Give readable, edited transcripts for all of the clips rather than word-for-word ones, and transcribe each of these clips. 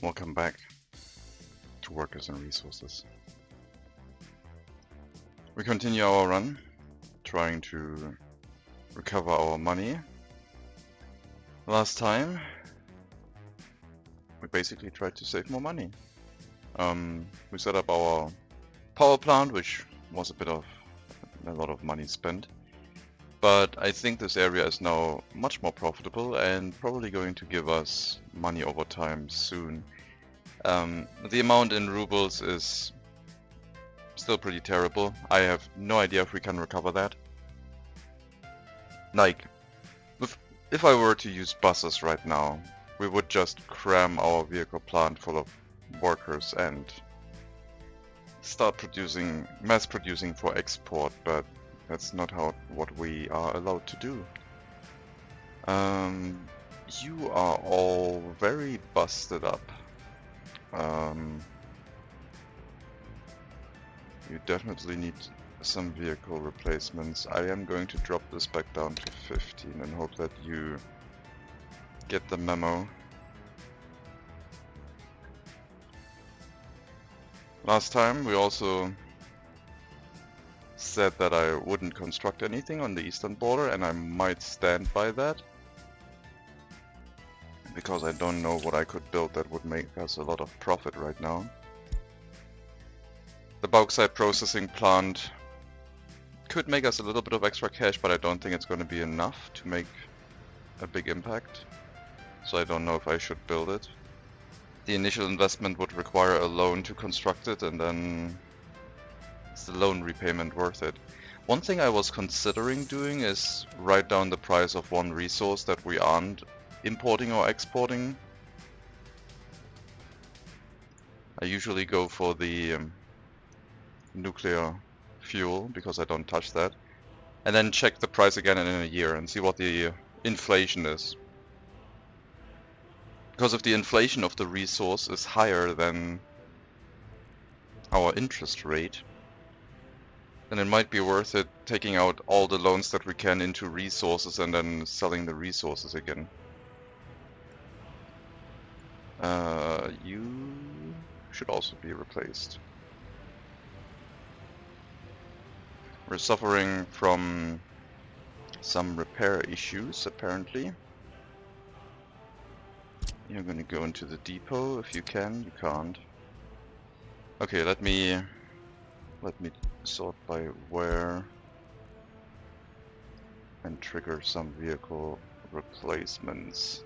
Welcome back to Workers and Resources. We continue our run, trying to recover our money. Last time, we basically tried to save more money. We set up our power plant, which was a lot of money spent. But I think this area is now much more profitable and probably going to give us money over time soon. The amount in rubles is still pretty terrible. I have no idea if we can recover that. Like, if I were to use buses right now, we would just cram our vehicle plant full of workers and start mass producing for export, but that's not what we are allowed to do. You are all very busted up. You definitely need some vehicle replacements. I am going to drop this back down to 15 and hope that you get the memo. Last time we also said that I wouldn't construct anything on the eastern border, and I might stand by that, because I don't know what I could build that would make us a lot of profit right now. The bauxite processing plant could make us a little bit of extra cash, but I don't think it's going to be enough to make a big impact, so I don't know if I should build it. The initial investment would require a loan to construct it, and then is the loan repayment worth it? One thing I was considering doing is write down the price of one resource that we aren't importing or exporting. I usually go for the nuclear fuel because I don't touch that, and then check the price again in a year and see what the inflation is. Because if the inflation of the resource is higher than our interest rate, then it might be worth it taking out all the loans that we can into resources and then selling the resources again. You should also be replaced. We're suffering from some repair issues, apparently. You're gonna go into the depot if you can. You can't. Okay, let me sort by where and trigger some vehicle replacements.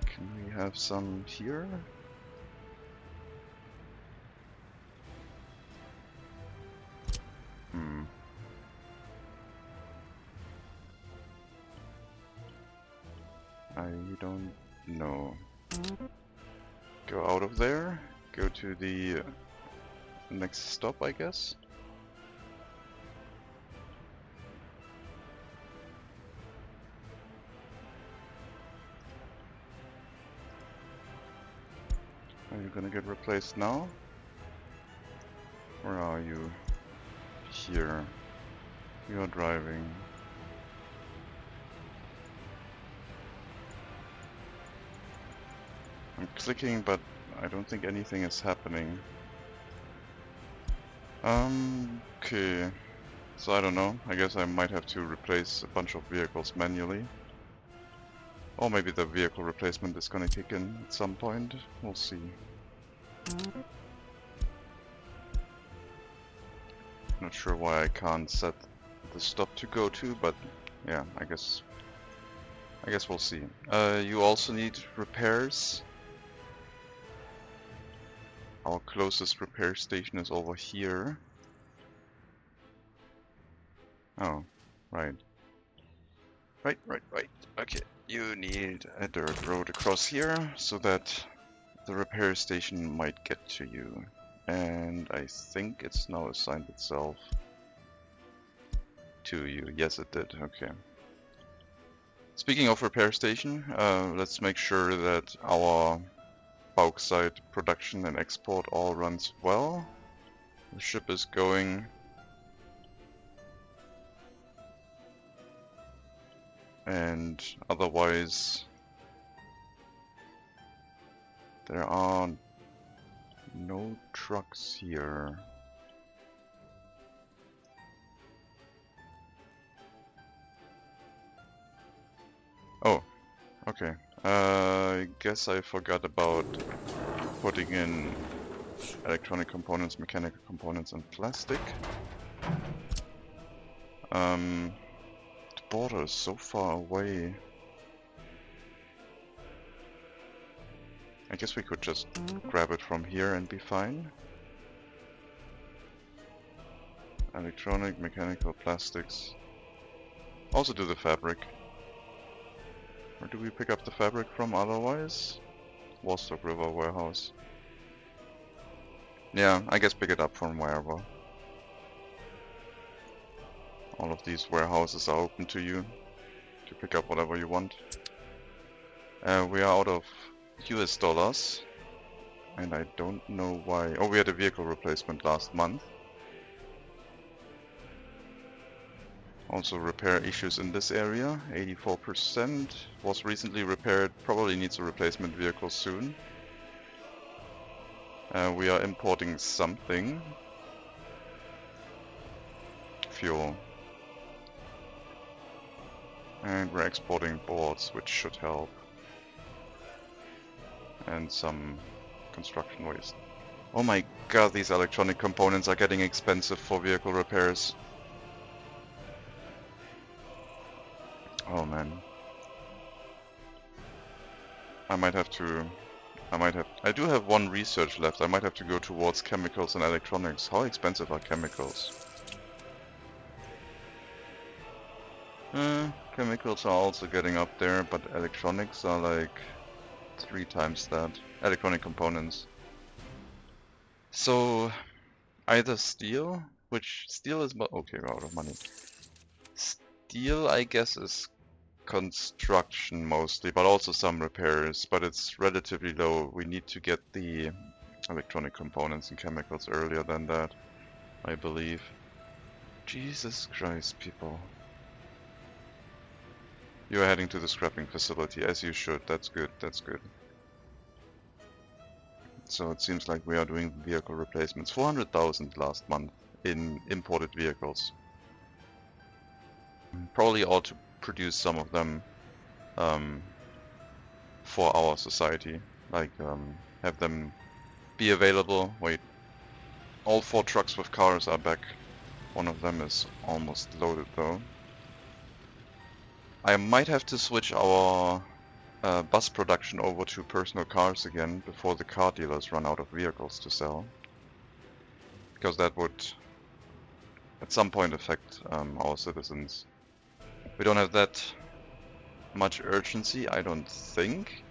Can we have some here? I don't know. Go out of there, go to the next stop, I guess. Are you gonna get replaced now? Where are you? Here. You're driving. I'm clicking, but I don't think anything is happening. Okay. So I don't know. I guess I might have to replace a bunch of vehicles manually. Or maybe the vehicle replacement is gonna kick in at some point. We'll see. Not sure why I can't set the stop to go to, but yeah, I guess we'll see. You also need repairs. Our closest repair station is over here. Oh, right. Right. Okay, you need a dirt road across here so that the repair station might get to you. And I think it's now assigned itself to you. Yes, it did. Okay. Speaking of repair station, let's make sure that our bauxite production and export all runs well. The ship is going And otherwise, there are no trucks here. Oh, okay. I guess I forgot about putting in electronic components, mechanical components, and plastic. The border is so far away. I guess we could just grab it from here and be fine. Electronic, mechanical, plastics. Also do the fabric. Where do we pick up the fabric from otherwise? Wostock River warehouse. Yeah, I guess pick it up from wherever. All of these warehouses are open to you to pick up whatever you want. We are out of US dollars. And I don't know why. Oh, we had a vehicle replacement last month. Also repair issues in this area. 84% was recently repaired. Probably needs a replacement vehicle soon. We are importing something. Fuel. And we're exporting boards, which should help. And some construction waste. Oh my god, these electronic components are getting expensive for vehicle repairs. Oh man. I do have one research left. I might have to go towards chemicals and electronics. How expensive are chemicals? Chemicals are also getting up there, but electronics are like 3 times that. Electronic components. So either steel, which steel is okay, we're out of money. Steel, I guess, is construction mostly, but also some repairs, but it's relatively low. We need to get the electronic components and chemicals earlier than that, I believe. Jesus Christ, people. You are heading to the scrapping facility, as you should. That's good, that's good. So it seems like we are doing vehicle replacements. 400,000 last month in imported vehicles. Probably ought to produce some of them for our society. Like, have them be available. Wait, all 4 trucks with cars are back. One of them is almost loaded though. I might have to switch our bus production over to personal cars again before the car dealers run out of vehicles to sell. Because that would at some point affect our citizens. We don't have that much urgency, I don't think.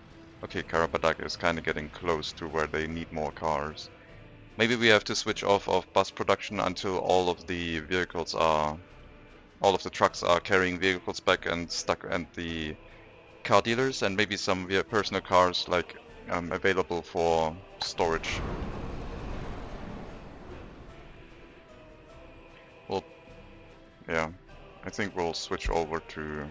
Okay, Karabadak is kind of getting close to where they need more cars. Maybe we have to switch off of bus production until all of the vehicles are... all of the trucks are carrying vehicles back and stuck at the car dealers, and maybe some personal cars like available for storage. Well, yeah, I think we'll switch over to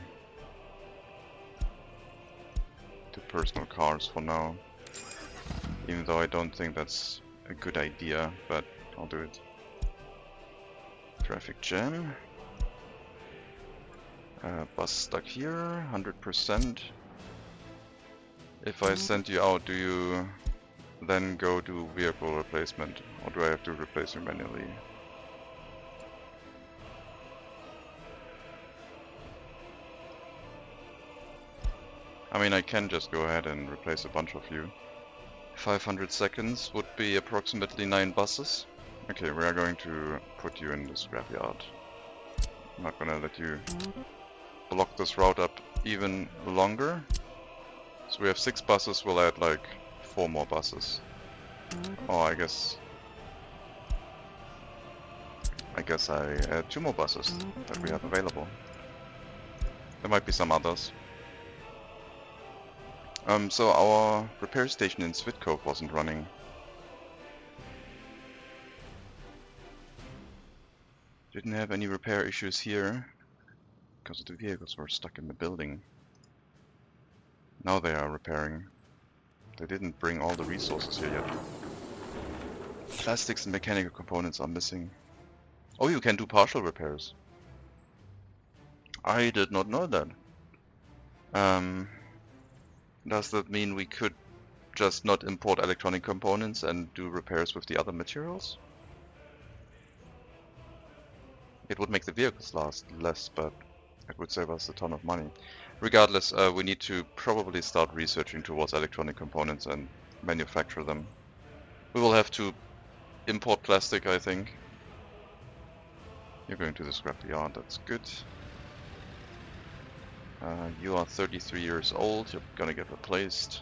personal cars for now, even though I don't think that's a good idea, but I'll do it. Traffic jam. Bus stuck here, 100%. If I send you out, do you then go do vehicle replacement, or do I have to replace you manually? I mean, I can just go ahead and replace a bunch of you. 500 seconds would be approximately 9 buses. Okay, we are going to put you in the scrapyard. I'm not gonna let you block this route up even longer. So we have 6 buses, we'll add like 4 more buses. Oh, I guess I add 2 more buses that we have available. There might be some others. So our repair station in Svitkov wasn't running. Didn't have any repair issues here. because the vehicles were stuck in the building. Now they are repairing. They didn't bring all the resources here yet. Plastics and mechanical components are missing. Oh, you can do partial repairs. I did not know that. Does that mean we could just not import electronic components and do repairs with the other materials? It would make the vehicles last less, but it would save us a ton of money. Regardless, we need to probably start researching towards electronic components and manufacture them. We will have to import plastic, I think. You're going to the scrapyard, that's good. You are 33 years old, you're gonna get replaced.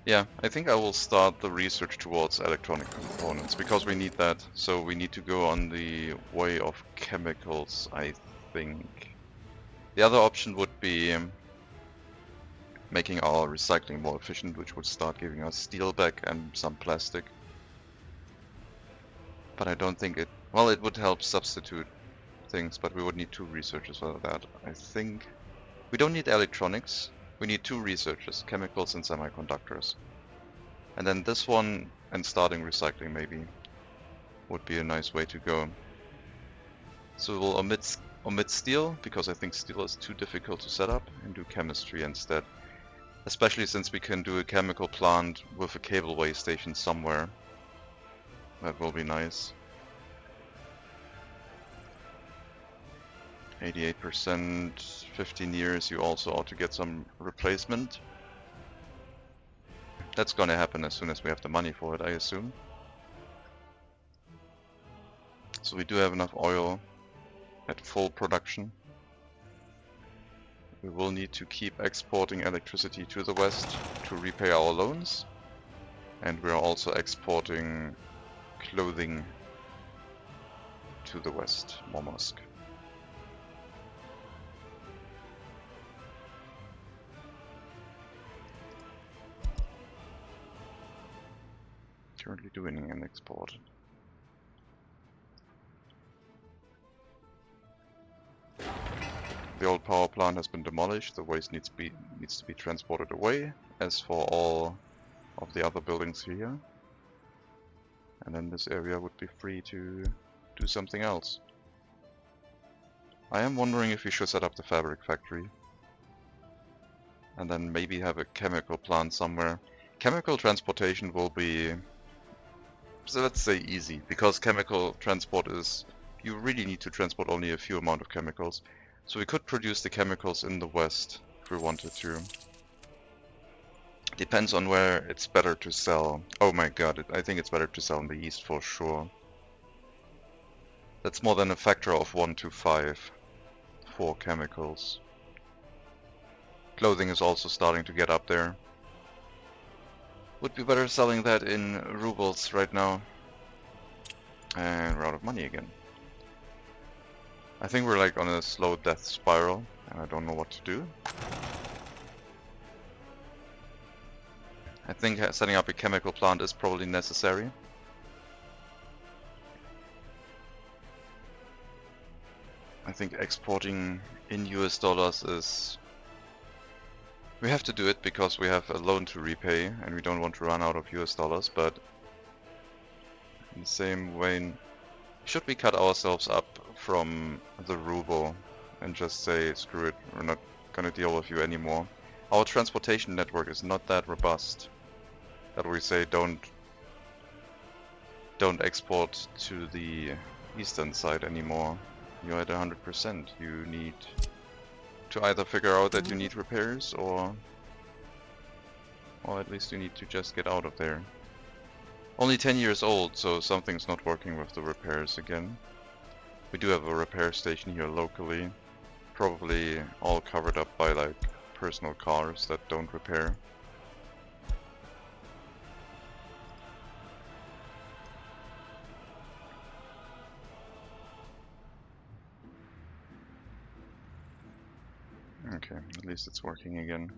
Yeah, I think I will start the research towards electronic components, because we need that. So we need to go on the way of chemicals, I think. The other option would be making our recycling more efficient, which would start giving us steel back and some plastic. But I don't think it... well, it would help substitute things, but we would need 2 researchers for that, I think. We don't need electronics. We need 2 researchers, chemicals and semiconductors. And then this one and starting recycling maybe would be a nice way to go. So we'll omit steel, because I think steel is too difficult to set up, and do chemistry instead. Especially since we can do a chemical plant with a cableway station somewhere. That will be nice. 88%, 15 years, you also ought to get some replacement. That's gonna happen as soon as we have the money for it, I assume. So we do have enough oil at full production. We will need to keep exporting electricity to the west to repay our loans. And we are also exporting clothing to the west, Murmansk. Currently doing an export. The old power plant has been demolished, the waste needs to be transported away, as for all of the other buildings here. And then this area would be free to do something else. I am wondering if we should set up the fabric factory. And then maybe have a chemical plant somewhere. Chemical transportation will be, so let's say, easy, because chemical transport is, you really need to transport only a few amount of chemicals. So we could produce the chemicals in the west if we wanted to. Depends on where it's better to sell. Oh my god, I think it's better to sell in the east for sure. That's more than a factor of 1 to 5 for chemicals. Clothing is also starting to get up there. Would be better selling that in rubles right now. And we're out of money again. I think we're like on a slow death spiral, and I don't know what to do. I think setting up a chemical plant is probably necessary. I think exporting in US dollars is... we have to do it because we have a loan to repay and we don't want to run out of US dollars, but in the same vein, should we cut ourselves up from the ruble and just say, screw it, we're not gonna deal with you anymore. Our transportation network is not that robust that we say don't export to the eastern side anymore. You're at 100%. You need to either figure out that you need repairs, or at least you need to just get out of there. Only 10 years old, so something's not working with the repairs again. We do have a repair station here locally, probably all covered up by like personal cars that don't repair. Okay, at least it's working again.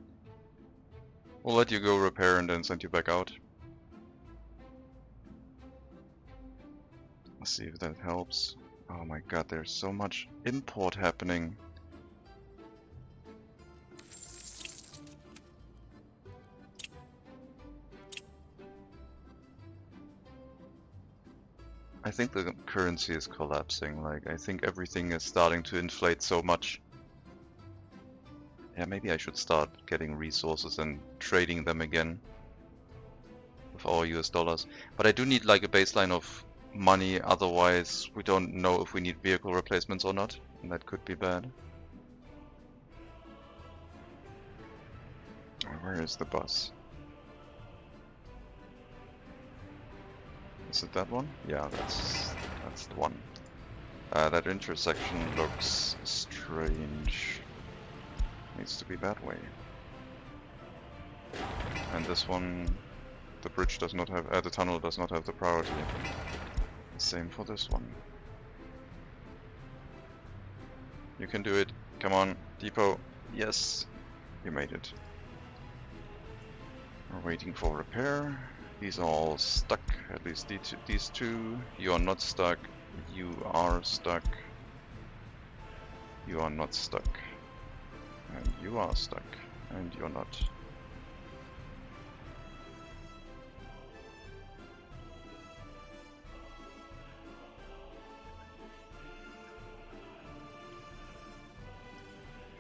We'll let you go repair and then send you back out. Let's see if that helps. Oh my god, there's so much import happening. I think the currency is collapsing. Like, I think everything is starting to inflate so much. Yeah, maybe I should start getting resources and trading them again with our US dollars. But I do need like a baseline of money, otherwise we don't know if we need vehicle replacements or not, and that could be bad. Where is the bus? Is it that one? Yeah, that's the one. That intersection looks strange. Needs to be that way. And this one, the bridge does not have, the tunnel does not have the priority. Same for this one. You can do it. Come on, depot. Yes, you made it. We're waiting for repair. These are all stuck, at least these two. You are not stuck. You are stuck. You are not stuck. And you are stuck. And you're not.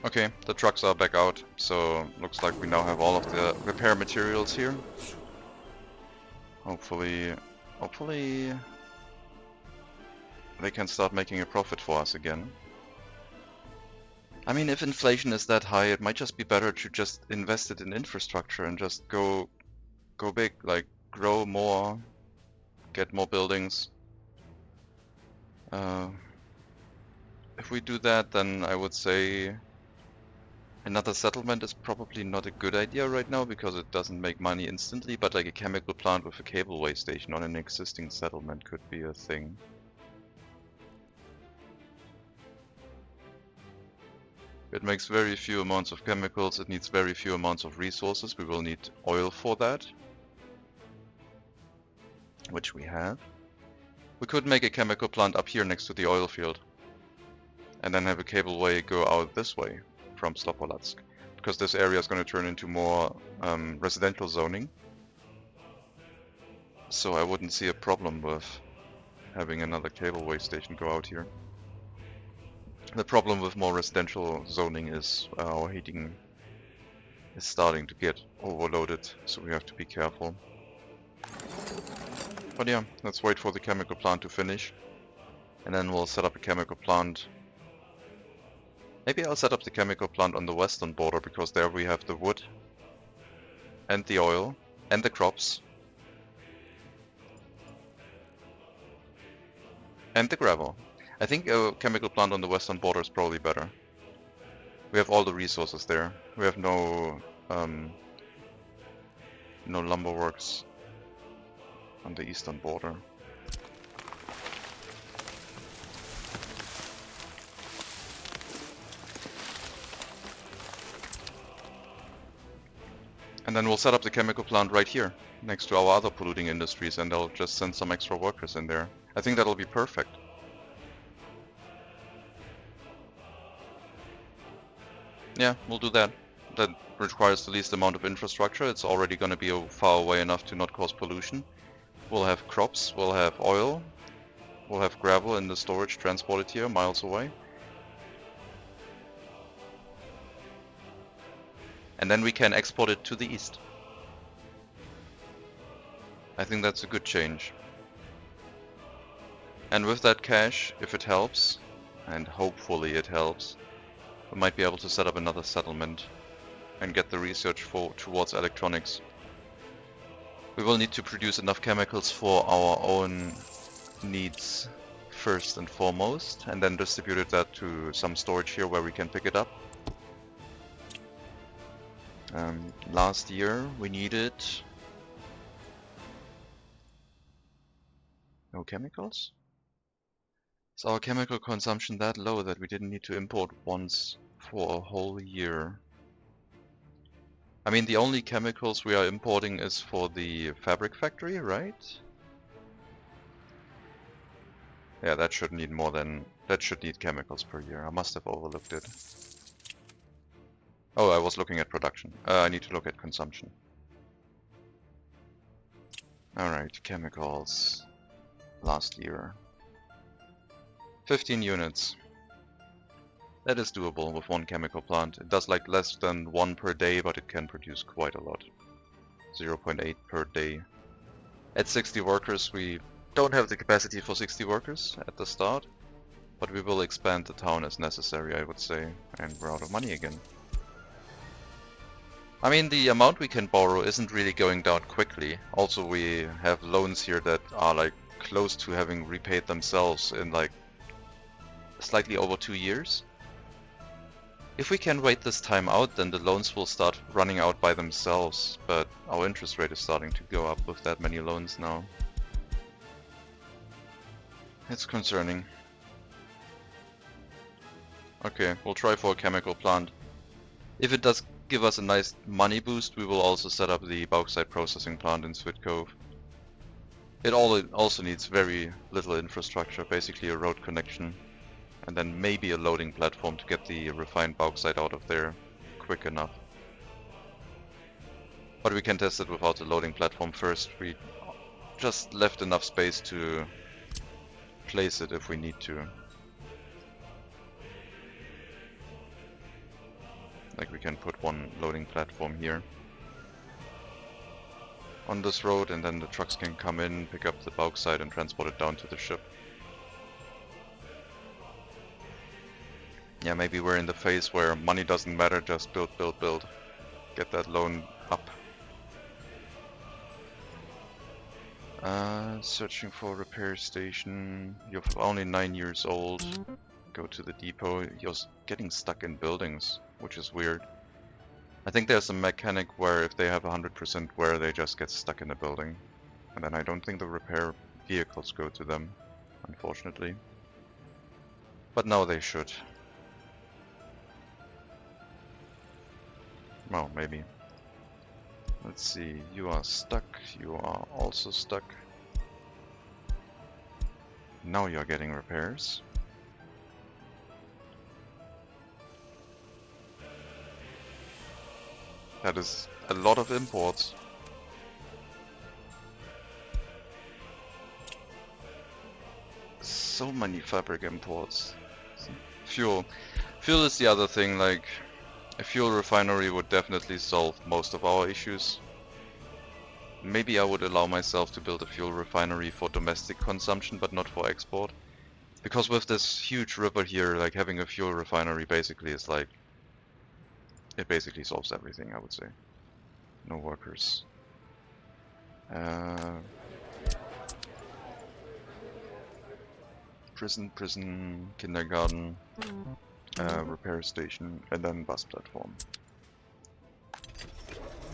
Okay, the trucks are back out, so looks like we now have all of the repair materials here. Hopefully they can start making a profit for us again. I mean, if inflation is that high, it might just be better to just invest it in infrastructure and just go big, like grow more, get more buildings. If we do that, then I would say another settlement is probably not a good idea right now because it doesn't make money instantly, but like a chemical plant with a cableway station on an existing settlement could be a thing. It makes very few amounts of chemicals, it needs very few amounts of resources. We will need oil for that, which we have. We could make a chemical plant up here next to the oil field and then have a cableway go out this way from Slopolatsk, because this area is going to turn into more residential zoning. So I wouldn't see a problem with having another cableway station go out here. The problem with more residential zoning is our heating is starting to get overloaded, so we have to be careful. But yeah, let's wait for the chemical plant to finish, and then we'll set up a chemical plant. Maybe I'll set up the chemical plant on the western border, because there we have the wood, and the oil, and the crops, and the gravel. I think a chemical plant on the western border is probably better. We have all the resources there. We have no lumber works on the eastern border. And then we'll set up the chemical plant right here, next to our other polluting industries, and I'll just send some extra workers in there. I think that'll be perfect. Yeah, we'll do that. That requires the least amount of infrastructure. It's already going to be far away enough to not cause pollution. We'll have crops, we'll have oil, we'll have gravel in the storage transported here miles away. And then we can export it to the east. I think that's a good change. And with that cash, if it helps, and hopefully it helps, we might be able to set up another settlement and get the research towards electronics. We will need to produce enough chemicals for our own needs first and foremost, and then distribute that to some storage here where we can pick it up. Last year we needed no chemicals? Is our chemical consumption that low that we didn't need to import once for a whole year? I mean, the only chemicals we are importing is for the fabric factory, right? Yeah, that should need that should need chemicals per year. I must have overlooked it. Oh, I was looking at production. I need to look at consumption. Alright, chemicals. Last year. 15 units. That is doable with one chemical plant. It does like less than 1 per day, but it can produce quite a lot. 0.8 per day. At 60 workers, we don't have the capacity for 60 workers at the start, but we will expand the town as necessary, I would say, and we're out of money again. I mean, the amount we can borrow isn't really going down quickly. Also, we have loans here that are like close to having repaid themselves in like slightly over 2 years. If we can wait this time out, then the loans will start running out by themselves, but our interest rate is starting to go up with that many loans now. It's concerning. Okay, we'll try for a chemical plant. If it does give us a nice money boost, we will also set up the bauxite processing plant in Svidkov. It also needs very little infrastructure, basically a road connection, and then maybe a loading platform to get the refined bauxite out of there quick enough. But we can test it without the loading platform first. We just left enough space to place it if we need to. Like we can put one loading platform here on this road, and then the trucks can come in, pick up the bauxite and transport it down to the ship. Yeah, maybe we're in the phase where money doesn't matter, just build, build, build. Get that loan up. Searching for a repair station. You're only 9 years old. Go to the depot. You're getting stuck in buildings, which is weird. I think there's a mechanic where if they have 100% wear, they just get stuck in a building. And then I don't think the repair vehicles go to them, unfortunately. But now they should. Well, maybe. Let's see, you are stuck, you are also stuck. Now you're getting repairs. That is a lot of imports. So many fabric imports. Fuel. Fuel is the other thing, like a fuel refinery would definitely solve most of our issues. Maybe I would allow myself to build a fuel refinery for domestic consumption, but not for export. Because with this huge river here, like having a fuel refinery basically is like... it basically solves everything, I would say. No workers. Prison, kindergarten, repair station, and then bus platform.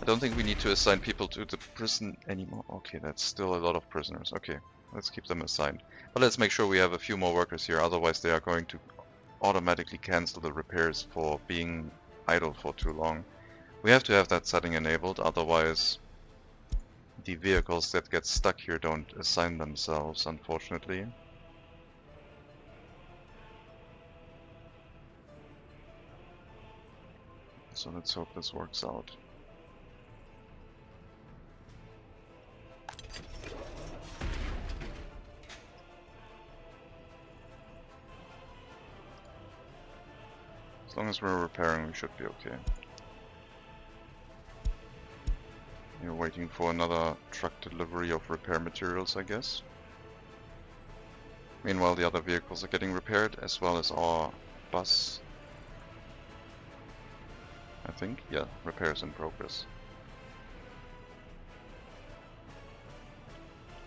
I don't think we need to assign people to the prison anymore. Okay, that's still a lot of prisoners. Okay, let's keep them assigned. But let's make sure we have a few more workers here, otherwise they are going to automatically cancel the repairs for being idle for too long. We have to have that setting enabled, otherwise the vehicles that get stuck here don't assign themselves, unfortunately. So let's hope this works out. As long as we're repairing, we should be okay. You're waiting for another truck delivery of repair materials, I guess. Meanwhile, the other vehicles are getting repaired, as well as our bus. I think, yeah, repairs in progress.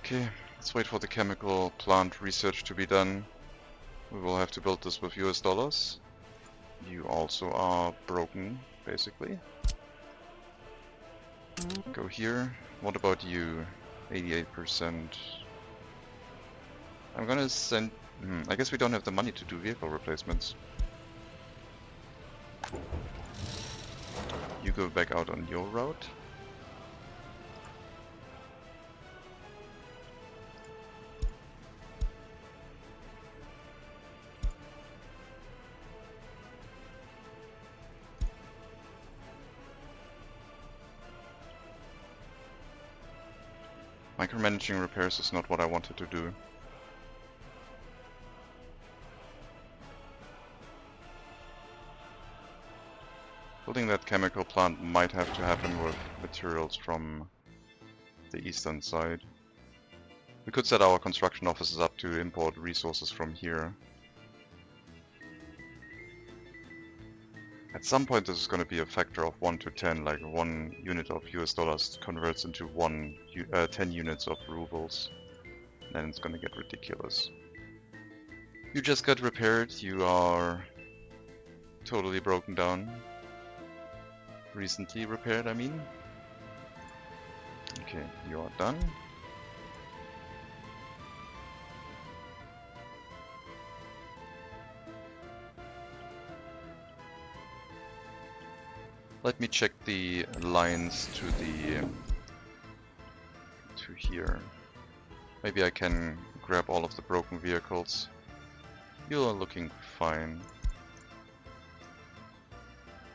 Okay, let's wait for the chemical plant research to be done. We will have to build this with US dollars. You also are broken, basically. Go here. What about you? 88%. I'm gonna send... I guess we don't have the money to do vehicle replacements. You go back out on your route. Micromanaging repairs is not what I wanted to do. Building that chemical plant might have to happen with materials from the eastern side. We could set our construction offices up to import resources from here. At some point this is going to be a factor of 1 to 10, like 1 unit of US dollars converts into 10 units of rubles. Then it's going to get ridiculous. You just got repaired, you are totally broken down. Recently repaired, I mean. Okay, you are done. Let me check the lines to here. Maybe I can grab all of the broken vehicles. You are looking fine.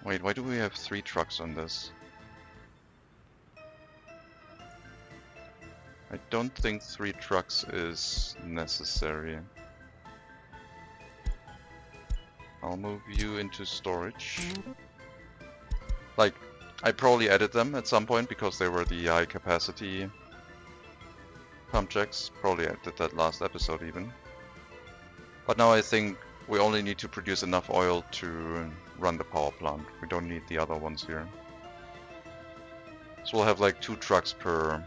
Wait, why do we have 3 trucks on this? I don't think 3 trucks is necessary. I'll move you into storage. Like, I probably added them at some point because they were the high capacity pump jacks. Probably I did that last episode even. But now I think we only need to produce enough oil to run the power plant. We don't need the other ones here. So we'll have like 2 trucks per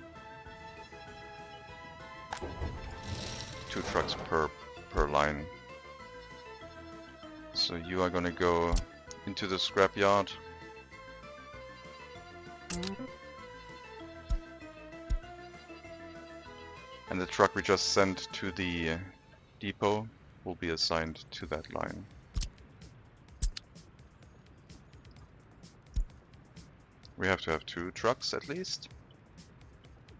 line. So you are gonna go into the scrapyard. And the truck we just sent to the depot will be assigned to that line. We have to have 2 trucks at least,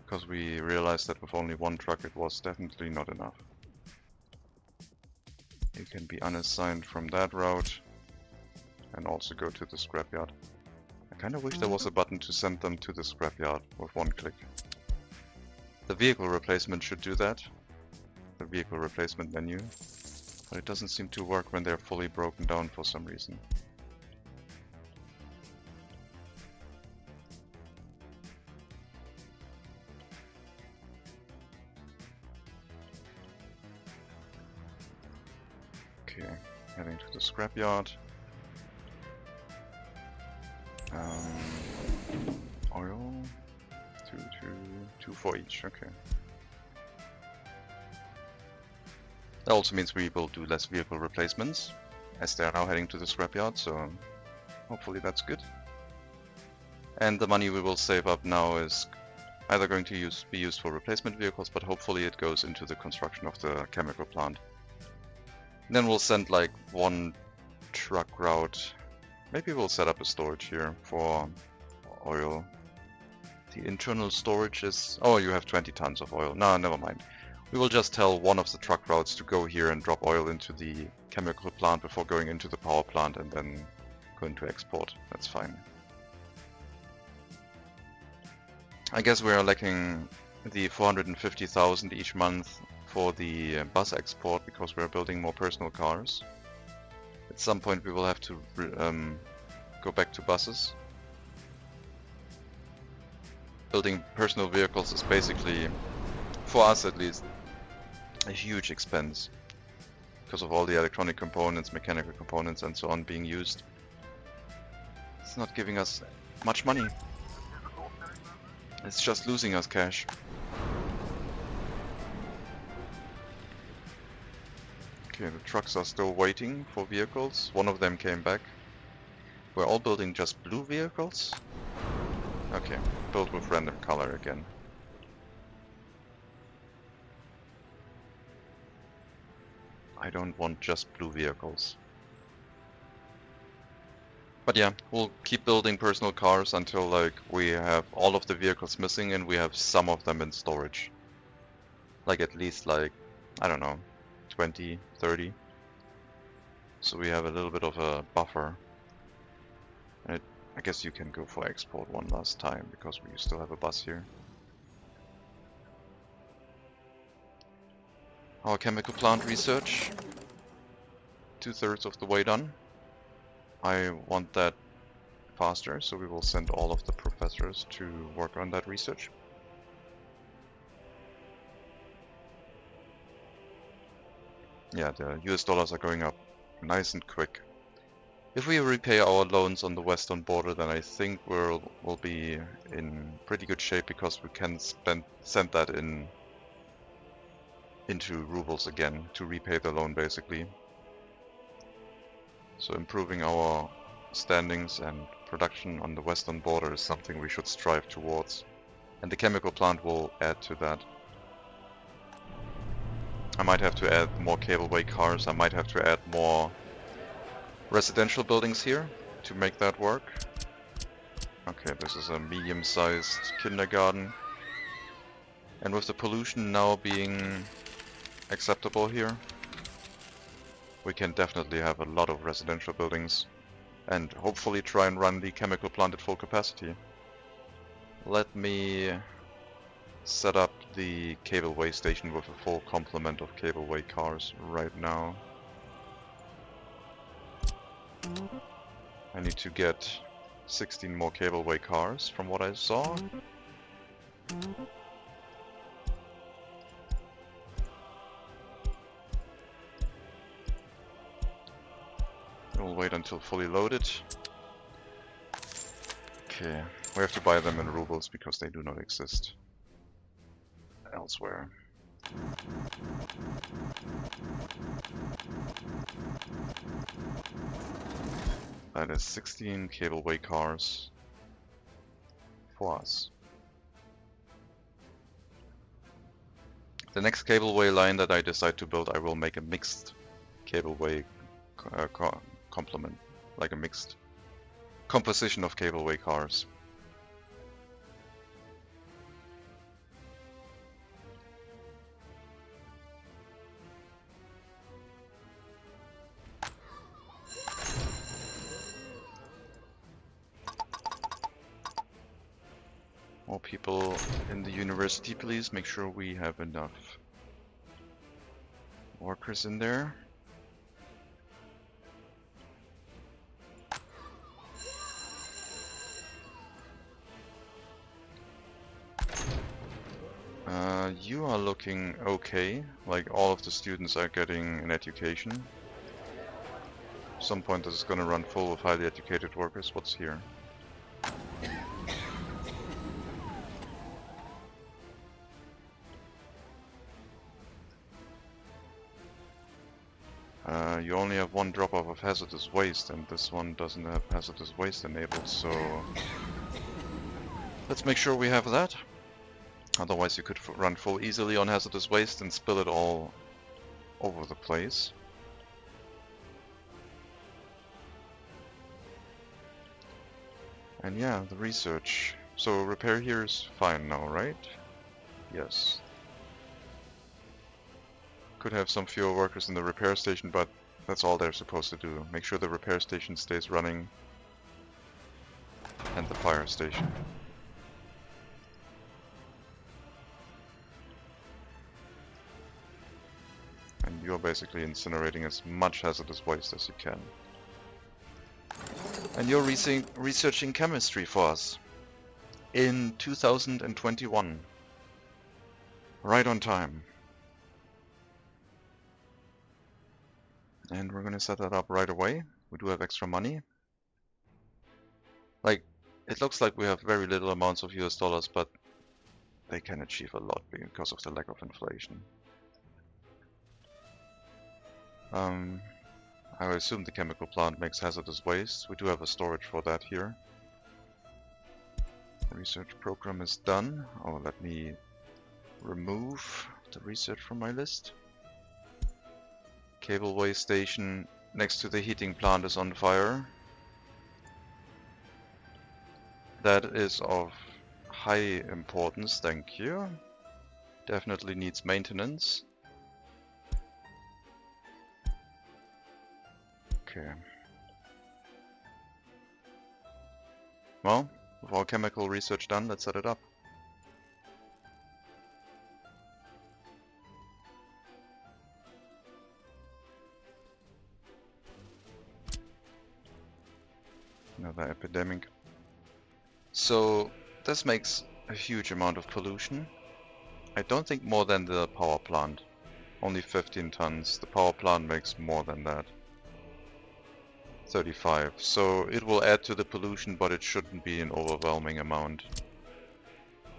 because we realized that with only 1 truck it was definitely not enough. You can be unassigned from that route and also go to the scrapyard. I kinda wish there was a button to send them to the scrapyard with 1 click. The vehicle replacement should do that. The vehicle replacement menu. But it doesn't seem to work when they're fully broken down for some reason. Okay, heading to the scrapyard. Oil. 2 for each, okay. That also means we will do less vehicle replacements, as they are now heading to the scrapyard, so hopefully that's good. And the money we will save up now is either going to be used for replacement vehicles, but hopefully it goes into the construction of the chemical plant. And then we'll send like 1 truck route. Maybe we'll set up a storage here for oil. The internal storage is... oh, you have 20 tons of oil. No, never mind. We will just tell one of the truck routes to go here and drop oil into the chemical plant before going into the power plant and then going to export. That's fine. I guess we are lacking the 450,000 each month for the bus export because we are building more personal cars. At some point we will have to go back to buses. Building personal vehicles is basically, for us at least, a huge expense because of all the electronic components, mechanical components and so on being used. It's not giving us much money. It's just losing us cash. Okay, the trucks are still waiting for vehicles. One of them came back. We're all building just blue vehicles? Okay, build with random color again. I don't want just blue vehicles. But yeah, we'll keep building personal cars until like we have all of the vehicles missing and we have some of them in storage. Like at least like, I don't know, 20, 30. So we have a little bit of a buffer. And I guess you can go for export one last time because we still have a bus here. Our chemical plant research, 2/3 of the way done. I want that faster, so we will send all of the professors to work on that research. Yeah, the US dollars are going up nice and quick. If we repay our loans on the western border, then I think we'll be in pretty good shape, because we can send that into rubles again to repay the loan, basically. So improving our standings and production on the western border is something we should strive towards. And the chemical plant will add to that. I might have to add more cableway cars, I might have to add more residential buildings here to make that work. Okay, this is a medium-sized kindergarten. And with the pollution now being acceptable here, we can definitely have a lot of residential buildings and hopefully try and run the chemical plant at full capacity. Let me set up the cableway station with a full complement of cableway cars right now. I need to get 16 more cableway cars from what I saw. We'll wait until fully loaded. Okay, we have to buy them in rubles because they do not exist elsewhere. That is 16 cableway cars for us. The next cableway line that I decide to build, I will make a mixed cableway complement, like a mixed composition of cableway cars. More people in the university, please. Make sure we have enough workers in there. You are looking okay, like all of the students are getting an education. At some point this is going to run full of highly educated workers. What's here? You only have one drop-off of hazardous waste, and this one doesn't have hazardous waste enabled, so let's make sure we have that. Otherwise you could run full easily on hazardous waste and spill it all over the place. And yeah, the research. So repair here is fine now, right? Yes. Could have some fewer workers in the repair station, but that's all they're supposed to do. Make sure the repair station stays running. And the fire station. And you're basically incinerating as much hazardous waste as you can. And you're researching chemistry for us. In 2021. Right on time. And we're gonna set that up right away. We do have extra money. Like, it looks like we have very little amounts of US dollars, but they can achieve a lot because of the lack of inflation. I would assume the chemical plant makes hazardous waste. We do have a storage for that here. Research program is done. Oh, let me remove the research from my list. Cableway station next to the heating plant is on fire. That is of high importance, thank you. Definitely needs maintenance. Okay. Well, with all chemical research done, let's set it up. Another epidemic. So this makes a huge amount of pollution. I don't think more than the power plant. Only 15 tons. The power plant makes more than that. 35. So it will add to the pollution, but it shouldn't be an overwhelming amount.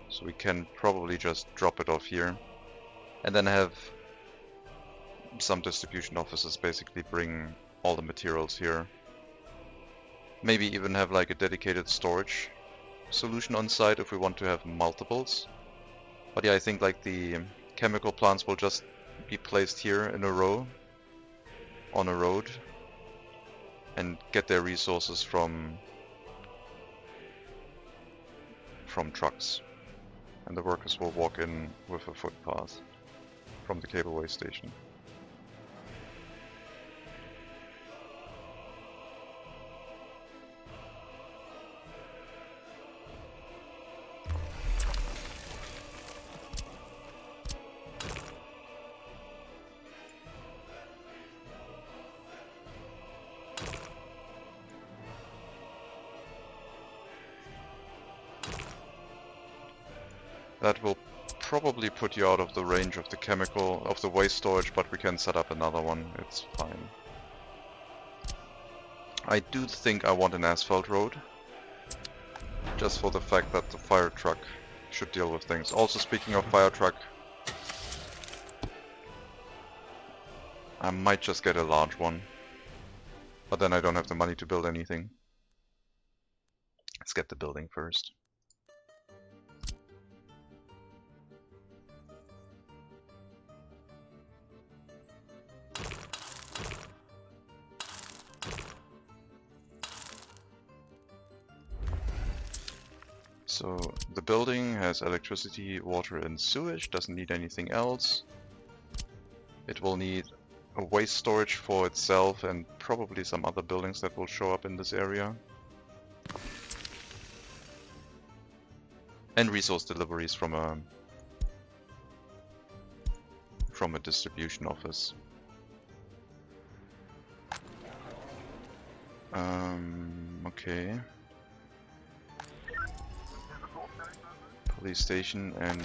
So we can probably just drop it off here. And then have some distribution offices basically bring all the materials here. Maybe even have like a dedicated storage solution on site if we want to have multiples. But yeah, I think like the chemical plants will just be placed here in a row on a road and get their resources from trucks. And the workers will walk in with a footpath from the cableway station. That will probably put you out of the range of the waste storage, but we can set up another one, it's fine. I do think I want an asphalt road, just for the fact that the fire truck should deal with things. Also, speaking of fire truck, I might just get a large one, but then I don't have the money to build anything. Let's get the building first. So the building has electricity, water and sewage, doesn't need anything else. It will need a waste storage for itself and probably some other buildings that will show up in this area. And resource deliveries from a distribution office. Okay. Police station and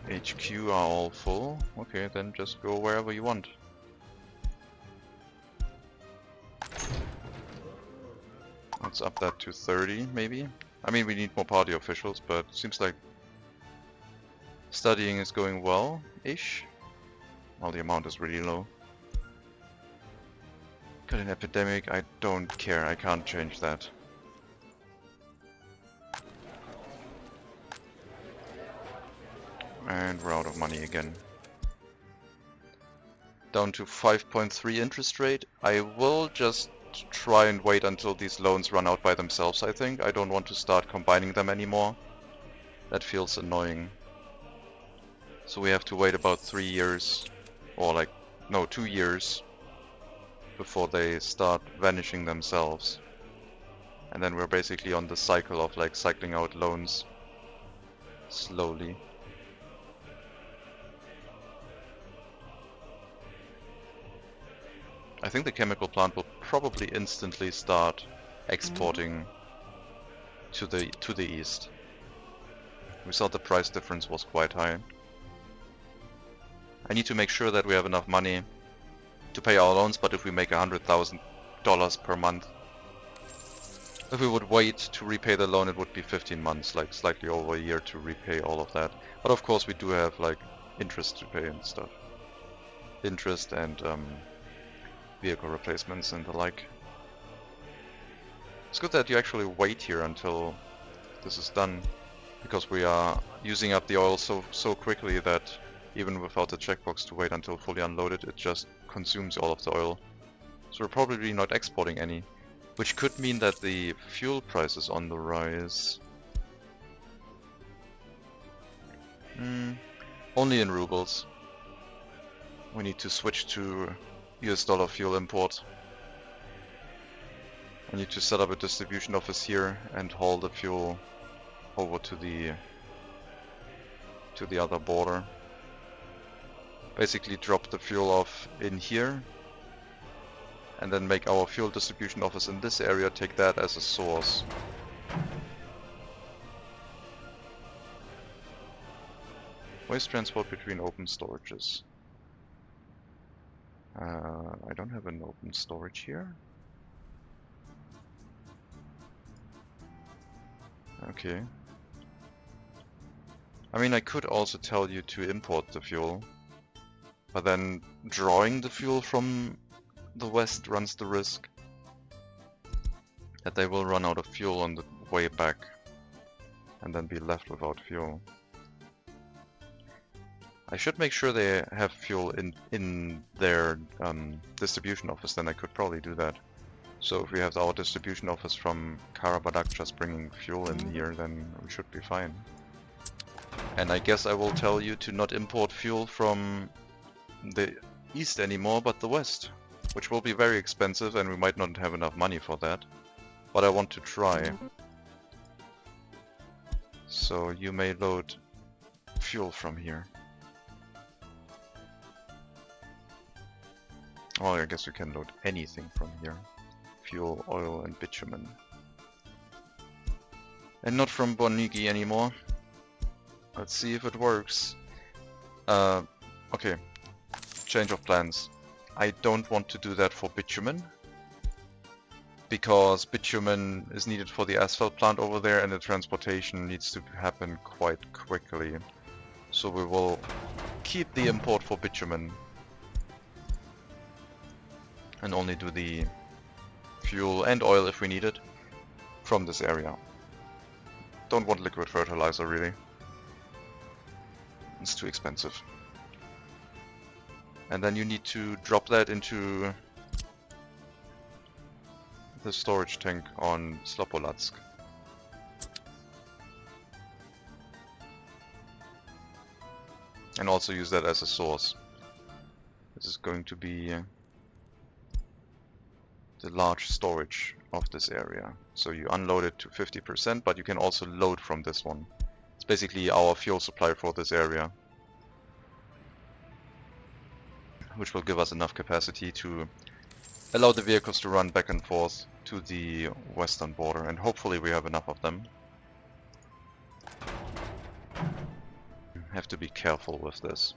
HQ are all full. Okay, then just go wherever you want. Let's up that to 30, maybe. I mean, we need more party officials, but it seems like studying is going well-ish. Well, the amount is really low. Got an epidemic, I don't care, I can't change that. And we're out of money again. Down to 5.3 interest rate. I will just try and wait until these loans run out by themselves, I think. I don't want to start combining them anymore. That feels annoying. So we have to wait about 3 years, or like, no, 2 years, before they start vanishing themselves. And then we're basically on the cycle of like cycling out loans slowly. I think the chemical plant will probably instantly start exporting to the east. We saw the price difference was quite high. I need to make sure that we have enough money to pay our loans, but if we make $100,000 per month, if we would wait to repay the loan, it would be 15 months, like slightly over a year to repay all of that. But of course we do have like interest to pay and stuff. Interest and vehicle replacements and the like. It's good that you actually wait here until this is done, because we are using up the oil so quickly that even without the checkbox to wait until fully unloaded, it just consumes all of the oil. So we're probably not exporting any, which could mean that the fuel price is on the rise. Only in rubles. We need to switch to US dollar fuel import. I need to set up a distribution office here and haul the fuel over to the other border. Basically drop the fuel off in here and then make our fuel distribution office in this area, take that as a source. Waste transport between open storages. I don't have an open storage here. Okay. I mean, I could also tell you to import the fuel, but then drawing the fuel from the west runs the risk that they will run out of fuel on the way back and then be left without fuel. I should make sure they have fuel in their distribution office, then I could probably do that. So if we have our distribution office from Karabadak just bringing fuel in here, then we should be fine. And I guess I will tell you to not import fuel from the east anymore, but the west, which will be very expensive and we might not have enough money for that. But I want to try. So you may load fuel from here. Well, I guess you can load anything from here. Fuel, oil and bitumen. And not from Bonigi anymore. Let's see if it works. Okay. Change of plans. I don't want to do that for bitumen, because bitumen is needed for the asphalt plant over there and the transportation needs to happen quite quickly. So we will keep the import for bitumen and only do the fuel and oil if we need it from this area. Don't want liquid fertilizer really. It's too expensive. And then you need to drop that into the storage tank on Slopolatsk. And also use that as a source. This is going to be the large storage of this area. So you unload it to 50%, but you can also load from this one. It's basically our fuel supply for this area, which will give us enough capacity to allow the vehicles to run back and forth to the western border, and hopefully we have enough of them. Have to be careful with this.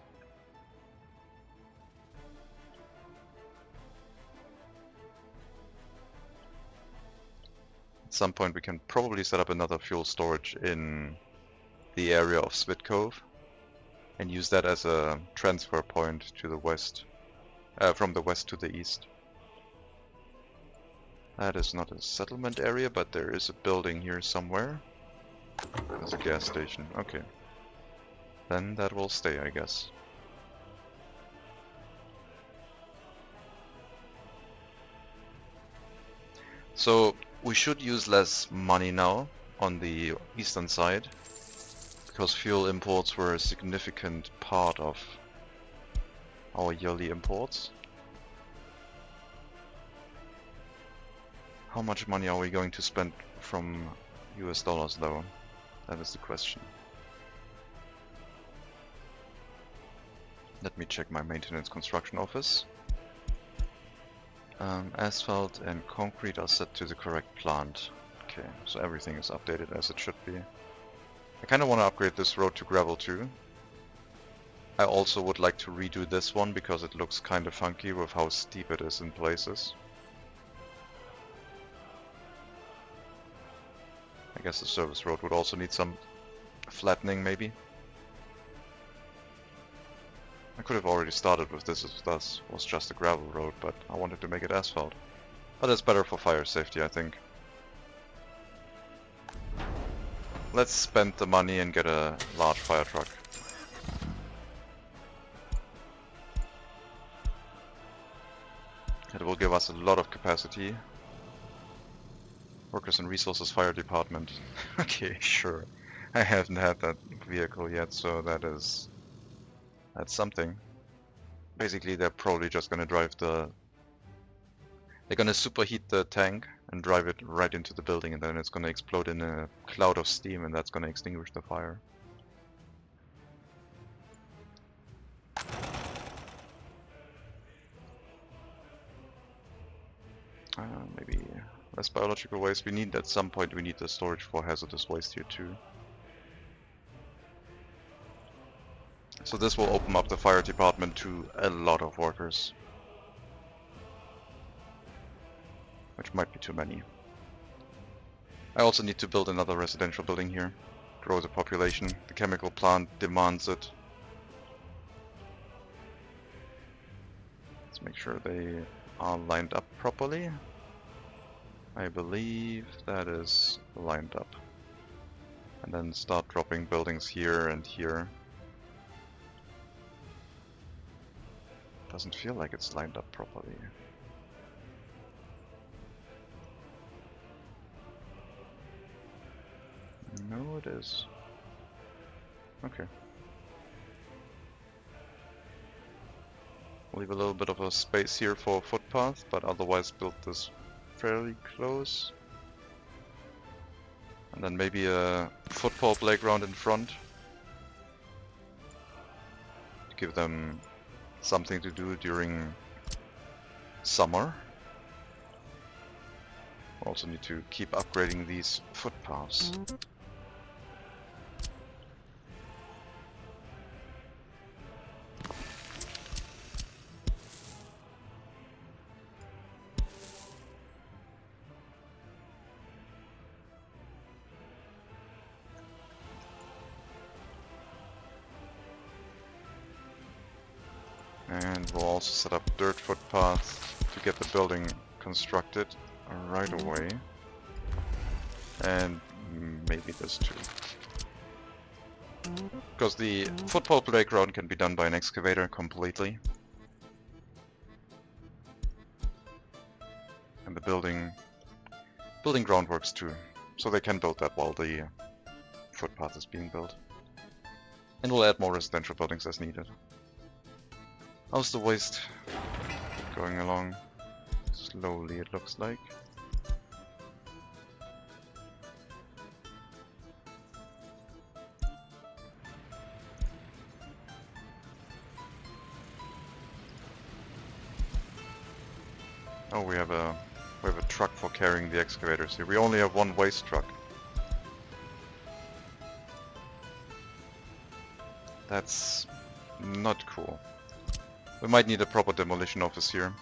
At some point we can probably set up another fuel storage in the area of Svitkov and use that as a transfer point to the west, from the west to the east. That is not a settlement area, but there is a building here somewhere. There's a gas station, okay. Then that will stay, I guess. So we should use less money now on the eastern side, because fuel imports were a significant part of our yearly imports. How much money are we going to spend from US dollars though? That is the question. Let me check my maintenance construction office. Asphalt and concrete are set to the correct plant. Okay, so everything is updated as it should be. I kind of want to upgrade this road to gravel too. I also would like to redo this one because it looks kind of funky with how steep it is in places. I guess the service road would also need some flattening maybe. I could have already started with this if this was just a gravel road, but I wanted to make it asphalt. But it's better for fire safety, I think. Let's spend the money and get a large fire truck. It will give us a lot of capacity. Workers and Resources Fire Department. Okay, sure. I haven't had that vehicle yet, so that's something. Basically, they're probably just gonna drive the... They're gonna superheat the tank and drive it right into the building, and then it's gonna explode in a cloud of steam, and that's gonna extinguish the fire. maybe less biological waste. We need, at some point, we need the storage for hazardous waste here too. So this will open up the fire department to a lot of workers. Which might be too many. I also need to build another residential building here. Grow the population. The chemical plant demands it. Let's make sure they are lined up properly. I believe that is lined up. And then start dropping buildings here and here. Doesn't feel like it's lined up properly. No, it is. Okay. Leave a little bit of a space here for a footpath, but otherwise build this fairly close. And then maybe a football playground in front. To give them something to do during summer. Also need to keep upgrading these footpaths. And we'll also set up dirt footpaths to get the building constructed right away. And maybe this too. Because the football playground can be done by an excavator completely. And the building groundworks too. So they can build that while the footpath is being built. And we'll add more residential buildings as needed. How's the waste going along? Slowly, it looks like. Oh, we have a truck for carrying the excavators here. We only have one waste truck. That's not cool. We might need a proper demolition office here.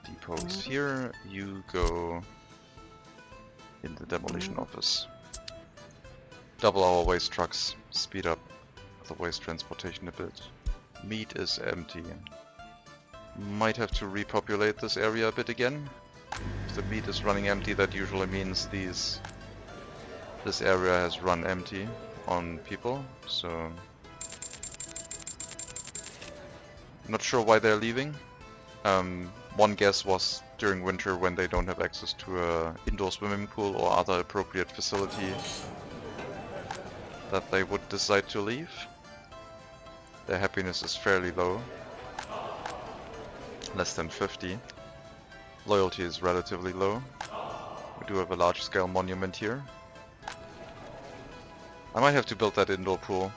Depot is here. You go in the demolition office. Double our waste trucks. Speed up the waste transportation a bit. Meat is empty. Might have to repopulate this area a bit again. If the meat is running empty, that usually means this area has run empty on people, so not sure why they're leaving. One guess was during winter when they don't have access to a indoor swimming pool or other appropriate facility that they would decide to leave. Their happiness is fairly low, less than 50. Loyalty is relatively low. We do have a large-scale monument here. I might have to build that indoor pool.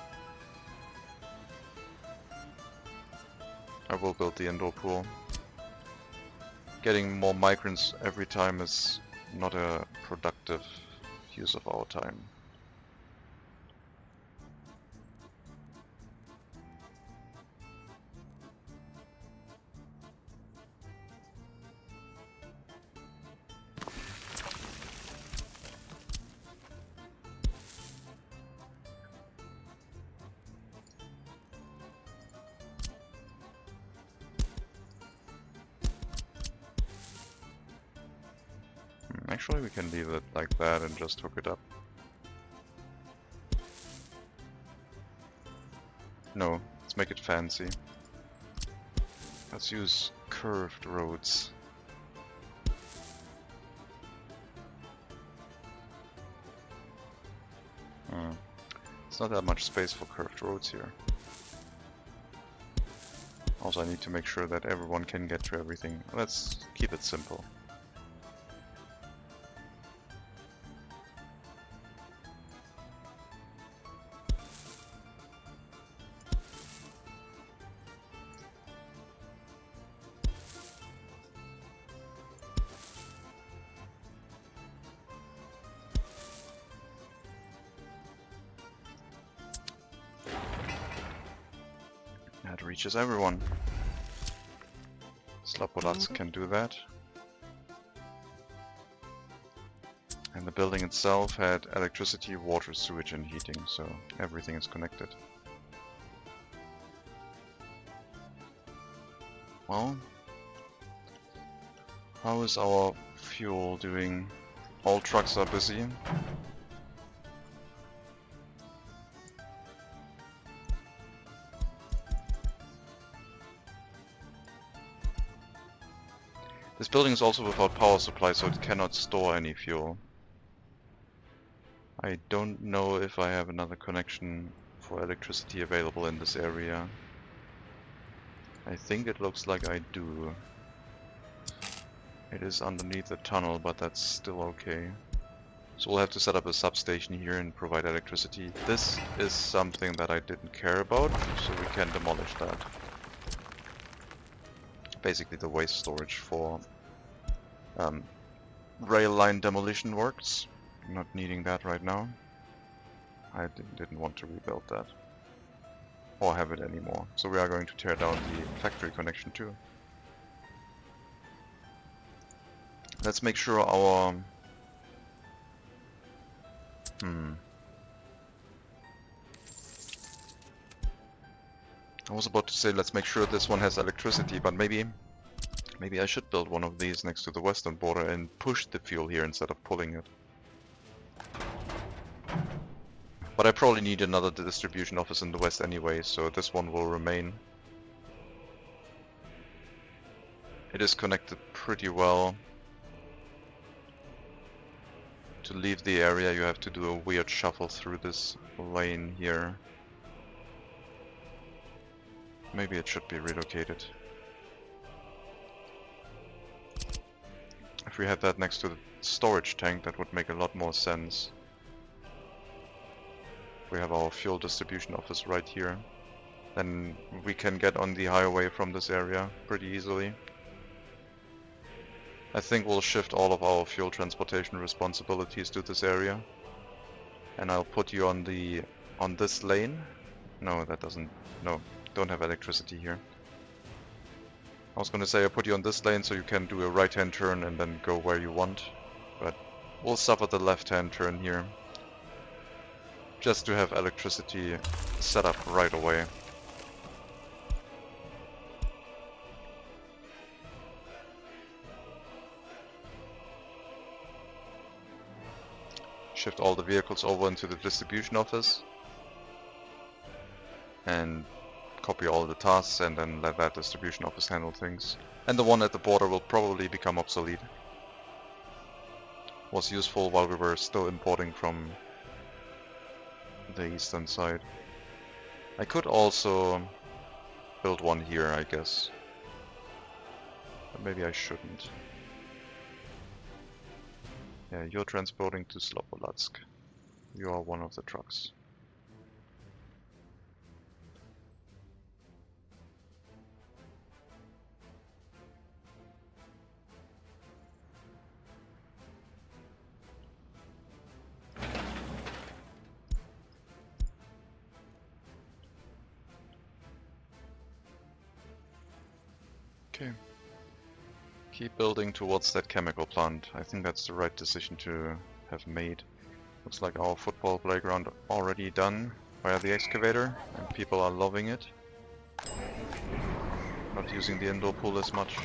I will build the indoor pool. Getting more migrants every time is not a productive use of our time. Actually, we can leave it like that and just hook it up. No, let's make it fancy. Let's use curved roads. It's not that much space for curved roads here. Also, I need to make sure that everyone can get to everything. Let's keep it simple. That reaches everyone. Slapodats can do that. And the building itself had electricity, water, sewage and heating, so everything is connected. Well, how is our fuel doing? All trucks are busy. This building is also without power supply, so it cannot store any fuel. I don't know if I have another connection for electricity available in this area. I think it looks like I do. It is underneath the tunnel, but that's still okay. So we'll have to set up a substation here and provide electricity. This is something that I didn't care about, so we can demolish that. Basically the waste storage for rail line demolition works. Not needing that right now. I didn't want to rebuild that or have it anymore. So we are going to tear down the factory connection too. Let's make sure our I was about to say let's make sure this one has electricity, but maybe I should build one of these next to the western border and push the fuel here instead of pulling it. But I probably need another distribution office in the west anyway, so this one will remain. It is connected pretty well. To leave the area you have to do a weird shuffle through this lane here. Maybe it should be relocated. If we had that next to the storage tank, that would make a lot more sense. We have our fuel distribution office right here. Then we can get on the highway from this area pretty easily. I think we'll shift all of our fuel transportation responsibilities to this area. And I'll put you on this lane. No, that doesn't. No, don't have electricity here. I was gonna say I'll put you on this lane so you can do a right-hand turn and then go where you want. But we'll suffer the left-hand turn here. Just to have electricity set up right away. Shift all the vehicles over into the distribution office. And copy all the tasks and then let that distribution office handle things. And the one at the border will probably become obsolete. Was useful while we were still importing from the eastern side. I could also build one here, I guess. But maybe I shouldn't. Yeah, you're transporting to Slobodlatsk. You are one of the trucks. Okay. Keep building towards that chemical plant. I think that's the right decision to have made. Looks like our football playground already done via the excavator, and people are loving it. Not using the indoor pool as much.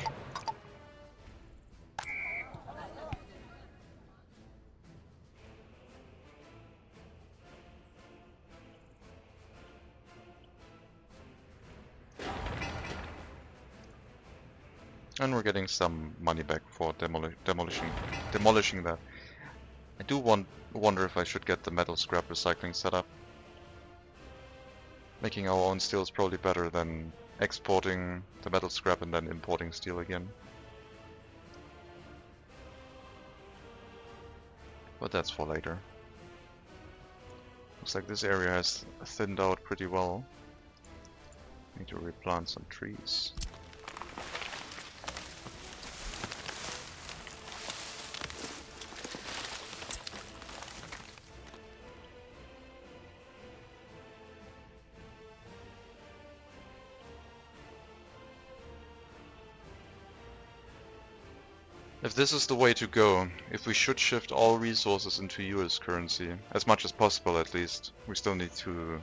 And we're getting some money back for demolishing that. I do wonder if I should get the metal scrap recycling set up. Making our own steel is probably better than exporting the metal scrap and then importing steel again. But that's for later. Looks like this area has thinned out pretty well. Need to replant some trees. If this is the way to go, if we should shift all resources into US currency, as much as possible at least, we still need to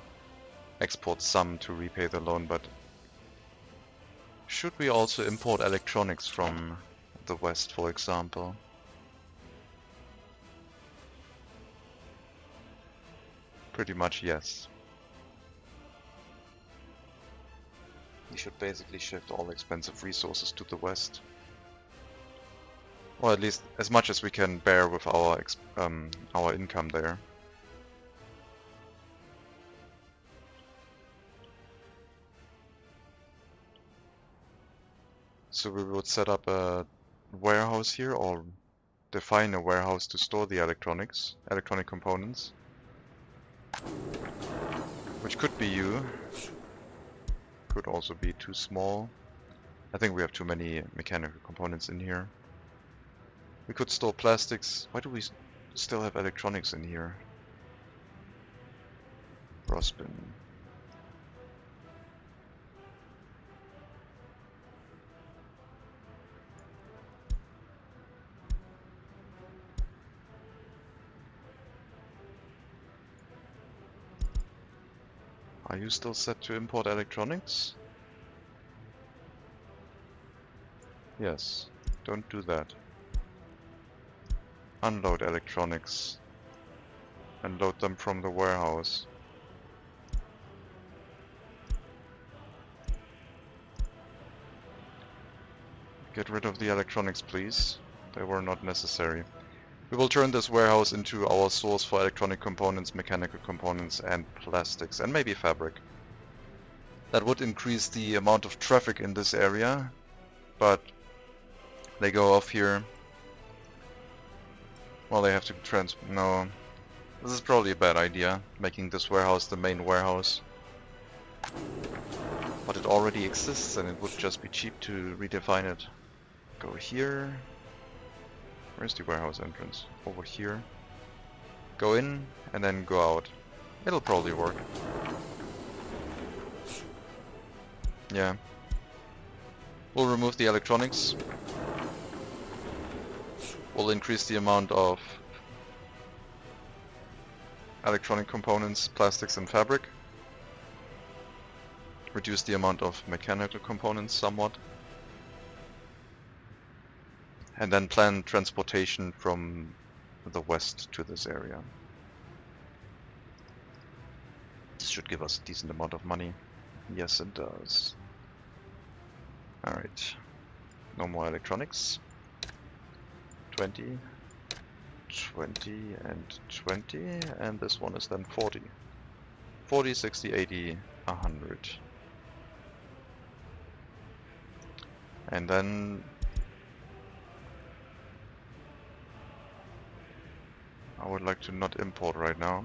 export some to repay the loan, but should we also import electronics from the West, for example? Pretty much yes. We should basically shift all expensive resources to the West. Or at least as much as we can bear with our income there. So we would set up a warehouse here, or define a warehouse to store the electronic components. Which could be you. Could also be too small. I think we have too many mechanical components in here. We could store plastics. Why do we still have electronics in here? Rosbin. Are you still set to import electronics? Yes. Don't do that. Unload electronics. And load them from the warehouse. Get rid of the electronics, please. They were not necessary. We will turn this warehouse into our source for electronic components, mechanical components, and plastics, and maybe fabric. That would increase the amount of traffic in this area, but they go off here. Well, they have to no. This is probably a bad idea, making this warehouse the main warehouse. But it already exists, and it would just be cheap to redefine it. Go here. Where's the warehouse entrance? Over here. Go in, and then go out. It'll probably work. Yeah. We'll remove the electronics. We'll increase the amount of electronic components, plastics, and fabric. Reduce the amount of mechanical components somewhat. And then plan transportation from the west to this area. This should give us a decent amount of money. Yes, it does. Alright. No more electronics. 20, 20, and 20. And this one is then 40. 40, 60, 80, 100. And then I would like to not import right now,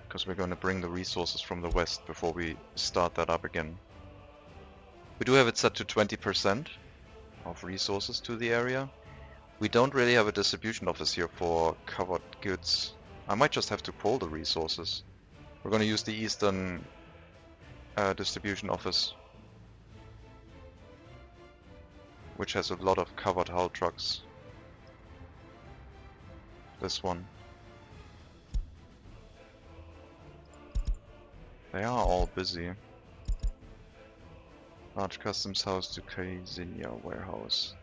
because we're going to bring the resources from the west before we start that up again. We do have it set to 20% of resources to the area. We don't really have a distribution office here for covered goods. I might just have to pull the resources. We're going to use the eastern distribution office, which has a lot of covered hull trucks. This one. They are all busy. Large customs house to Carsachstan warehouse.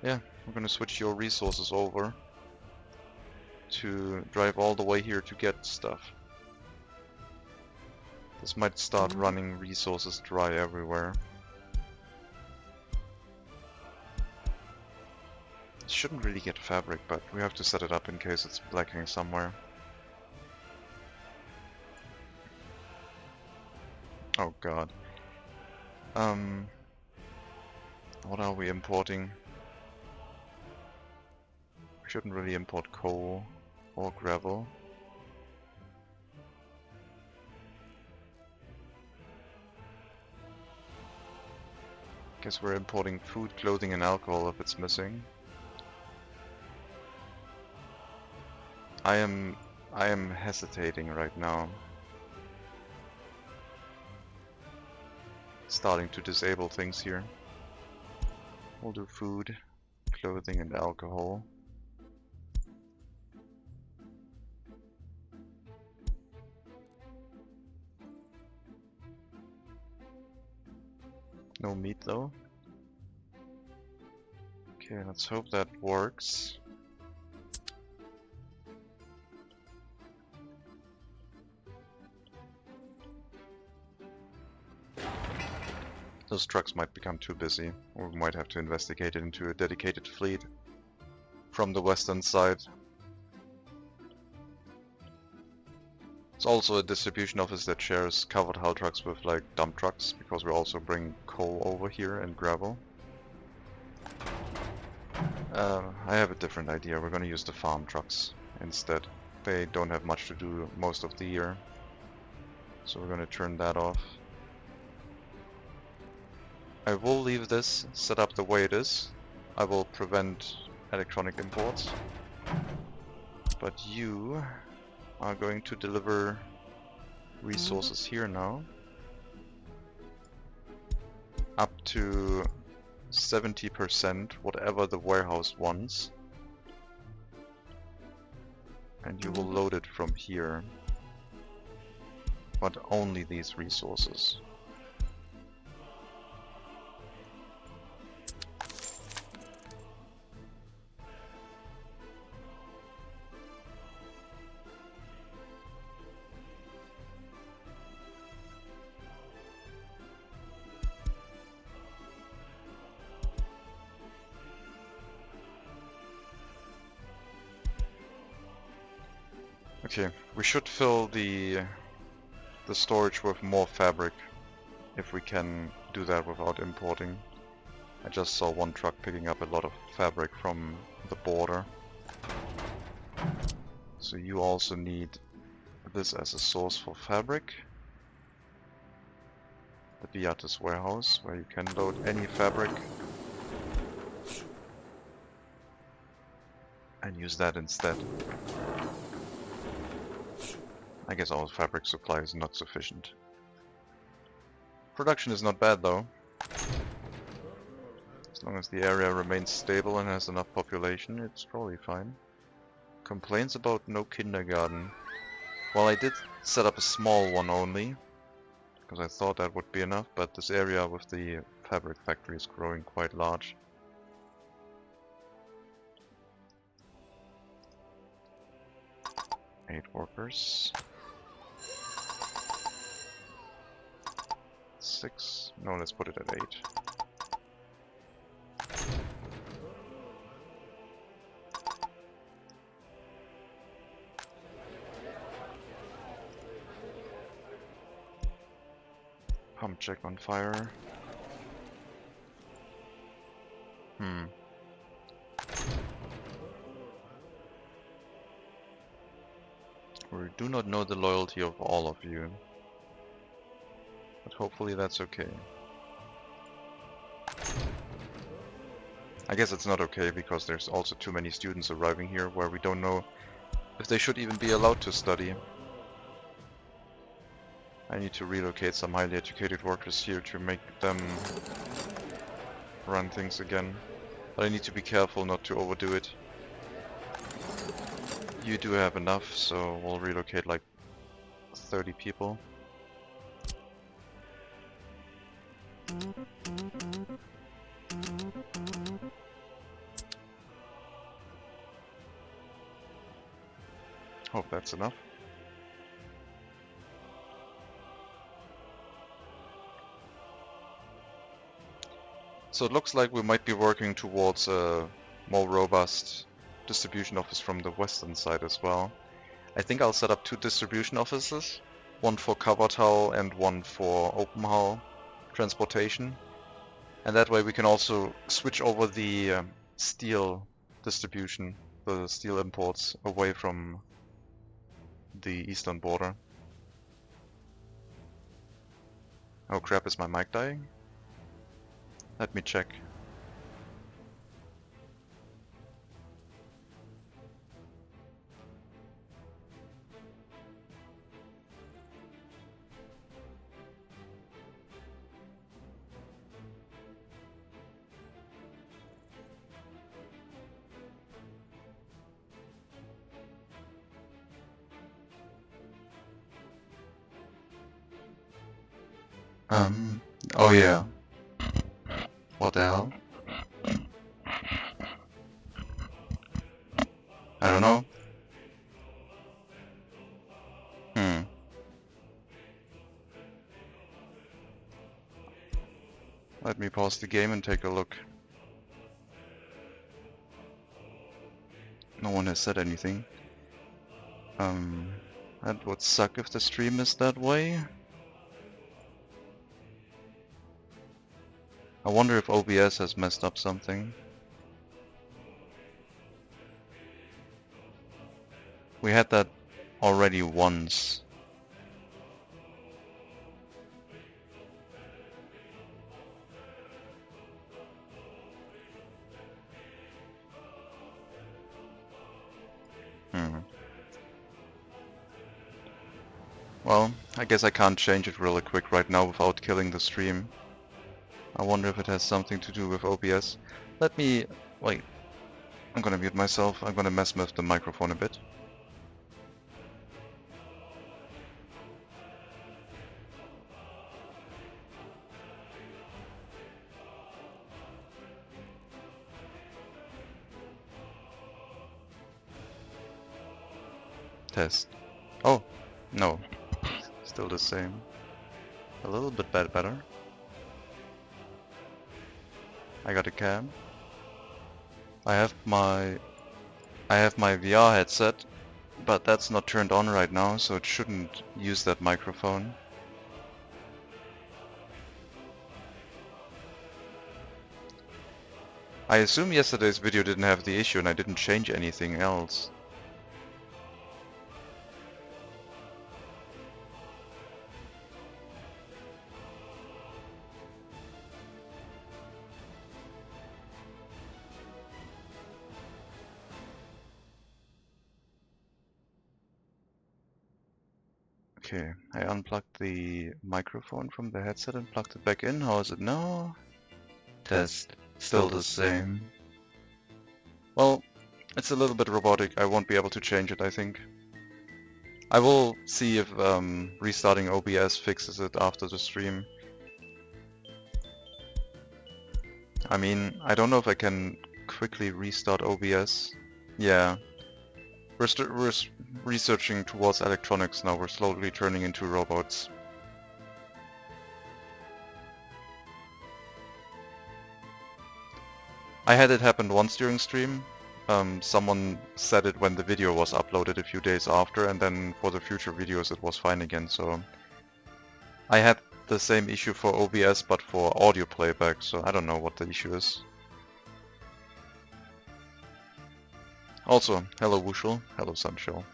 Yeah, we're gonna switch your resources over to drive all the way here to get stuff. This might start running resources dry everywhere. Shouldn't really get fabric, but we have to set it up in case it's lacking somewhere. Oh god. What are we importing? We shouldn't really import coal or gravel. Guess we're importing food, clothing, and alcohol if it's missing. I am hesitating right now. starting to disable things here. We'll do food, clothing, and alcohol. No meat though. Okay, let's hope that works. Those trucks might become too busy, or we might have to investigate it into a dedicated fleet from the western side. It's also a distribution office that shares covered hull trucks with like dump trucks, because we also bring coal over here and gravel. I have a different idea. We're going to use the farm trucks instead. They don't have much to do most of the year, so we're going to turn that off. I will leave this set up the way it is. I will prevent electronic imports. But you are going to deliver resources here now. Up to 70%, whatever the warehouse wants. And you will load it from here. But only these resources. Okay, we should fill the storage with more fabric if we can do that without importing. I just saw one truck picking up a lot of fabric from the border. So you also need this as a source for fabric. The Beatus warehouse, where you can load any fabric and use that instead. I guess all fabric supply is not sufficient. Production is not bad though. As long as the area remains stable and has enough population, it's probably fine. Complaints about no kindergarten. Well, I did set up a small one only, because I thought that would be enough, but this area with the fabric factory is growing quite large. Eight workers. 6. No, let's put it at 8. Pump check on fire. We do not know the loyalty of all of you. But hopefully that's okay. I guess it's not okay because there's also too many students arriving here where we don't know if they should even be allowed to study. I need to relocate some highly educated workers here to make them run things again. But I need to be careful not to overdo it. You do have enough, so we'll relocate like 30 people. Hope that's enough. So it looks like we might be working towards a more robust distribution office from the western side as well. I think I'll set up 2 distribution offices, one for covered hull and one for open hull transportation. And that way we can also switch over the steel distribution, the steel imports, away from the eastern border. Oh crap, is my mic dying? Let me check. Oh yeah. What the hell? I don't know. Let me pause the game and take a look. No one has said anything. That would suck if the stream is that way. I wonder if OBS has messed up something. We had that already once. Well, I guess I can't change it really quick right now without killing the stream. I wonder if it has something to do with OBS. Let me... wait. I'm gonna mute myself. I'm gonna mess with the microphone a bit. Test. Oh, no. Still the same. A little bit better. I got a cam. I have my VR headset, but that's not turned on right now, so it shouldn't use that microphone. I assume yesterday's video didn't have the issue and I didn't change anything else. Okay, I unplugged the microphone from the headset and plugged it back in. How is it now? Test. Still the same. Well, it's a little bit robotic. I won't be able to change it, I think. I will see if restarting OBS fixes it after the stream. I mean, I don't know if I can quickly restart OBS. Yeah. We're researching towards electronics now. We're slowly turning into robots. I had it happen once during stream. Someone said it when the video was uploaded a few days after, and then for the future videos it was fine again, so... I had the same issue for OBS, but for audio playback, so I don't know what the issue is. Also, hello Wushel, hello Sunshell.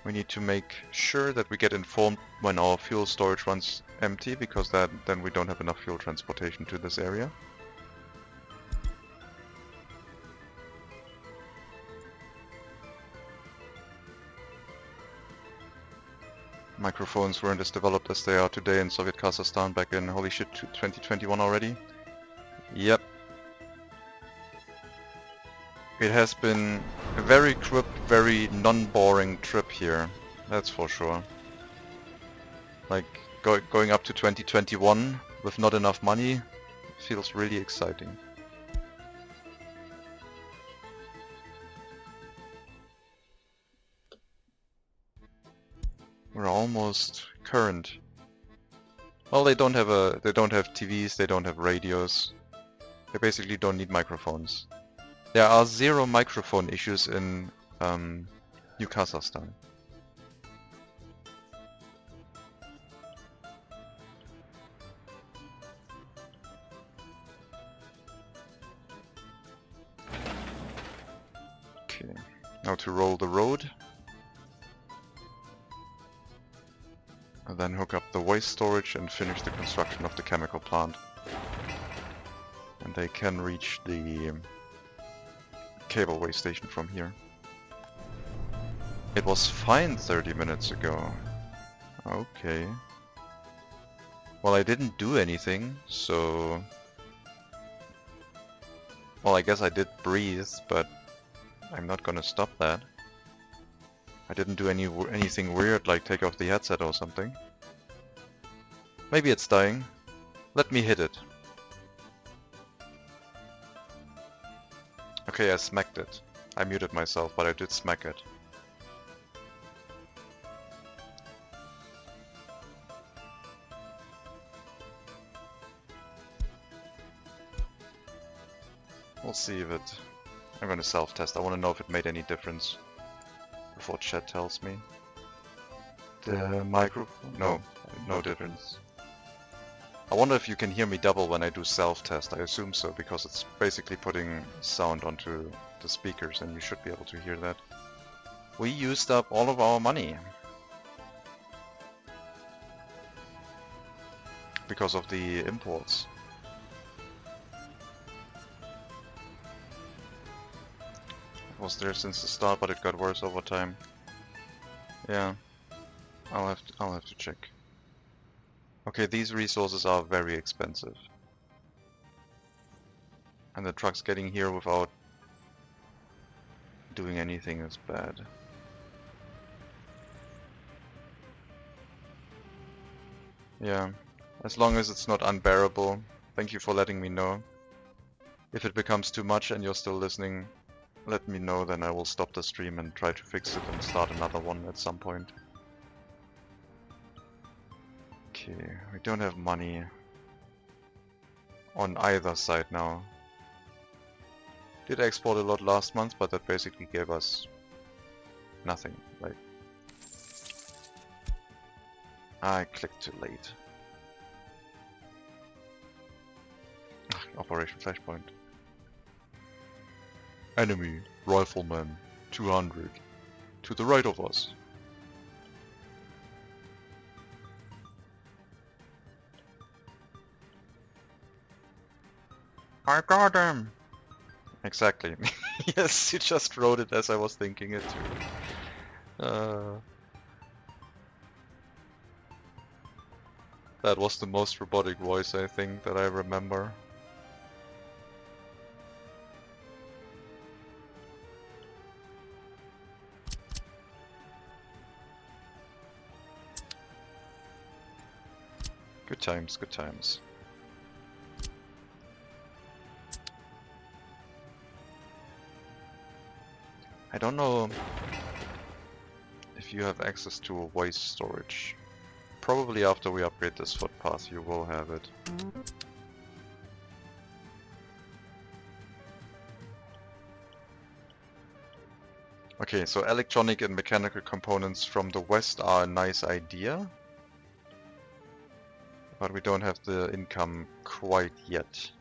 We need to make sure that we get informed when our fuel storage runs empty, because then we don't have enough fuel transportation to this area. Microphones weren't as developed as they are today in Soviet Kazakhstan back in, holy shit, 2021 already. Yep. It has been a very crypt, very non-boring trip here, that's for sure. Like, going up to 2021 with not enough money feels really exciting. We're almost current. Well, they don't have TVs, they don't have radios. They basically don't need microphones. There are 0 microphone issues in New Kazakhstan. Okay, now to roll the road. And then hook up the waste storage and finish the construction of the chemical plant. And they can reach the cableway station from here. It was fine 30 minutes ago. Okay. Well, I didn't do anything, so... Well, I guess I did breathe, but I'm not gonna stop that. I didn't do anything weird like take off the headset or something. Maybe it's dying. Let me hit it. Okay, I smacked it. I muted myself, but I did smack it. We'll see if it... I'm gonna self-test. I wanna know if it made any difference before chat tells me. The microphone? No, no difference. I wonder if you can hear me double when I do self-test. I assume so, because it's basically putting sound onto the speakers and you should be able to hear that. We used up all of our money. Because of the imports. It was there since the start, but it got worse over time. Yeah. I'll have to check. Okay, these resources are very expensive. And the trucks getting here without doing anything is bad. Yeah, as long as it's not unbearable. Thank you for letting me know. If it becomes too much and you're still listening, let me know, then I will stop the stream and try to fix it and start another one at some point. Okay, we don't have money on either side now. Did export a lot last month, but that basically gave us nothing. Like, I clicked too late. Operation Flashpoint. Enemy, rifleman, 200. To the right of us. I got him! Exactly. Yes, you just wrote it as I was thinking it too. That was the most robotic voice, I think, that I remember. Good times, good times. I don't know if you have access to a waste storage. Probably after we upgrade this footpath you will have it. Okay, so electronic and mechanical components from the west are a nice idea. But we don't have the income quite yet.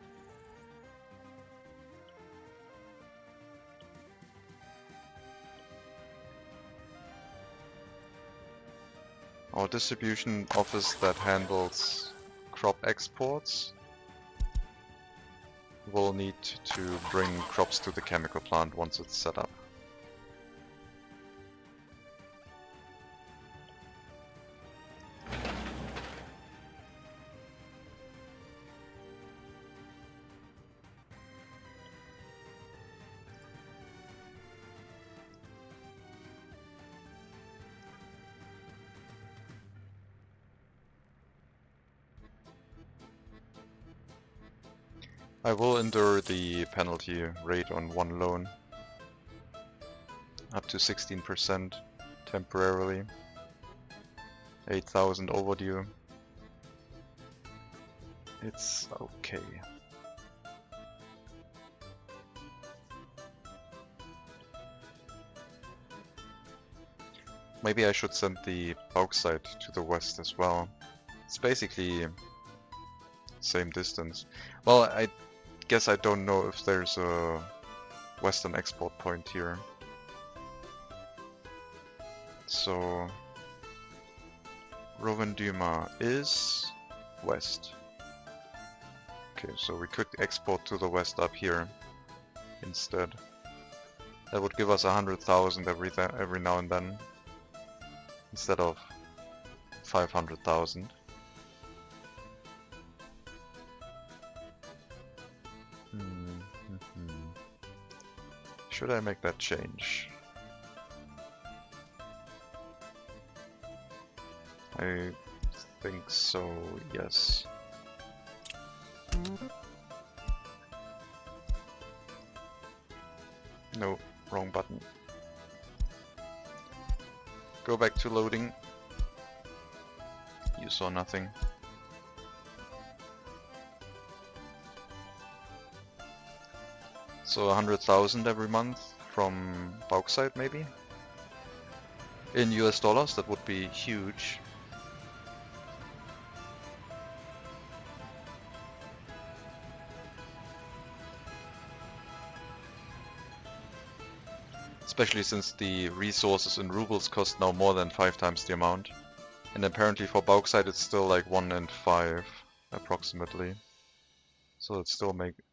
Our distribution office that handles crop exports will need to bring crops to the chemical plant once it's set up. I will endure the penalty rate on one loan. Up to 16% temporarily. 8,000 overdue. It's okay. Maybe I should send the bauxite to the west as well. It's basically same distance. Well, I guess I don't know if there's a western export point here. So Rovenduma is west. Okay, so we could export to the west up here instead. That would give us 100,000 every now and then, instead of 500,000. Should I make that change? I think so, yes. No, wrong button. Go back to loading. You saw nothing. So 100,000 every month from bauxite maybe? In US dollars, that would be huge. Especially since the resources in rubles cost now more than 5 times the amount. And apparently for bauxite it's still like 1 and 5 approximately. So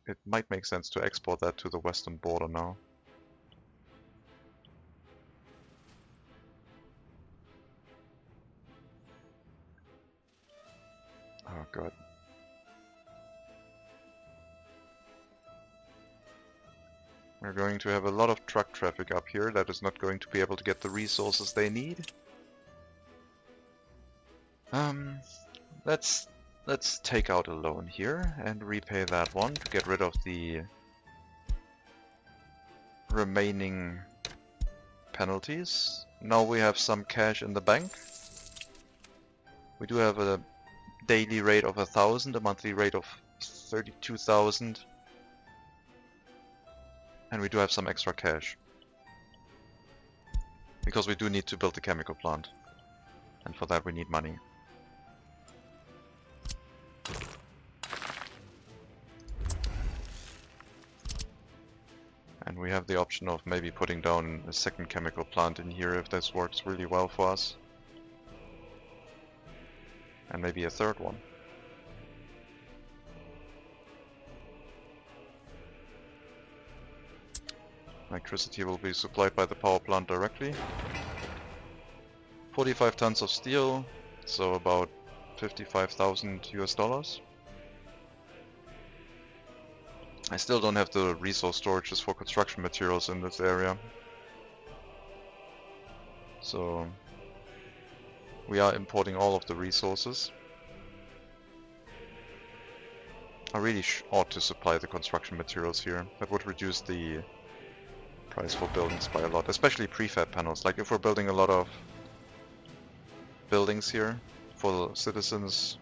it might make sense to export that to the western border now. Oh god. We're going to have a lot of truck traffic up here that is not going to be able to get the resources they need. Let's take out a loan here and repay that one to get rid of the remaining penalties. Now we have some cash in the bank. We do have a daily rate of 1,000, a monthly rate of 32,000. And we do have some extra cash. Because we do need to build a chemical plant. And for that we need money. And we have the option of maybe putting down a second chemical plant in here if this works really well for us. And maybe a third one. Electricity will be supplied by the power plant directly. 45 tons of steel, so about 55,000 US dollars. I still don't have the resource storages for construction materials in this area. So we are importing all of the resources. I really ought to supply the construction materials here. That would reduce the price for buildings by a lot, especially prefab panels. Like if we're building a lot of buildings here for citizens,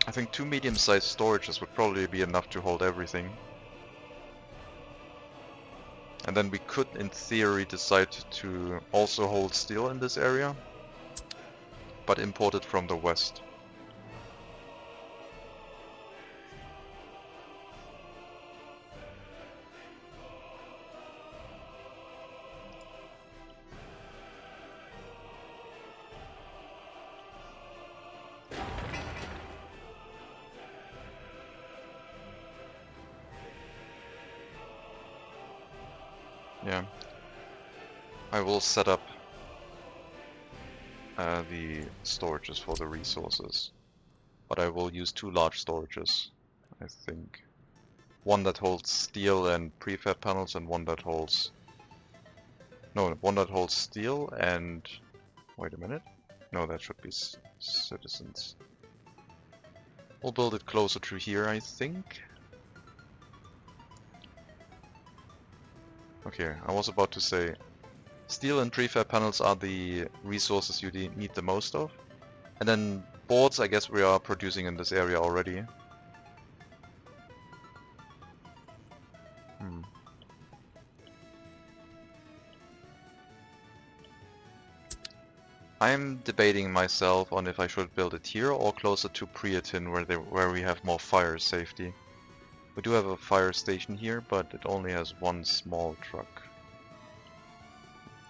I think 2 medium-sized storages would probably be enough to hold everything. And then we could, in theory, decide to also hold steel in this area, but import it from the west. Yeah, I will set up the storages for the resources, but I will use 2 large storages, I think. One that holds steel and prefab panels, and one that holds... No, one that holds steel and... Wait a minute. No, that should be citizens. We'll build it closer to here, I think. Okay, I was about to say, steel and prefab panels are the resources you need the most of. And then boards, I guess we are producing in this area already. I'm debating myself on if I should build it here or closer to Priatin where we have more fire safety. We do have a fire station here, but it only has 1 small truck.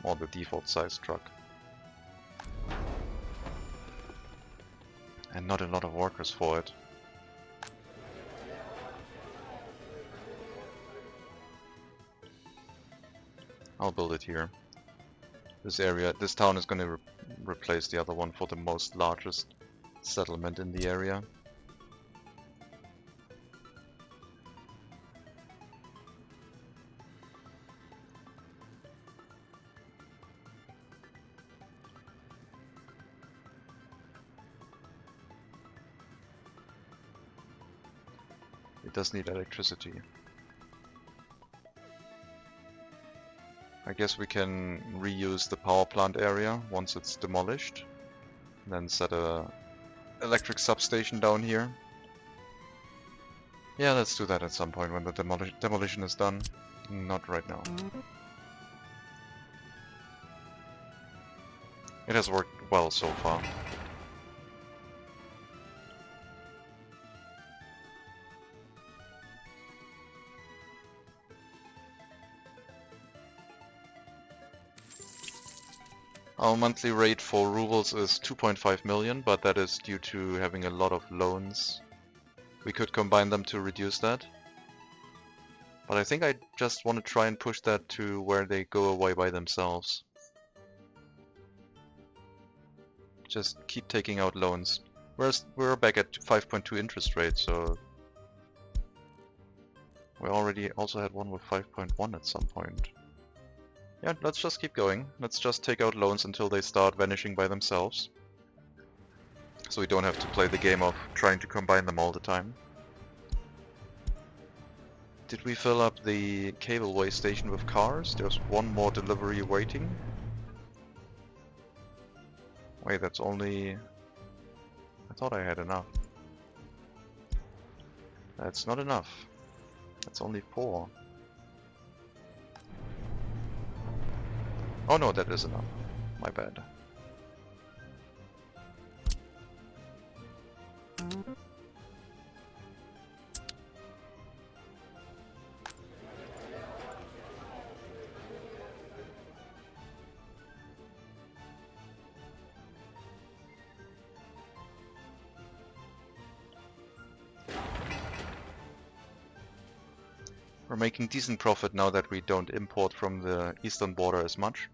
Or the default size truck. And not a lot of workers for it. I'll build it here. This area, this town is going to replace the other one for the largest settlement in the area. It does need electricity. I guess we can reuse the power plant area once it's demolished. And then set a electric substation down here. Yeah, let's do that at some point when the demolition is done. Not right now. It has worked well so far. Our monthly rate for rubles is 2.5 million, but that is due to having a lot of loans. We could combine them to reduce that. But I think I just want to try and push that to where they go away by themselves. Just keep taking out loans. Whereas we're back at 5.2 interest rate, so we already also had one with 5.1 at some point. Yeah, let's just keep going. Let's just take out loans until they start vanishing by themselves. So we don't have to play the game of trying to combine them all the time. Did we fill up the cableway station with cars? There's one more delivery waiting. Wait, that's only... I thought I had enough. That's not enough. That's only 4. Oh no, that is enough. My bad. We're making decent profit now that we don't import from the eastern border as much.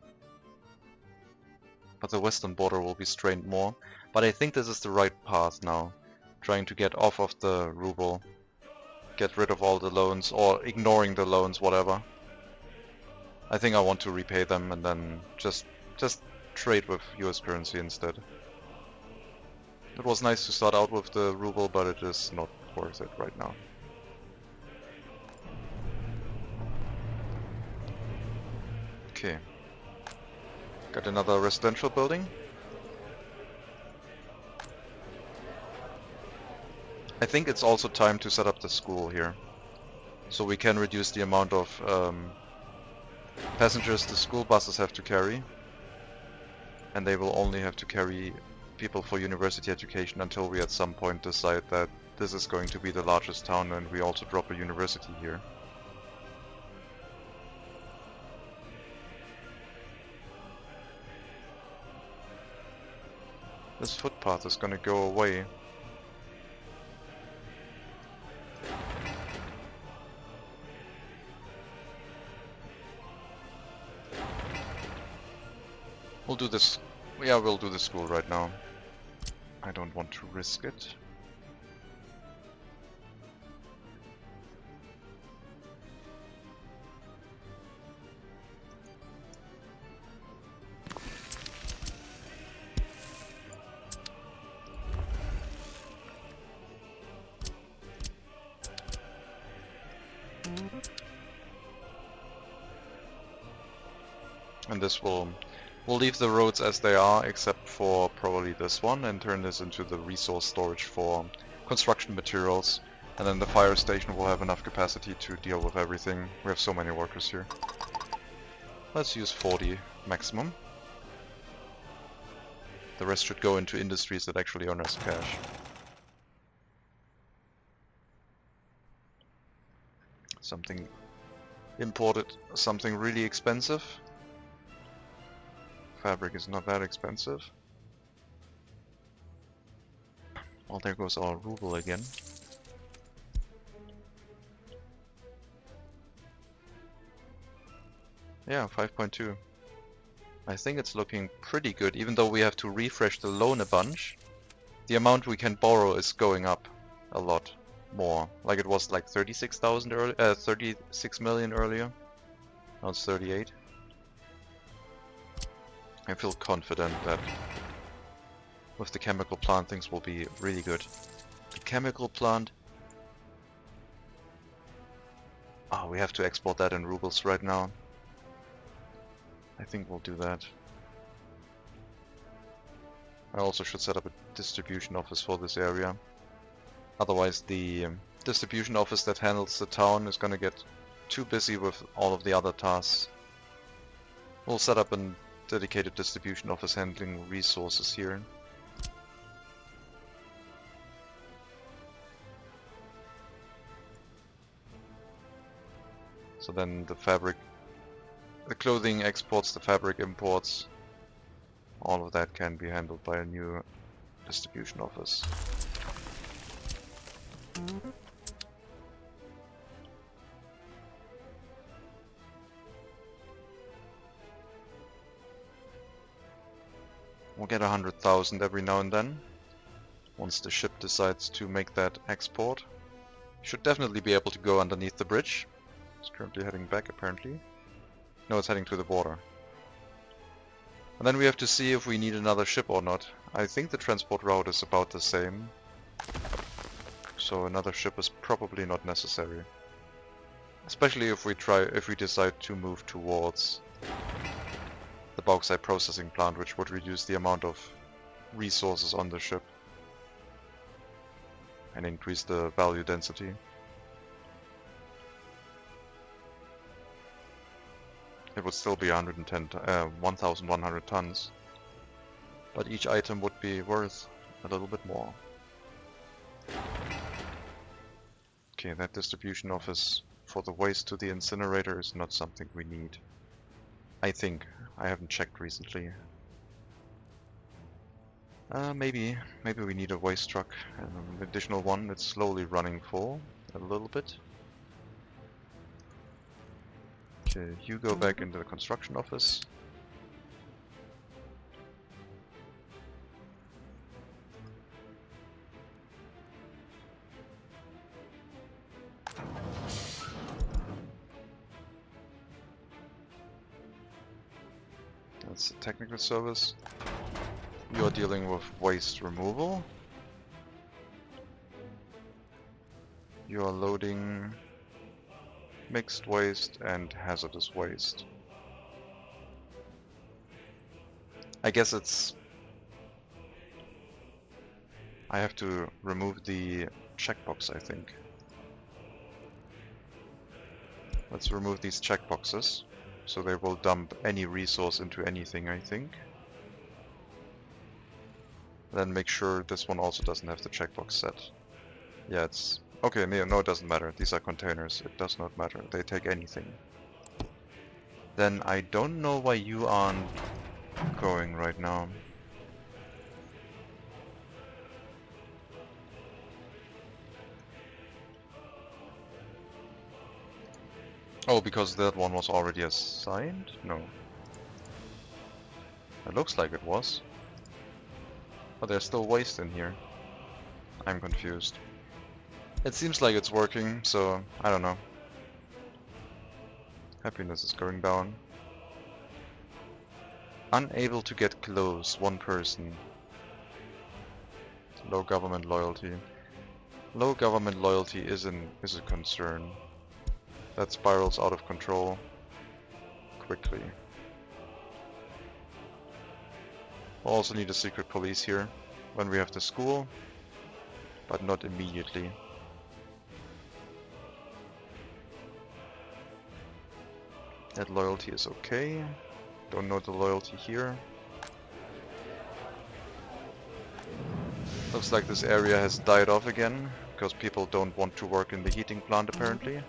But the western border will be strained more. But I think this is the right path now. Trying to get off of the ruble. Get rid of all the loans, or ignoring the loans, whatever. I think I want to repay them and then just trade with US currency instead. It was nice to start out with the ruble, but it is not worth it right now. Okay. Got another residential building. I think it's also time to set up the school here. So we can reduce the amount of passengers the school buses have to carry. And they will only have to carry people for university education until we at some point decide that this is going to be the largest town and we also drop a university here. This footpath is gonna go away. We'll do this. Yeah, we'll do the school right now. I don't want to risk it. And this will... We'll leave the roads as they are, except for probably this one, and turn this into the resource storage for construction materials. And then the fire station will have enough capacity to deal with everything. We have so many workers here. Let's use 40 maximum. The rest should go into industries that actually earn us cash. Something imported, something really expensive. Fabric is not that expensive. Well, there goes our ruble again. Yeah, 5.2. I think it's looking pretty good, even though we have to refresh the loan a bunch. The amount we can borrow is going up a lot more. Like it was like 36,000 earlier, 36 million earlier. Now it's 38. I feel confident that with the chemical plant things will be really good. The chemical plant Oh, we have to export that in rubles right now. I think we'll do that. I also should set up a distribution office for this area. Otherwise the distribution office that handles the town is gonna get too busy with all of the other tasks. We'll set up a dedicated distribution office handling resources here. So then the clothing exports, the fabric imports, all of that can be handled by a new distribution office. We'll get 100,000 every now and then, once the ship decides to make that export. Should definitely be able to go underneath the bridge. It's currently heading back, apparently. No, it's heading to the border. And then we have to see if we need another ship or not. I think the transport route is about the same. So another ship is probably not necessary. Especially if we decide to move towards the bauxite processing plant, which would reduce the amount of resources on the ship and increase the value density. It would still be 1,100 tons, but each item would be worth a little bit more. Okay, that distribution office for the waste to the incinerator is not something we need. I think. I haven't checked recently. Maybe we need a waste truck, an additional one. It's slowly running full a little bit. Okay, you go back into the construction office. That's the technical service. You're dealing with waste removal. You're loading mixed waste and hazardous waste. I guess I have to remove the checkbox, I think. Let's remove these checkboxes, so they will dump any resource into anything, I think. Then make sure this one also doesn't have the checkbox set. Yeah, it's... Okay, no, it doesn't matter. These are containers. It does not matter. They take anything. Then I don't know why you aren't going right now. Oh, because that one was already assigned? No. It looks like it was. But there's still waste in here. I'm confused. It seems like it's working, so I don't know. Happiness is going down. Unable to get close, one person. Low government loyalty. Low government loyalty is a concern. That spirals out of control quickly. We'll also need a secret police here when we have the school, but not immediately. That loyalty is okay. Don't know the loyalty here. Looks like this area has died off again, because people don't want to work in the heating plant apparently.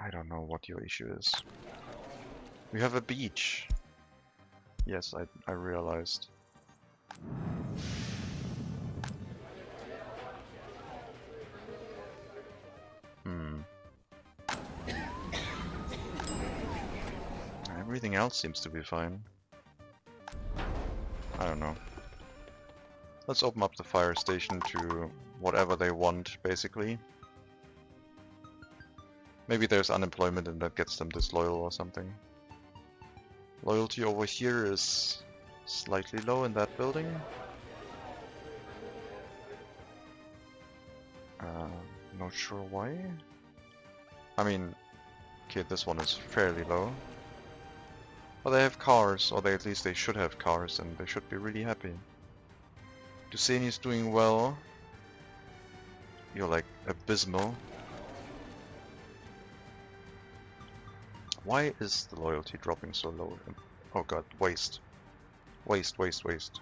I don't know what your issue is. We have a beach. Yes, I realized. Everything else seems to be fine. I don't know. Let's open up the fire station to whatever they want, basically. Maybe there's unemployment and that gets them disloyal or something. Loyalty over here is slightly low in that building. Not sure why. I mean, okay, this one is fairly low. Well, they have cars, or at least they should have cars, and they should be really happy. Duseni's doing well. You're like abysmal. Why is the loyalty dropping so low? Oh god, waste. Waste, waste, waste.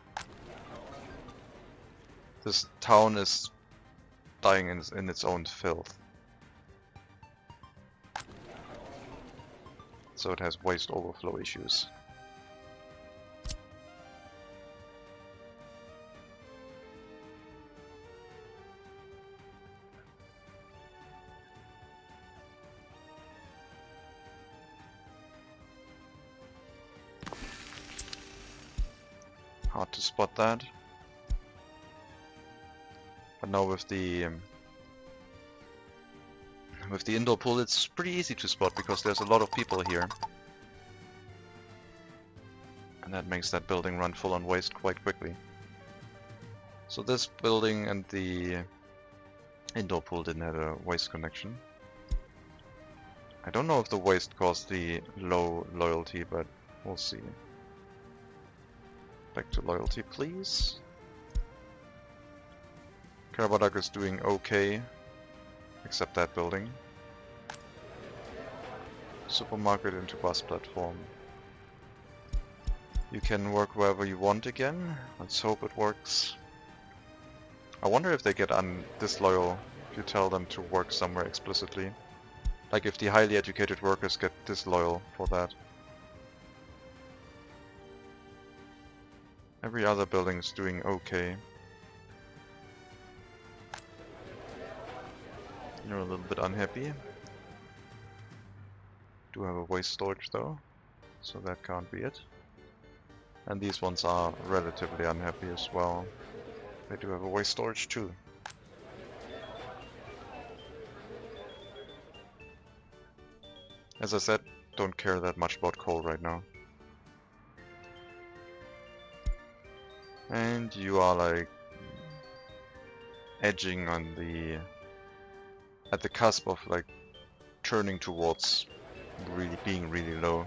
This town is dying in its own filth. So it has waste overflow issues. Hard to spot that. But now with the indoor pool, it's pretty easy to spot because there's a lot of people here. And that makes that building run full on waste quite quickly. So this building and the indoor pool didn't have a waste connection. I don't know if the waste caused the low loyalty, but we'll see. Back to loyalty, please. Karabadak is doing okay, except that building. Supermarket into bus platform. You can work wherever you want again. Let's hope it works. I wonder if they get disloyal if you tell them to work somewhere explicitly. Like if the highly educated workers get disloyal for that. Every other building is doing okay. You're a little bit unhappy. Do have a waste storage though, so that can't be it. And these ones are relatively unhappy as well. They do have a waste storage too. As I said, don't care that much about coal right now. And you are like edging on at the cusp of like turning towards being really low.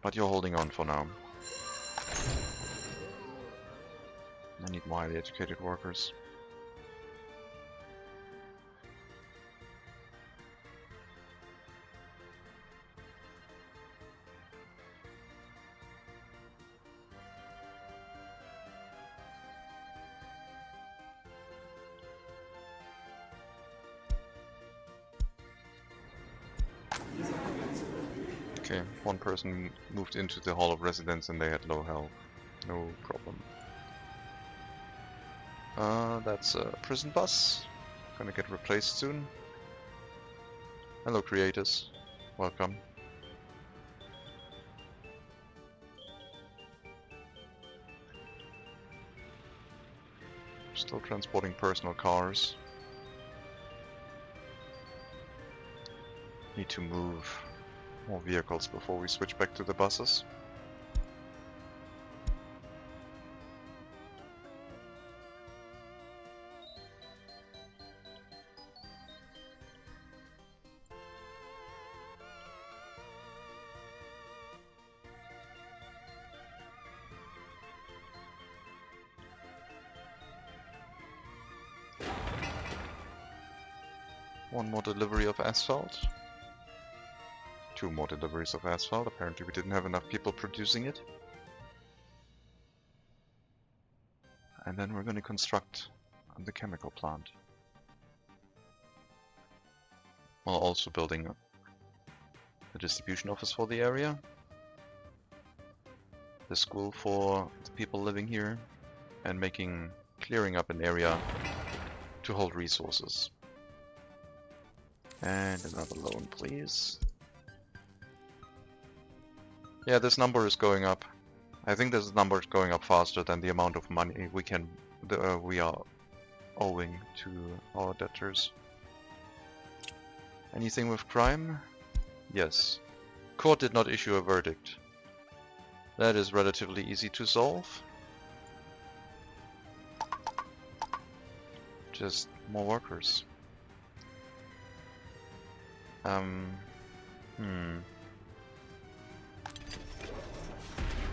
But you're holding on for now. I need more highly educated workers. Okay, one person moved into the Hall of Residence and they had low health. No problem. That's a prison bus. Gonna get replaced soon. Hello creators. Welcome. Still transporting personal cars. Need to move more vehicles before we switch back to the buses. One more delivery of asphalt. Two more deliveries of asphalt. Apparently we didn't have enough people producing it. And then we're going to construct the chemical plant. While also building a distribution office for the area. The school for the people living here. And clearing up an area to hold resources. And another loan, please. Yeah, this number is going up. I think this number is going up faster than the amount of money we can we are owing to our debtors. Anything with crime? Yes. Court did not issue a verdict. That is relatively easy to solve. Just more workers.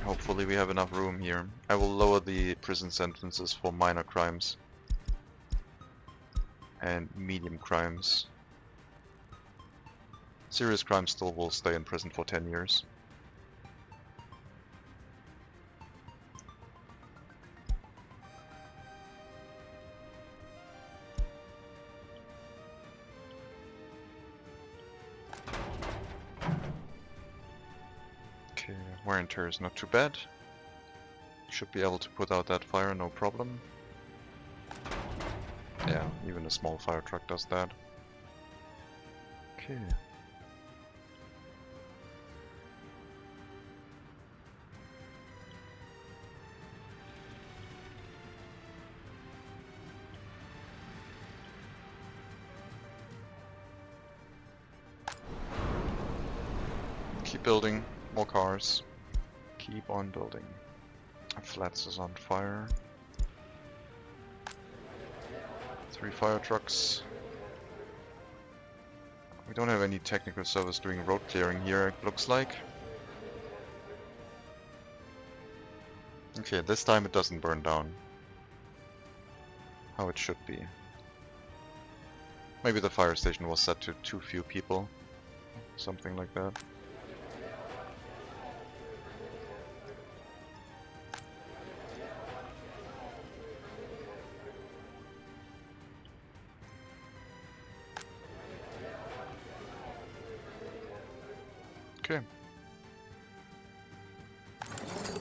Hopefully we have enough room here. I will lower the prison sentences for minor crimes and medium crimes. Serious crimes still will stay in prison for 10 years. Okay, wear and tear is not too bad. Should be able to put out that fire, no problem. Yeah, even a small fire truck does that. Okay. Keep building, more cars. Keep on building. Flats is on fire. 3 fire trucks. We don't have any technical service doing road clearing here, it looks like. Okay, this time it doesn't burn down. How it should be. Maybe the fire station was set to too few people. Something like that. Okay.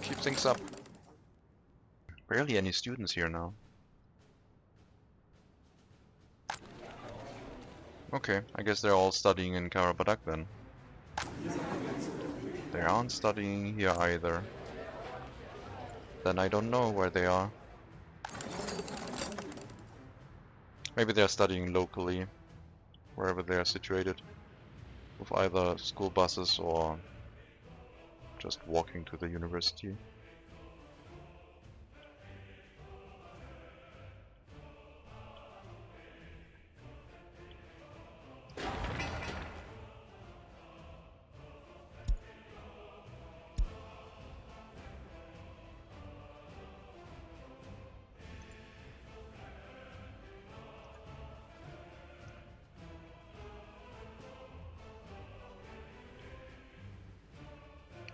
Keep things up. Barely any students here now. Okay, I guess they're all studying in Karabadak then. They aren't studying here either. Then I don't know where they are. Maybe they're studying locally, wherever they are situated. With either school buses or just walking to the university.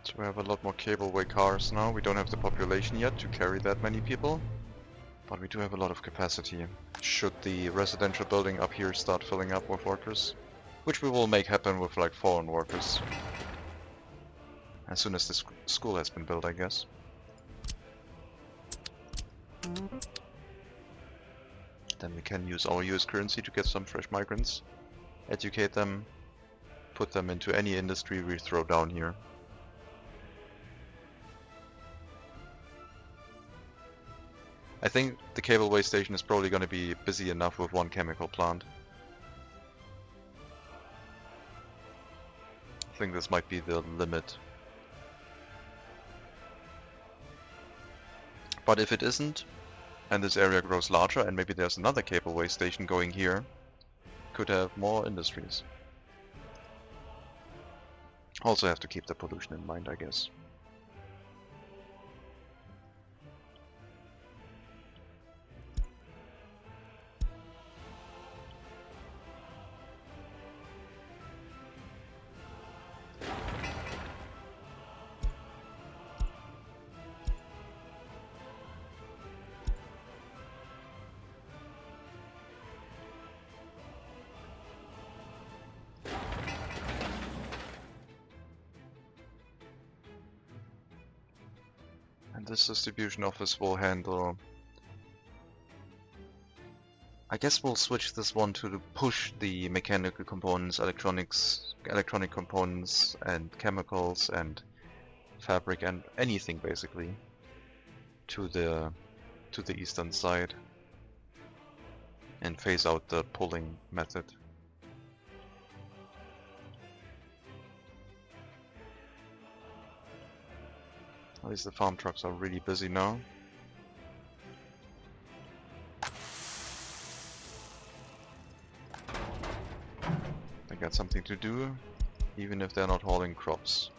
So we have a lot more cableway cars now. We don't have the population yet to carry that many people. But we do have a lot of capacity. Should the residential building up here start filling up with workers. Which we will make happen with like foreign workers. As soon as this school has been built, I guess. Then we can use our US currency to get some fresh migrants. Educate them. Put them into any industry we throw down here. I think the cableway station is probably going to be busy enough with one chemical plant. I think this might be the limit. But if it isn't, and this area grows larger, and maybe there's another cableway station going here, could have more industries. Also have to keep the pollution in mind, I guess. And this distribution office will handle... I guess we'll switch this one to push the mechanical components, electronic components and chemicals and fabric and anything basically to the to the eastern side and phase out the pulling method. At least the farm trucks are really busy now. They got something to do, even if they're not hauling crops.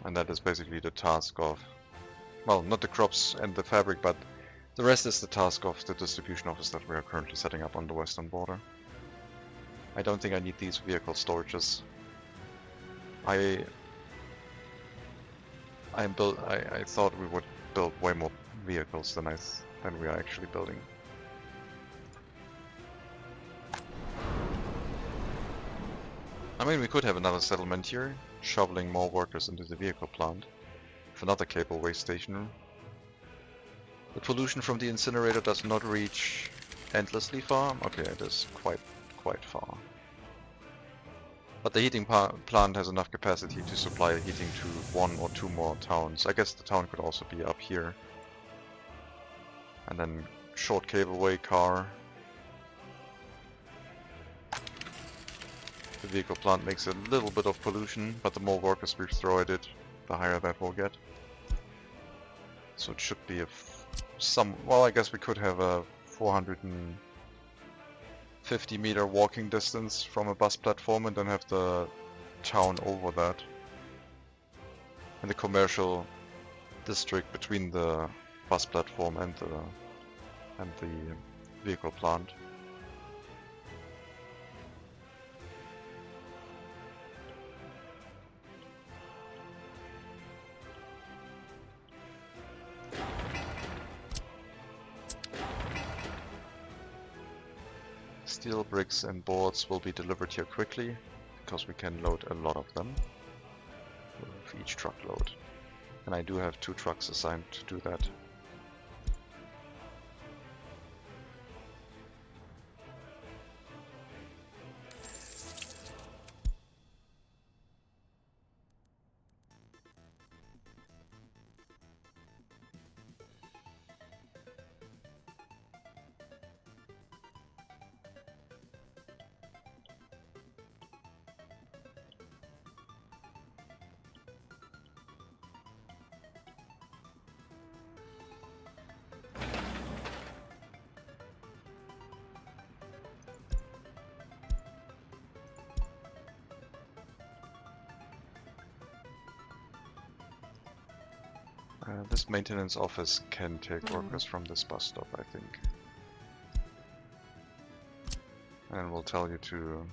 And that is basically the task of, well, not the crops and the fabric, but the rest is the task of the distribution office that we are currently setting up on the western border. I don't think I need these vehicle storages. I thought we would build way more vehicles than we are actually building. I mean, we could have another settlement here, shoveling more workers into the vehicle plant, with another cableway station. The pollution from the incinerator does not reach endlessly far. Okay, it is quite far. But the heating plant has enough capacity to supply heating to 1 or 2 more towns. I guess the town could also be up here. And then short cableway car. The vehicle plant makes a little bit of pollution, but the more workers we throw at it, the higher that will get. So it should be well, I guess we could have a 450 meter walking distance from a bus platform and then have the town over that. And the commercial district between the bus platform and the vehicle plant. Steel, bricks and boards will be delivered here quickly, because we can load a lot of them with each truckload. And I do have 2 trucks assigned to do that. This maintenance office can take workers from this bus stop, I think. And we'll tell you to...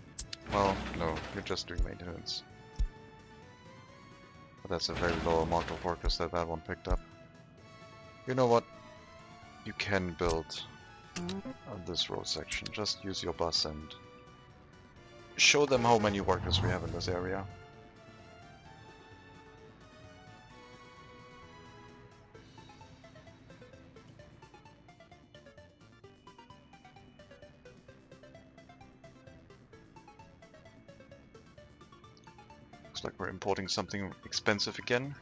well, no, you're just doing maintenance. But that's a very low amount of workers that one picked up. You know what? You can build on this road section. Just use your bus and show them how many workers we have in this area. Looks like we're importing something expensive again.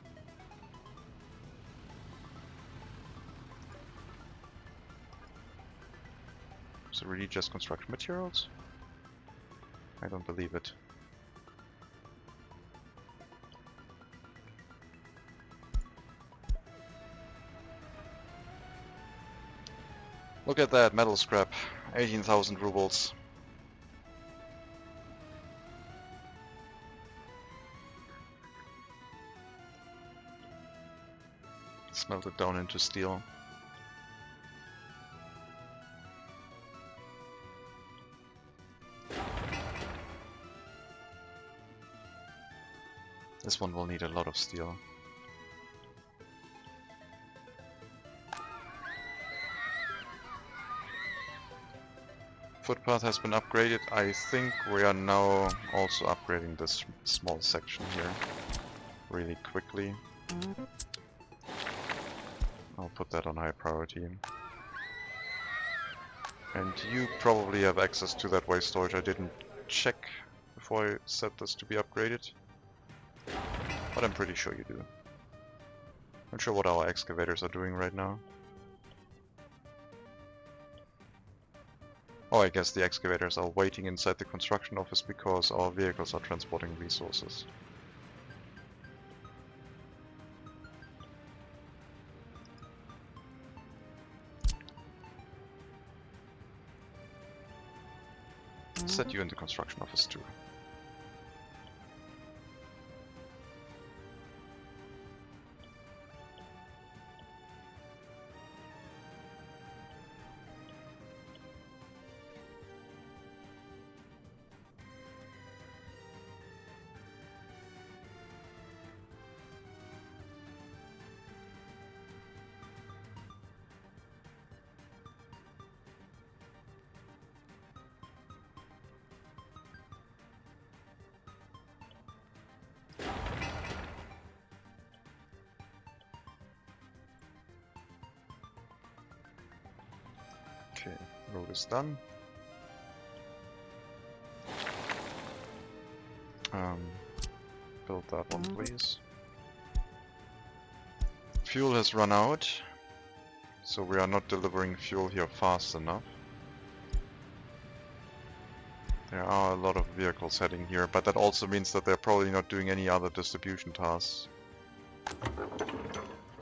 Is it really just construction materials? I don't believe it. Look at that metal scrap, 18,000 rubles. Smelted down into steel. This one will need a lot of steel. Footpath has been upgraded. I think we are now also upgrading this small section here really quickly. I'll put that on high priority. And you probably have access to that waste storage. I didn't check before I set this to be upgraded. But I'm pretty sure you do. Not sure what our excavators are doing right now. Oh, I guess the excavators are waiting inside the construction office because our vehicles are transporting resources. Set you in the construction office too. Okay, road is done. Build that one, please. Fuel has run out, so we are not delivering fuel here fast enough. There are a lot of vehicles heading here, but that also means that they're probably not doing any other distribution tasks.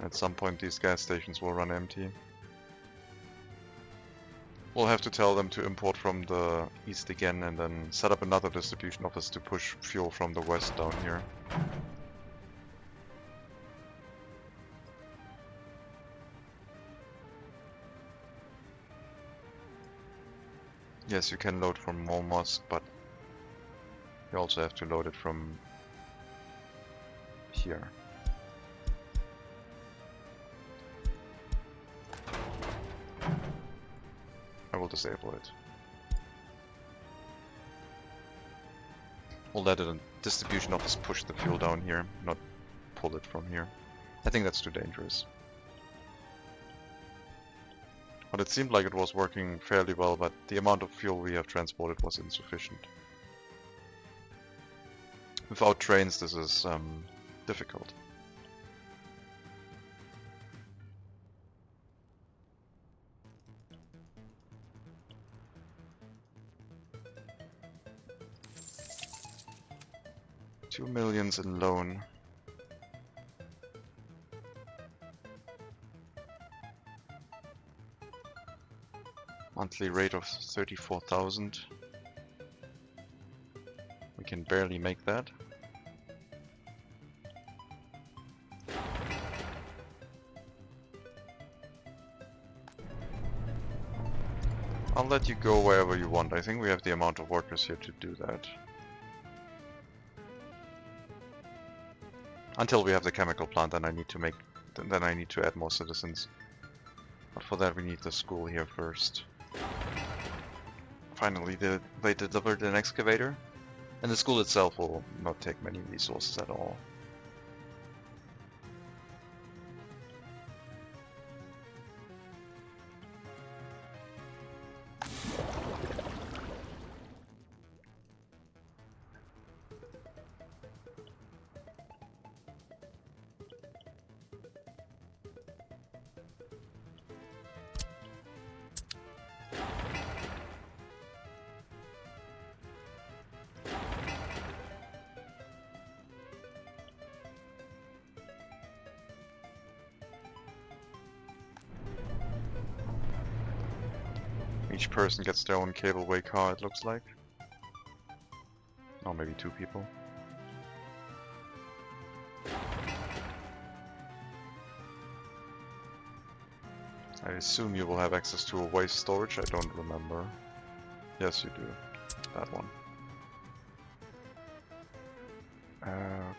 At some point these gas stations will run empty. We'll have to tell them to import from the east again and then set up another distribution office to push fuel from the west down here. Yes, you can load from Molmosk, but you also have to load it from here. I will disable it. We'll let a distribution office push the fuel down here, not pull it from here. I think that's too dangerous. But it seemed like it was working fairly well, but the amount of fuel we have transported was insufficient. Without trains this is difficult. $2 million in loan. Monthly rate of 34,000. We can barely make that. I'll let you go wherever you want. I think we have the amount of workers here to do that. Until we have the chemical plant, then I need to add more citizens. But for that we need the school here first. Finally, they delivered an excavator, and the school itself will not take many resources at all. Each person gets their own cableway car, it looks like. Or maybe two people. I assume you will have access to a waste storage, I don't remember. Yes, you do. That one.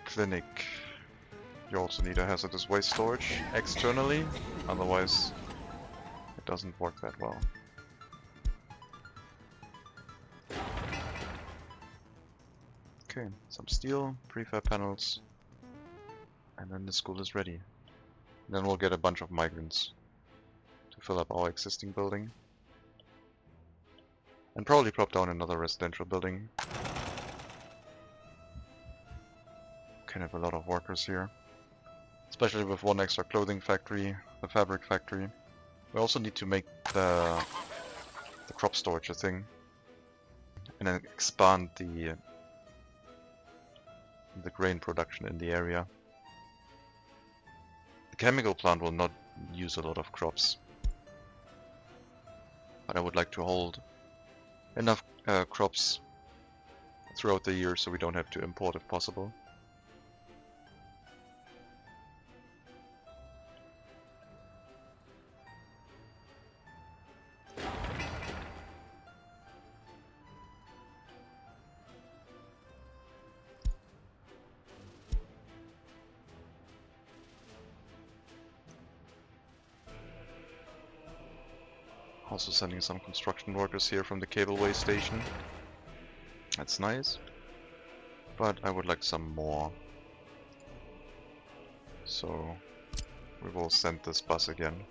Clinic. You also need a hazardous waste storage externally, otherwise it doesn't work that well. Okay, some steel, prefab panels, and then the school is ready. Then we'll get a bunch of migrants to fill up our existing building. And probably prop down another residential building. can have a lot of workers here. Especially with one extra clothing factory, the fabric factory. We also need to make the crop storage a thing. And then expand the grain production in the area. The chemical plant will not use a lot of crops. But I would like to hold enough crops throughout the year so we don't have to import if possible. Also sending some construction workers here from the cableway station. That's nice. But I would like some more. So we will send this bus again.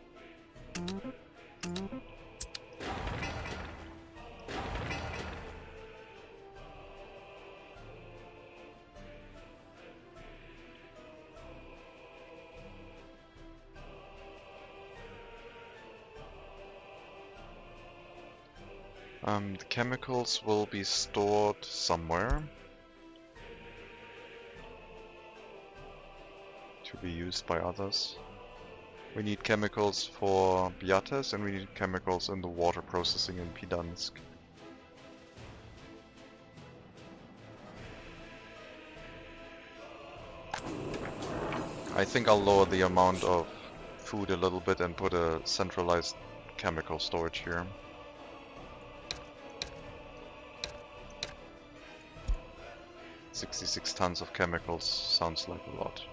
The chemicals will be stored somewhere to be used by others. We need chemicals for Biatas and we need chemicals in the water processing in Pidansk. I think I'll lower the amount of food a little bit and put a centralized chemical storage here. 66 tons of chemicals sounds like a lot.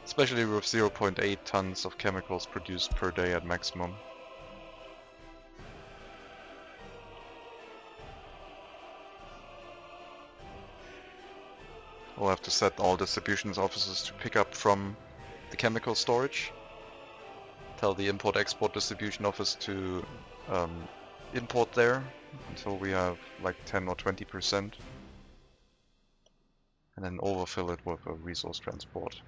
Especially with 0.8 tons of chemicals produced per day at maximum. We'll have to set all distribution offices to pick up from the chemical storage. Tell the import-export distribution office to import there until we have like 10 or 20%. And then overfill it with a resource transport.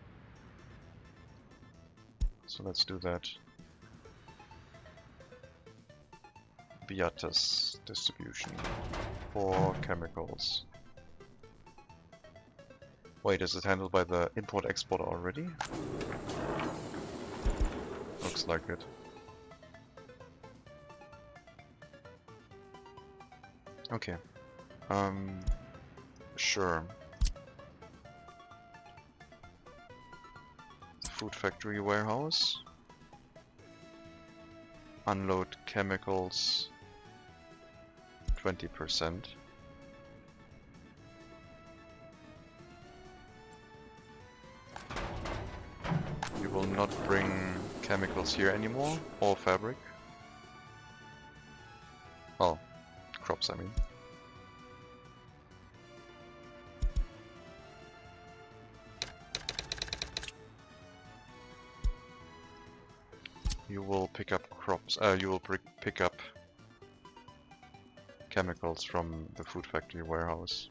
So let's do that. Biatas distribution for chemicals. Wait, is it handled by the import-export already? Looks like it. Okay. Sure. Food factory warehouse. Unload chemicals 20%. You will not bring chemicals here anymore, or fabric. Oh, crops I mean. You will pick up crops, you will pick up chemicals from the food factory warehouse.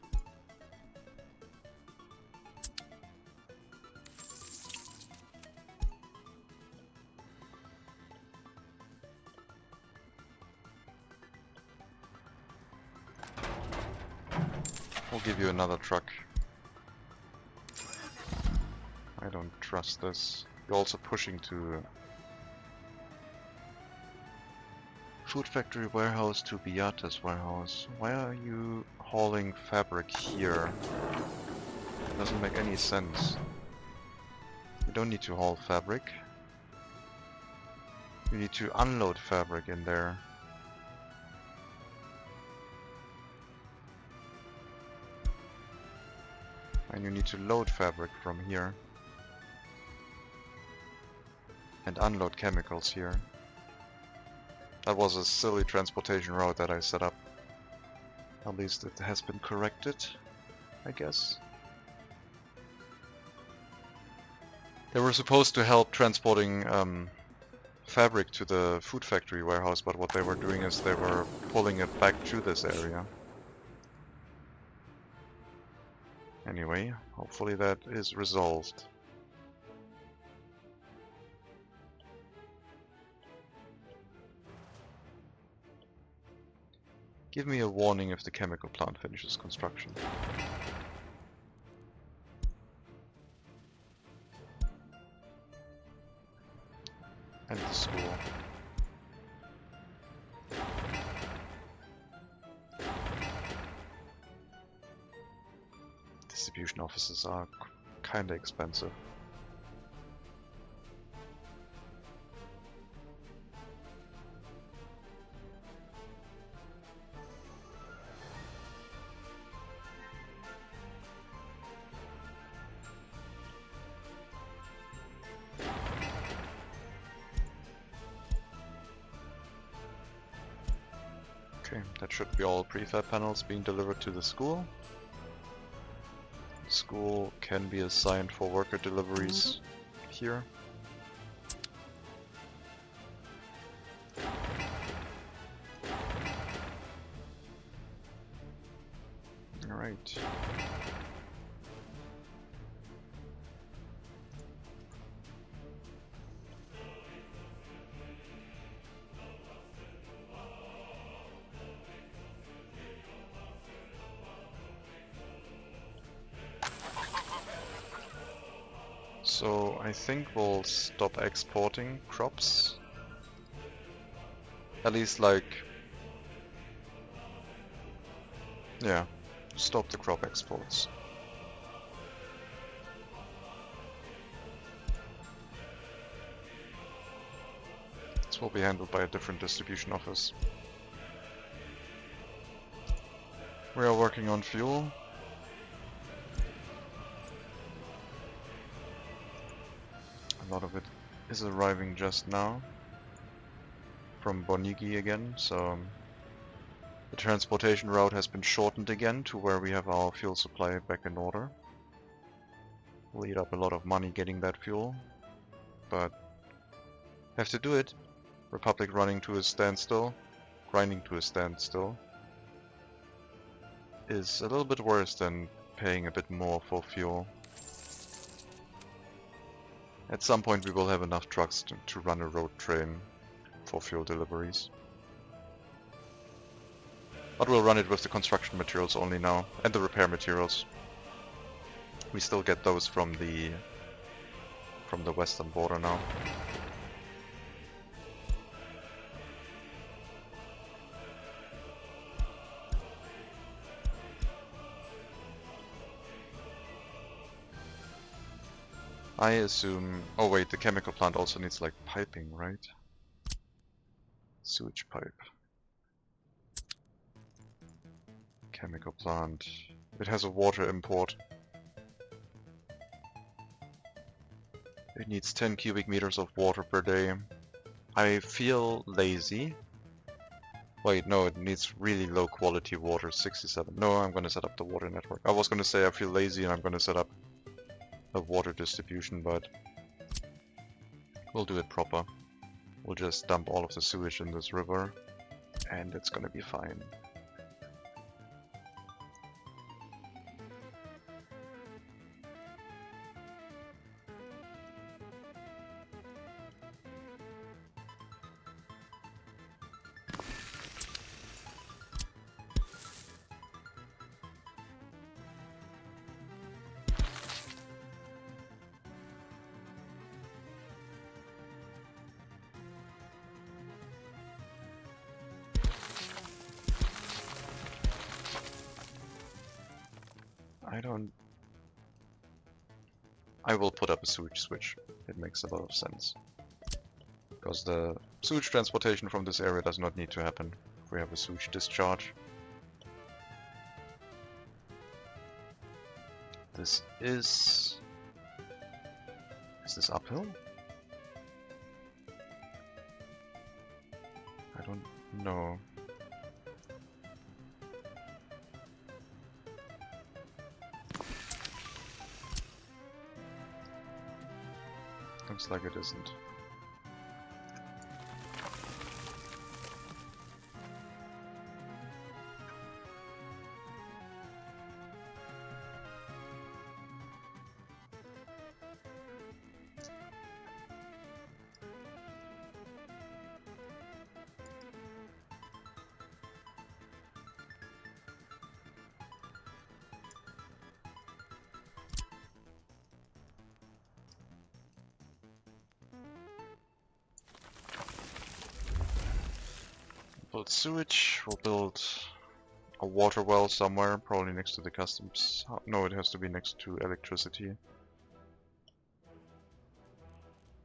We'll give you another truck. I don't trust this. You're also pushing to food factory warehouse to Biatas warehouse. Why are you hauling fabric here? Doesn't make any sense. You don't need to haul fabric. You need to unload fabric in there. And you need to load fabric from here. And unload chemicals here. That was a silly transportation route that I set up. At least it has been corrected, I guess. They were supposed to help transporting fabric to the food factory warehouse, but what they were doing is they were pulling it back to this area. Anyway, hopefully that is resolved. Give me a warning if the chemical plant finishes construction. And the school. Distribution offices are kinda expensive. Okay, that should be all prefab panels being delivered to the school. The school can be assigned for worker deliveries here. Alright. So I think we'll stop exporting crops. At least like... yeah, stop the crop exports. This will be handled by a different distribution office. We are working on fuel. A lot of it is arriving just now from Bonigi again, so the transportation route has been shortened again to where we have our fuel supply back in order. We'll eat up a lot of money getting that fuel, but have to do it. Republic running to a standstill, grinding to a standstill, is a little bit worse than paying a bit more for fuel. At some point we will have enough trucks to run a road train for fuel deliveries. But we'll run it with the construction materials only now, and the repair materials. We still get those from the western border now. I assume... oh wait, the chemical plant also needs like piping, right? Sewage pipe. Chemical plant. It has a water import. It needs 10 cubic meters of water per day. I feel lazy. Wait, no, it needs really low quality water, 67. No, I'm gonna set up the water network. I was gonna say I feel lazy and I'm gonna set up a water distribution, but we'll do it proper. We'll just dump all of the sewage in this river and it's gonna be fine. I will put up a sewage switch. It makes a lot of sense. Because the sewage transportation from this area does not need to happen if we have a sewage discharge. This is... is this uphill? I don't know. Looks like it isn't. build sewage, we'll build a water well somewhere, probably next to the customs. No, it has to be next to electricity.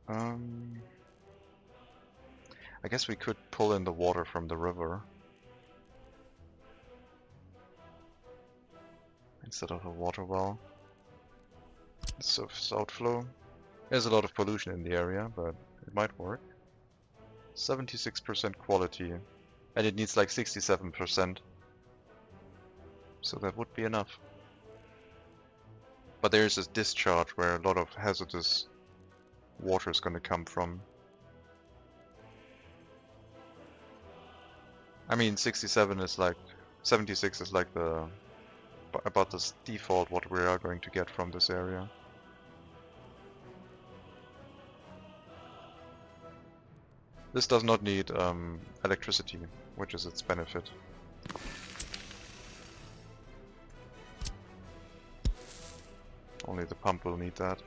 I guess we could pull in the water from the river instead of a water well. Surface outflow. There's a lot of pollution in the area, but it might work. 76% quality, and it needs like 67%. So that would be enough. But there's this discharge where a lot of hazardous water is going to come from. I mean, 67 is like, 76 is like the about the default what we are going to get from this area. This does not need electricity, which is its benefit. Only the pump will need that.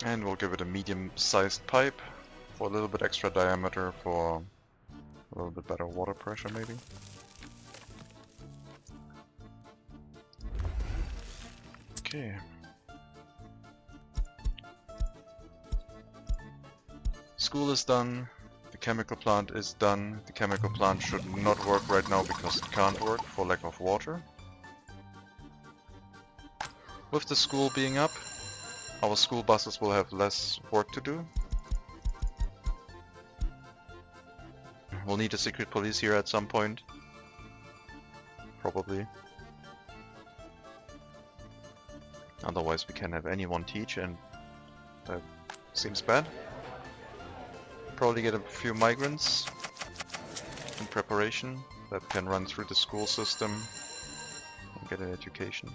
And we'll give it a medium-sized pipe for a little bit extra diameter for a little bit better water pressure maybe. Okay. School is done. The chemical plant is done. The chemical plant should not work right now because it can't work for lack of water. With the school being up, our school buses will have less work to do. We'll need a secret police here at some point. Probably. Otherwise we can have anyone teach, and that seems bad. Probably get a few migrants in preparation that can run through the school system and get an education.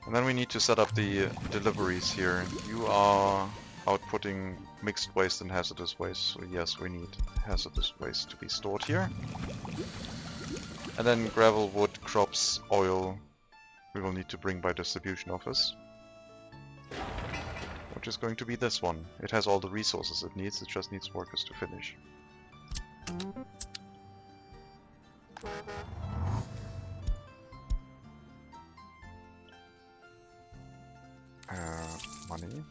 And then we need to set up the deliveries here. You are outputting mixed waste and hazardous waste, so yes, we need hazardous waste to be stored here. And then gravel, wood, crops, oil we will need to bring by distribution office. Which is going to be this one. It has all the resources it needs, it just needs workers to finish. Money.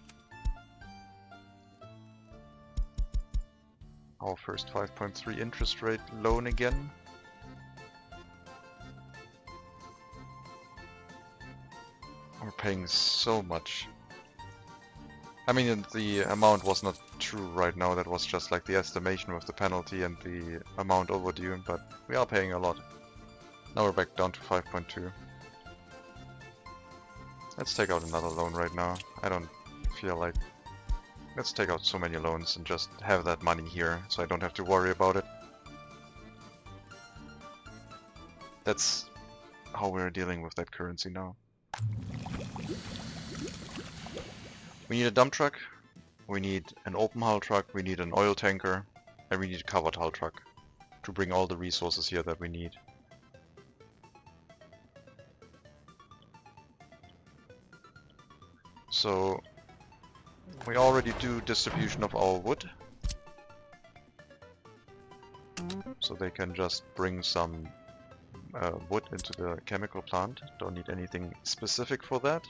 Our first 5.3 interest rate loan again. We're paying so much. I mean, the amount was not true right now, that was just like the estimation with the penalty and the amount overdue, but we are paying a lot. Now we're back down to 5.2. Let's take out another loan right now. I don't feel like... Let's take out so many loans and just have that money here, so I don't have to worry about it. That's how we're dealing with that currency now. We need a dump truck, we need an open hull truck, we need an oil tanker, and we need a covered hull truck to bring all the resources here that we need. So we already do distribution of our wood, so they can just bring some wood into the chemical plant. Don't need anything specific for that,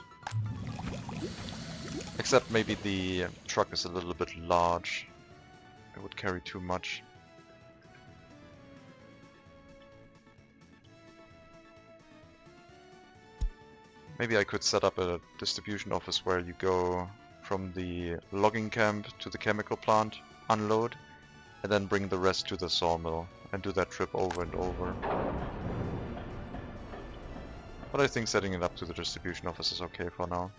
except maybe the truck is a little bit large. It would carry too much. Maybe I could set up a distribution office where you go from the logging camp to the chemical plant, unload, and then bring the rest to the sawmill and do that trip over and over. But I think setting it up to the distribution office is okay for now.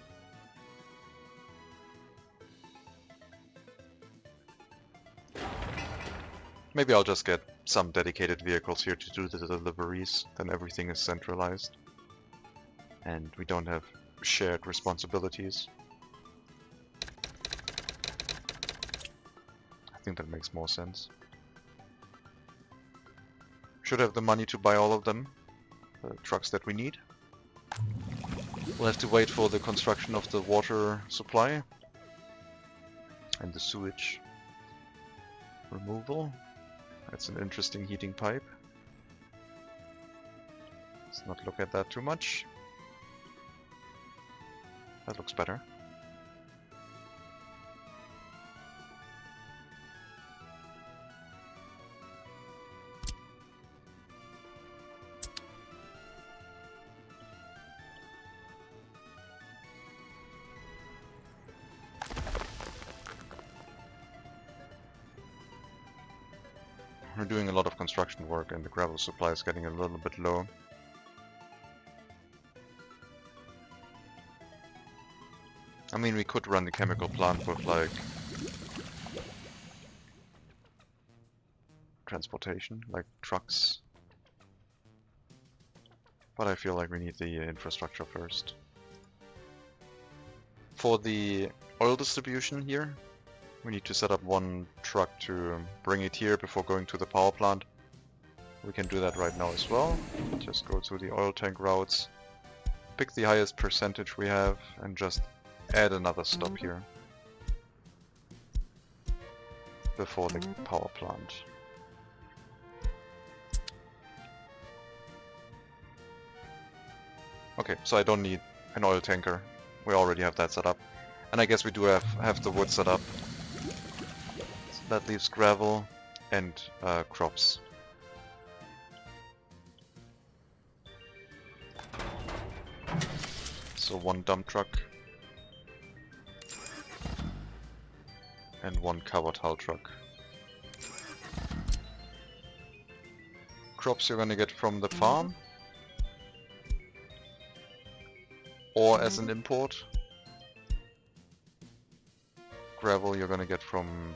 Maybe I'll just get some dedicated vehicles here to do the deliveries, then everything is centralized. And we don't have shared responsibilities. I think that makes more sense. Should have the money to buy all of them, the trucks that we need. We'll have to wait for the construction of the water supply and the sewage removal. That's an interesting heating pipe. Let's not look at that too much. That looks better. We're doing a lot of construction work and the gravel supply is getting a little bit low. I mean, we could run the chemical plant with like transportation, like trucks. But I feel like we need the infrastructure first. For the oil distribution here, we need to set up one truck to bring it here before going to the power plant. We can do that right now as well. Just go to the oil tank routes, pick the highest percentage we have, and just add another stop here before the power plant. Okay, so I don't need an oil tanker. We already have that set up. And I guess we do have the wood set up. So that leaves gravel and crops. So one dump truck. And one covered hull truck. Crops you're gonna get from the farm. Or as an import. Gravel you're gonna get from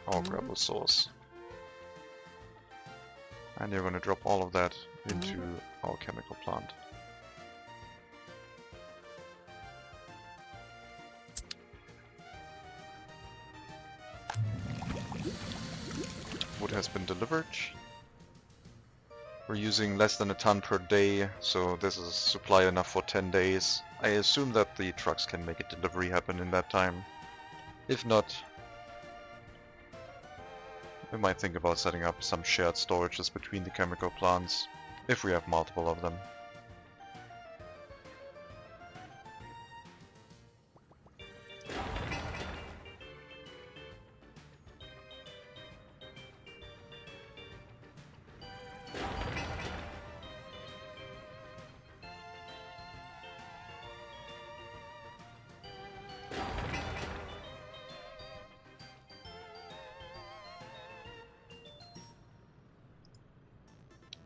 our gravel source. And you're gonna drop all of that into our chemical plant. Wood has been delivered. We're using less than a ton per day, so this is supply enough for 10 days. I assume that the trucks can make a delivery happen in that time. If not, we might think about setting up some shared storages between the chemical plants, if we have multiple of them.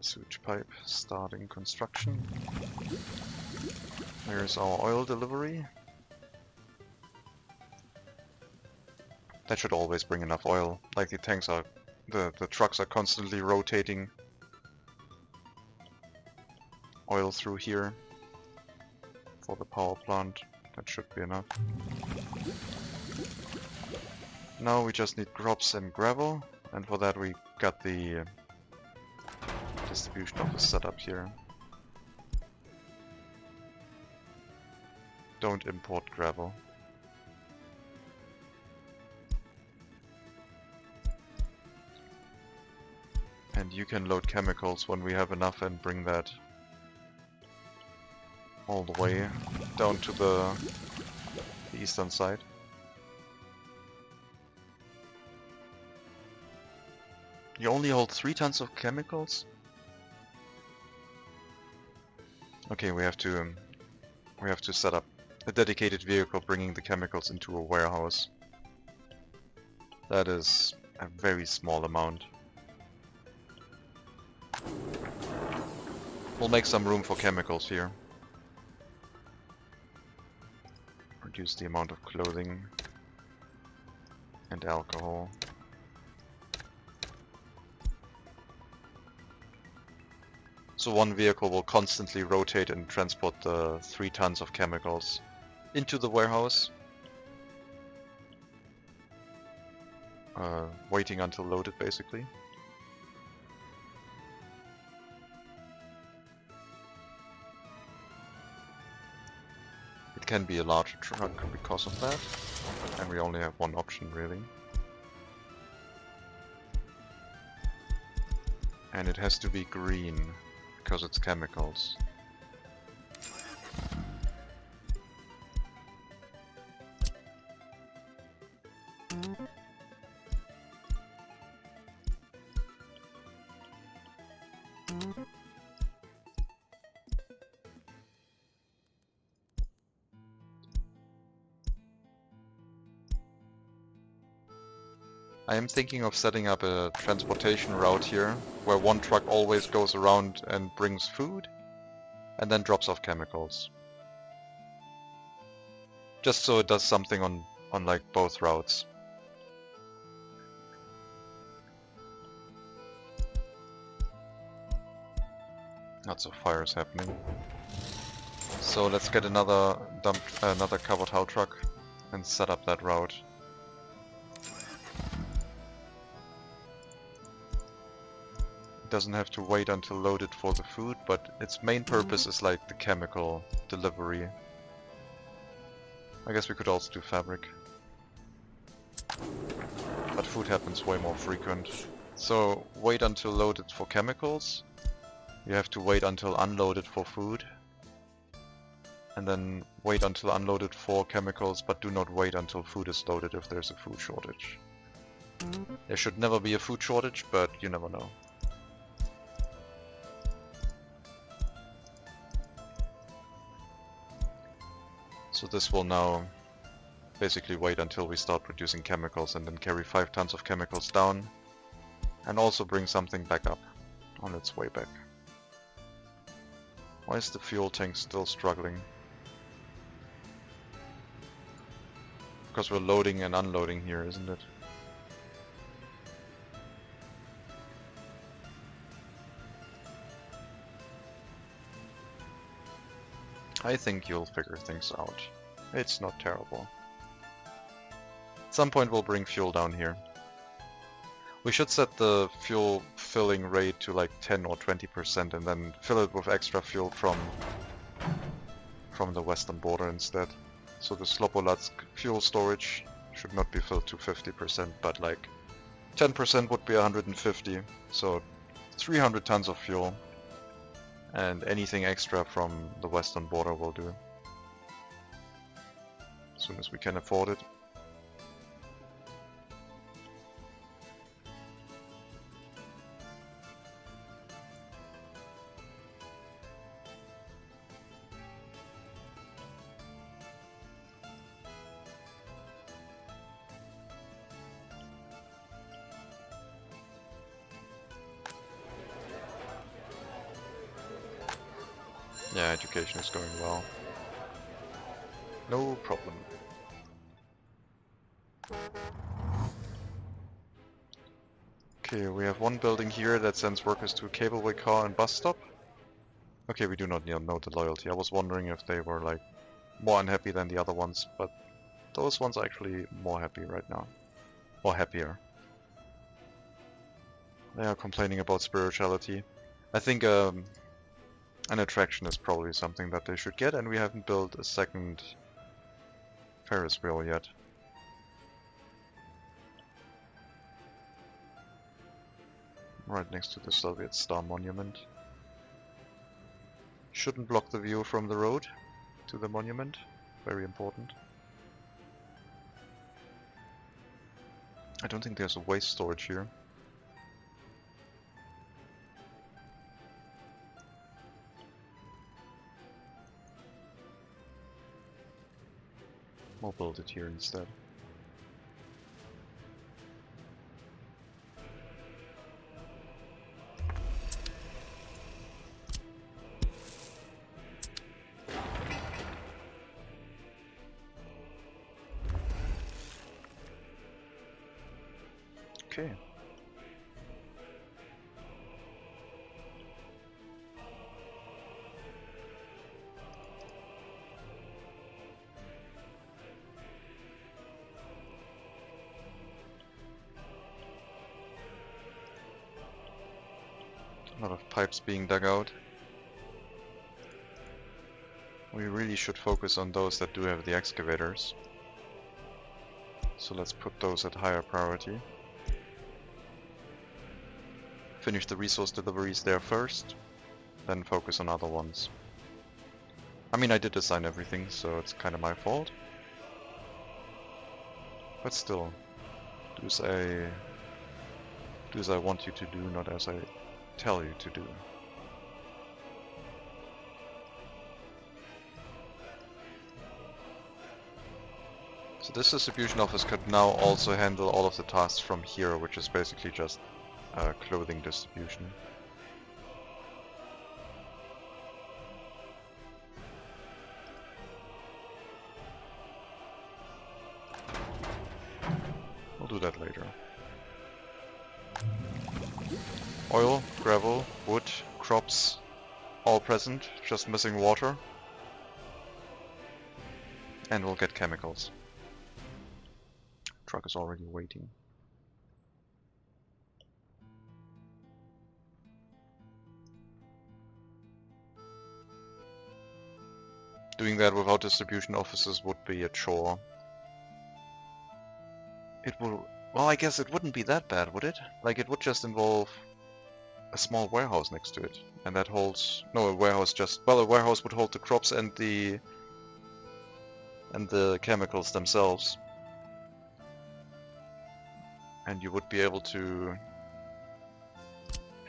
Sewage pipe starting construction. There's our oil delivery. That should always bring enough oil. Like the tanks are, the trucks are constantly rotating oil through here for the power plant. That should be enough. Now we just need crops and gravel, and for that we got the distribution office set up here. Don't import gravel. And you can load chemicals when we have enough and bring that all the way down to the eastern side. You only hold 3 tons of chemicals? Okay, we have to set up a dedicated vehicle bringing the chemicals into a warehouse. That is a very small amount. We'll make some room for chemicals here. Reduce the amount of clothing and alcohol. So one vehicle will constantly rotate and transport the 3 tons of chemicals into the warehouse. Waiting until loaded, basically. It can be a larger truck because of that, and we only have one option really. And it has to be green, because it's chemicals. I am thinking of setting up a transportation route here, where one truck always goes around and brings food, and then drops off chemicals. Just so it does something on like both routes. Lots of fires happening. So let's get another covered haul truck and set up that route. It doesn't have to wait until loaded for the food, but its main purpose is like the chemical delivery. I guess we could also do fabric. But food happens way more frequent. So wait until loaded for chemicals. You have to wait until unloaded for food. And then wait until unloaded for chemicals, but do not wait until food is loaded if there's a food shortage. There should never be a food shortage, but you never know. So this will now basically wait until we start producing chemicals and then carry 5 tons of chemicals down and also bring something back up on its way back. Why is the fuel tank still struggling? Because we're loading and unloading here, isn't it? I think you'll figure things out. It's not terrible. At some point we'll bring fuel down here. We should set the fuel filling rate to like 10 or 20% and then fill it with extra fuel from the western border instead. So the Slopolatsk fuel storage should not be filled to 50%, but like 10% would be 150, so 300 tons of fuel. And anything extra from the western border will do. As soon as we can afford it. Yeah, education is going well. No problem. Okay, we have one building here that sends workers to a cableway car and bus stop. Okay, we do not know the loyalty. I was wondering if they were like more unhappy than the other ones, but those ones are actually more happy right now. Or happier. They are complaining about spirituality. I think an attraction is probably something that they should get, and we haven't built a second Ferris wheel yet. Right next to the Soviet Star monument. Shouldn't block the view from the road to the monument. Very important. I don't think there's a waste storage here. We'll build it here instead. Okay. A lot of pipes being dug out. We really should focus on those that do have the excavators. So let's put those at higher priority. Finish the resource deliveries there first, then focus on other ones. I mean, I did assign everything, so it's kind of my fault. But still, do as I want you to do, not as I tell you to do. So this distribution office could now also handle all of the tasks from here, which is basically just clothing distribution. We'll do that later. Oil, gravel, wood, crops, all present, just missing water. And we'll get chemicals. Truck is already waiting. Doing that without distribution offices would be a chore. It will... Well, I guess it wouldn't be that bad, would it? Like, it would just involve a small warehouse next to it. And that holds... No, a warehouse just... Well, a warehouse would hold the crops and the chemicals themselves. And you would be able to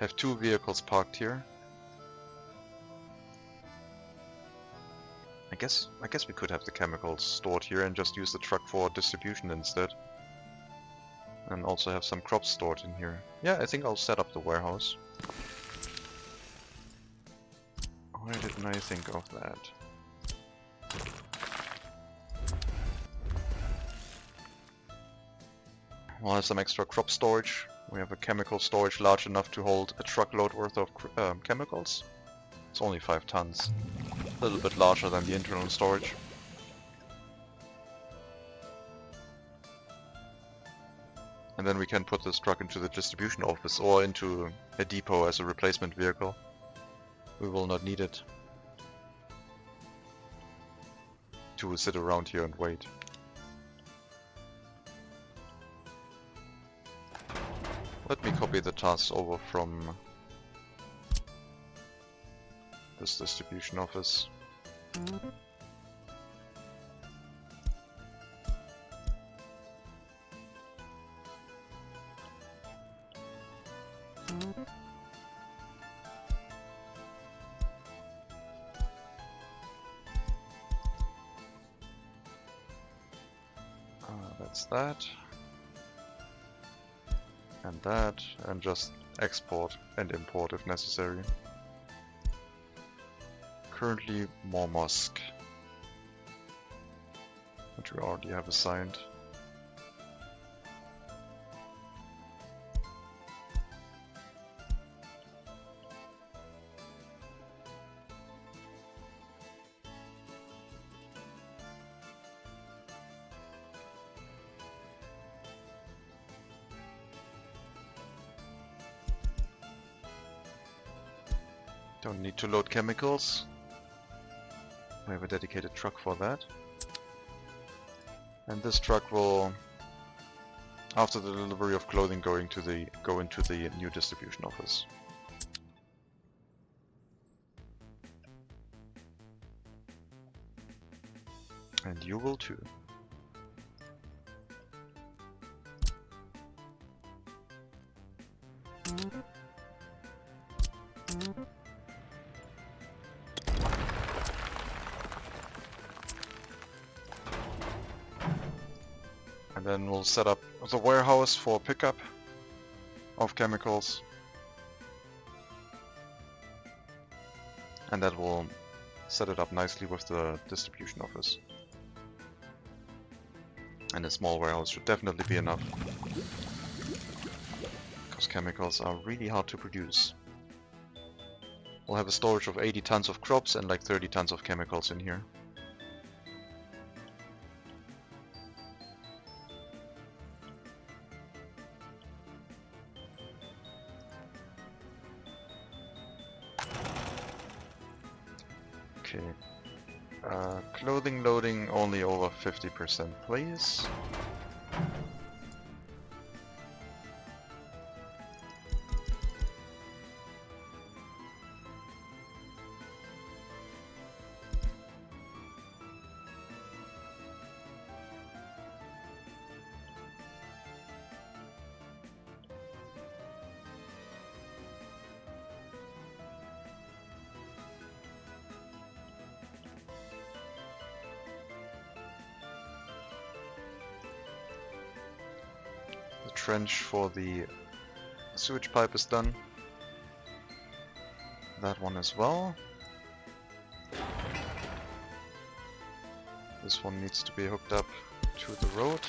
have 2 vehicles parked here. I guess we could have the chemicals stored here and just use the truck for distribution instead. And also have some crops stored in here. Yeah, I think I'll set up the warehouse. Why didn't I think of that? We'll have some extra crop storage. We have a chemical storage large enough to hold a truckload worth of chemicals. It's only 5 tons. A little bit larger than the internal storage. And then we can put this truck into the distribution office or into a depot as a replacement vehicle. We will not need it to sit around here and wait. Let me copy the tasks over from this distribution office. That's that. And that, and just export and import if necessary. Currently more Musk, which we already have assigned. Don't need to load chemicals. We have a dedicated truck for that. And this truck will, after the delivery of clothing, go into the new distribution office. And you will too. then we'll set up the warehouse for pickup of chemicals. And that will set it up nicely with the distribution office. And a small warehouse should definitely be enough. Because chemicals are really hard to produce. We'll have a storage of 80 tons of crops and like 30 tons of chemicals in here. Okay. Clothing loading only over 50%, please. Trench for the sewage pipe is done. That one as well. This one needs to be hooked up to the road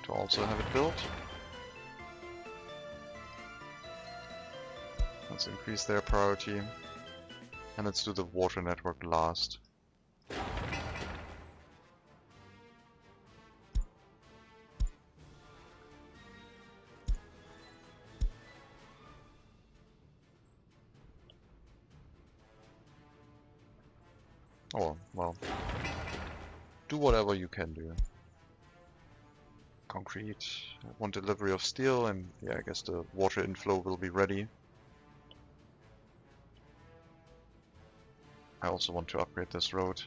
to also have it built. Let's increase their priority and let's do the water network last. Oh, well, do whatever you can do. Concrete, one delivery of steel, and yeah, I guess the water inflow will be ready. I also want to upgrade this road.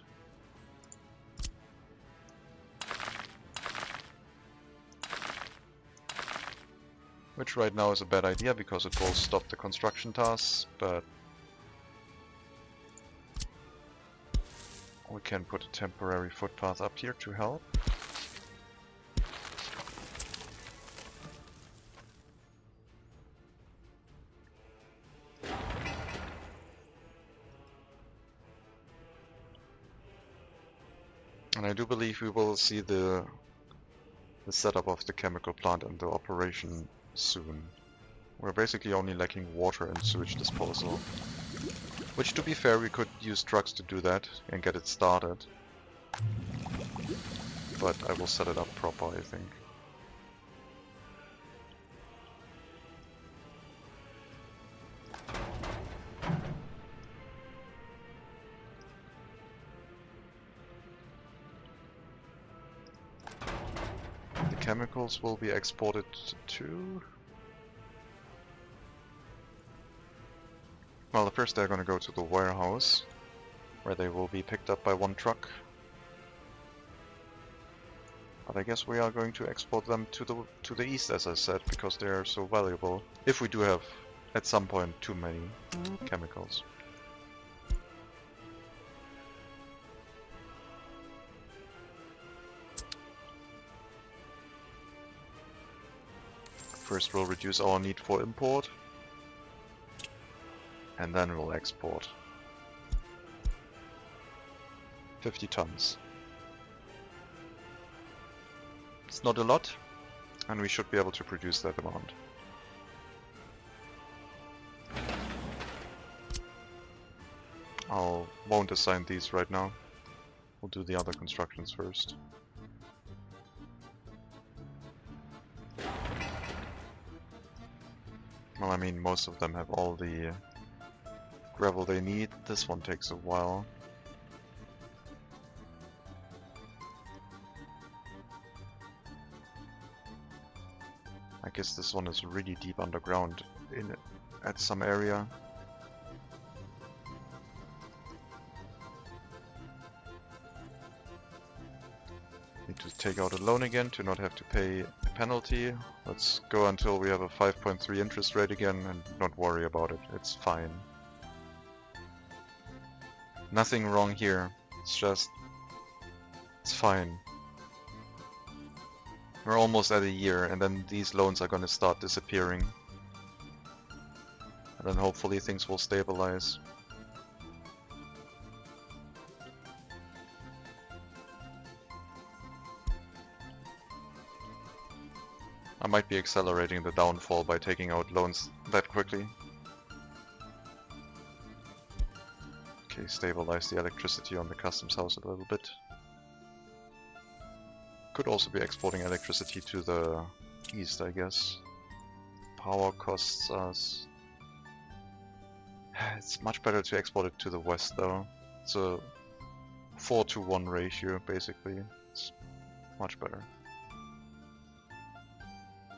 Which right now is a bad idea because it will stop the construction tasks, but we can put a temporary footpath up here to help. And I do believe we will see the setup of the chemical plant and the operation soon. We're basically only lacking water and sewage disposal. Which, to be fair, we could use trucks to do that and get it started. But I will set it up proper, I think. The chemicals will be exported to... Well, first they're going to go to the warehouse, where they will be picked up by one truck. But I guess we are going to export them to the east, as I said, because they are so valuable. If we do have, at some point, too many chemicals. First we'll reduce our need for import. And then we'll export 50 tons. It's not a lot, and we should be able to produce that amount. Won't assign these right now. We'll do the other constructions first. Well, I mean, most of them have all the gravel they need. This one takes a while. I guess this one is really deep underground at some area. Need to take out a loan again to not have to pay a penalty. Let's go until we have a 5.3 interest rate again and not worry about it. It's fine. Nothing wrong here. It's just... it's fine. We're almost at a year, and then these loans are gonna start disappearing. And then hopefully things will stabilize. I might be accelerating the downfall by taking out loans that quickly. Okay, stabilize the electricity on the customs house a little bit. Could also be exporting electricity to the east, I guess. Power costs us... It's much better to export it to the west though. It's a 4-to-1 ratio basically. It's much better.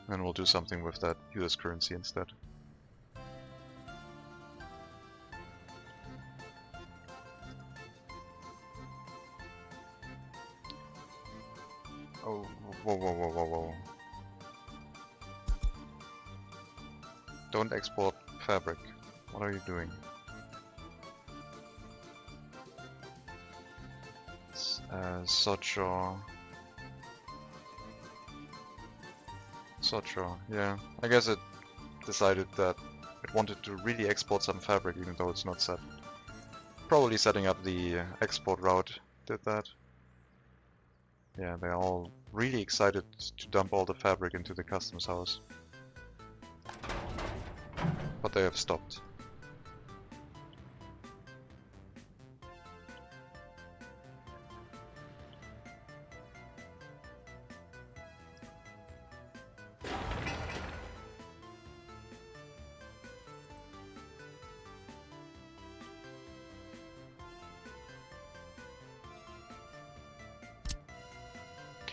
And we'll do something with that US currency instead. Oh, whoa. Don't export fabric. What are you doing? Socho, yeah. I guess it decided that it wanted to really export some fabric even though it's not set. Probably setting up the export route did that. Yeah, they're all really excited to dump all the fabric into the customs house. But they have stopped.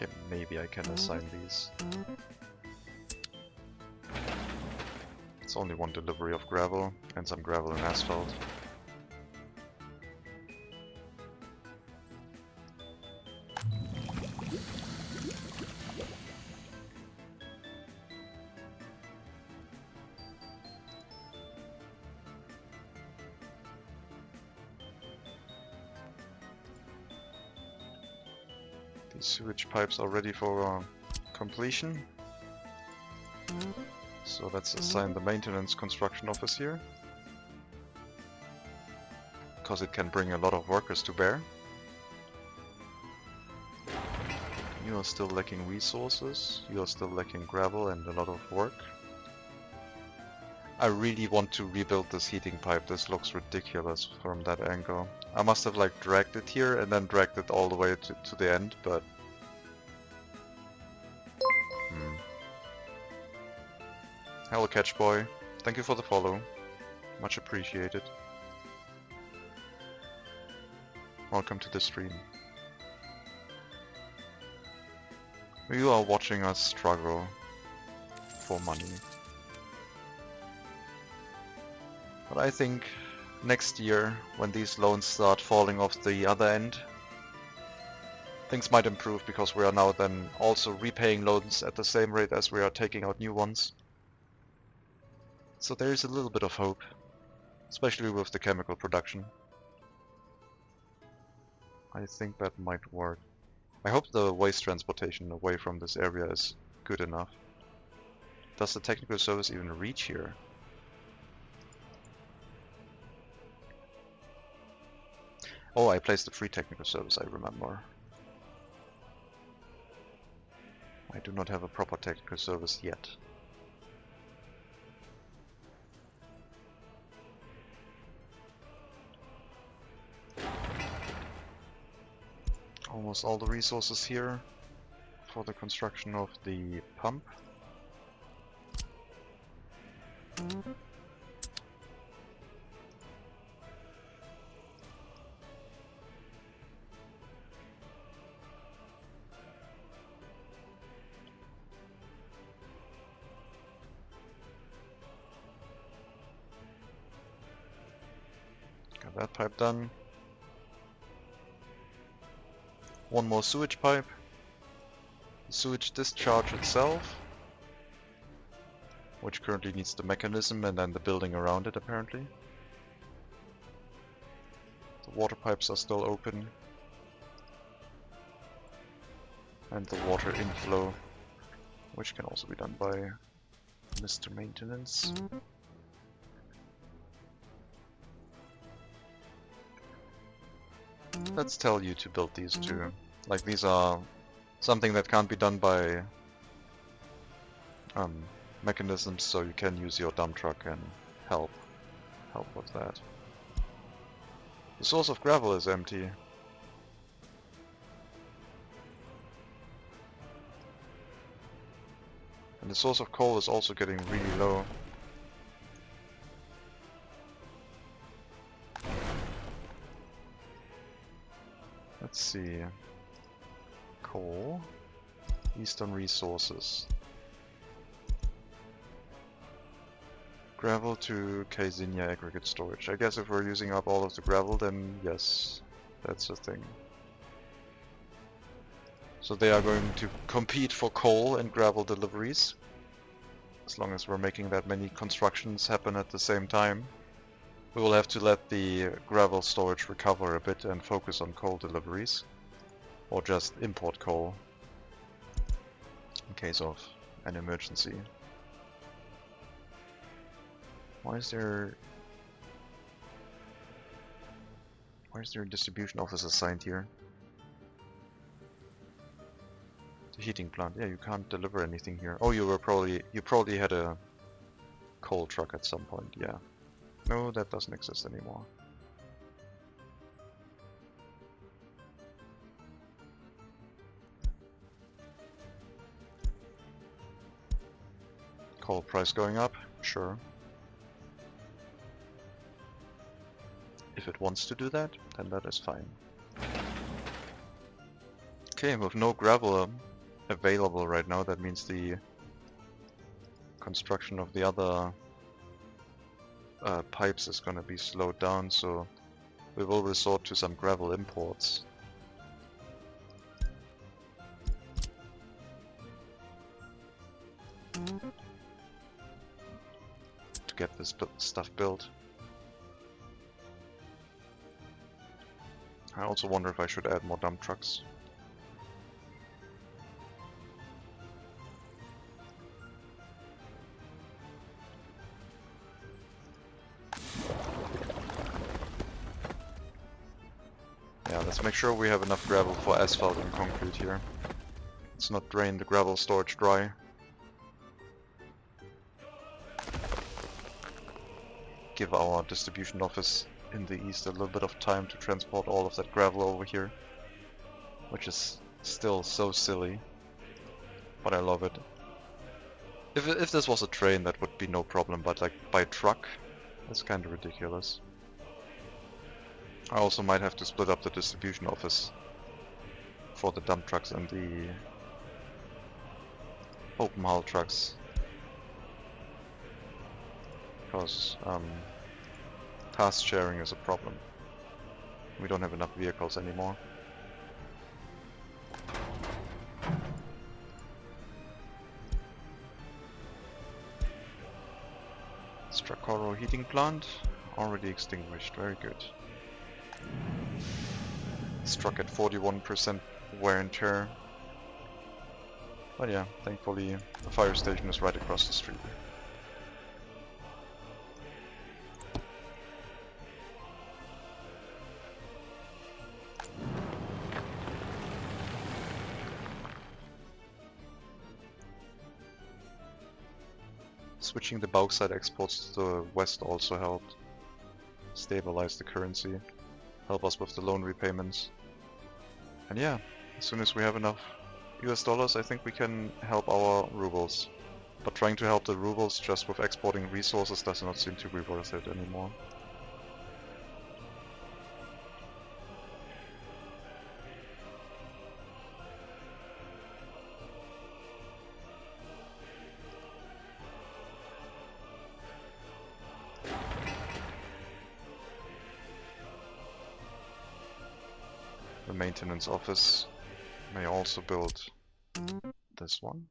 Okay, maybe I can assign these. It's only one delivery of gravel and some gravel and asphalt. These sewage pipes are ready for completion. So let's assign the maintenance construction office here. Because it can bring a lot of workers to bear. You are still lacking resources, you are still lacking gravel and a lot of work. I really want to rebuild this heating pipe, this looks ridiculous from that angle. I must have like dragged it here and then dragged it all the way to the end, but... Hello Catchboy, thank you for the follow, much appreciated. Welcome to the stream. You are watching us struggle for money. But I think next year, when these loans start falling off the other end, things might improve because we are now then also repaying loans at the same rate as we are taking out new ones. So there is a little bit of hope, especially with the chemical production. I think that might work. I hope the waste transportation away from this area is good enough. Does the technical service even reach here? Oh, I placed the free technical service, I remember. I do not have a proper technical service yet. Almost all the resources here for the construction of the pump. Got that pipe done. One more sewage pipe. The sewage discharge itself, which currently needs the mechanism and then the building around it apparently. The water pipes are still open. And the water inflow which can also be done by Mr. Maintenance. Let's tell you to build these two. Like, these are something that can't be done by mechanisms, so you can use your dump truck and help with that. The source of gravel is empty. And the source of coal is also getting really low. Let's see. Coal. Eastern resources. Gravel to Caesenia aggregate storage. I guess if we're using up all of the gravel, then yes, that's a thing. So they are going to compete for coal and gravel deliveries. As long as we're making that many constructions happen at the same time. We will have to let the gravel storage recover a bit and focus on coal deliveries. Or just import coal. In case of an emergency. Why is there a distribution office assigned here? The heating plant. Yeah, you can't deliver anything here. Oh, you probably had a coal truck at some point. Yeah. No, that doesn't exist anymore. Coal price going up? Sure. If it wants to do that, then that is fine. Okay, with no gravel available right now, that means the construction of the other pipes is gonna be slowed down, so we will resort to some gravel imports. To get this stuff built. I also wonder if I should add more dump trucks. Yeah, let's make sure we have enough gravel for asphalt and concrete here. Let's not drain the gravel storage dry. Give our distribution office in the east a little bit of time to transport all of that gravel over here. Which is still so silly. But I love it. If this was a train, that would be no problem, but like by truck, that's kind of ridiculous. I also might have to split up the distribution office for the dump trucks and the open haul trucks. Because task sharing is a problem. We don't have enough vehicles anymore. Strakoro heating plant already extinguished, very good. Struck at 41% wear and tear. But yeah, thankfully the fire station is right across the street. Switching the bauxite exports to the west also helped stabilize the currency, help us with the loan repayments. And yeah, as soon as we have enough US dollars, I think we can help our rubles. But trying to help the rubles just with exporting resources does not seem to be worth it anymore. The maintenance office may also build this one.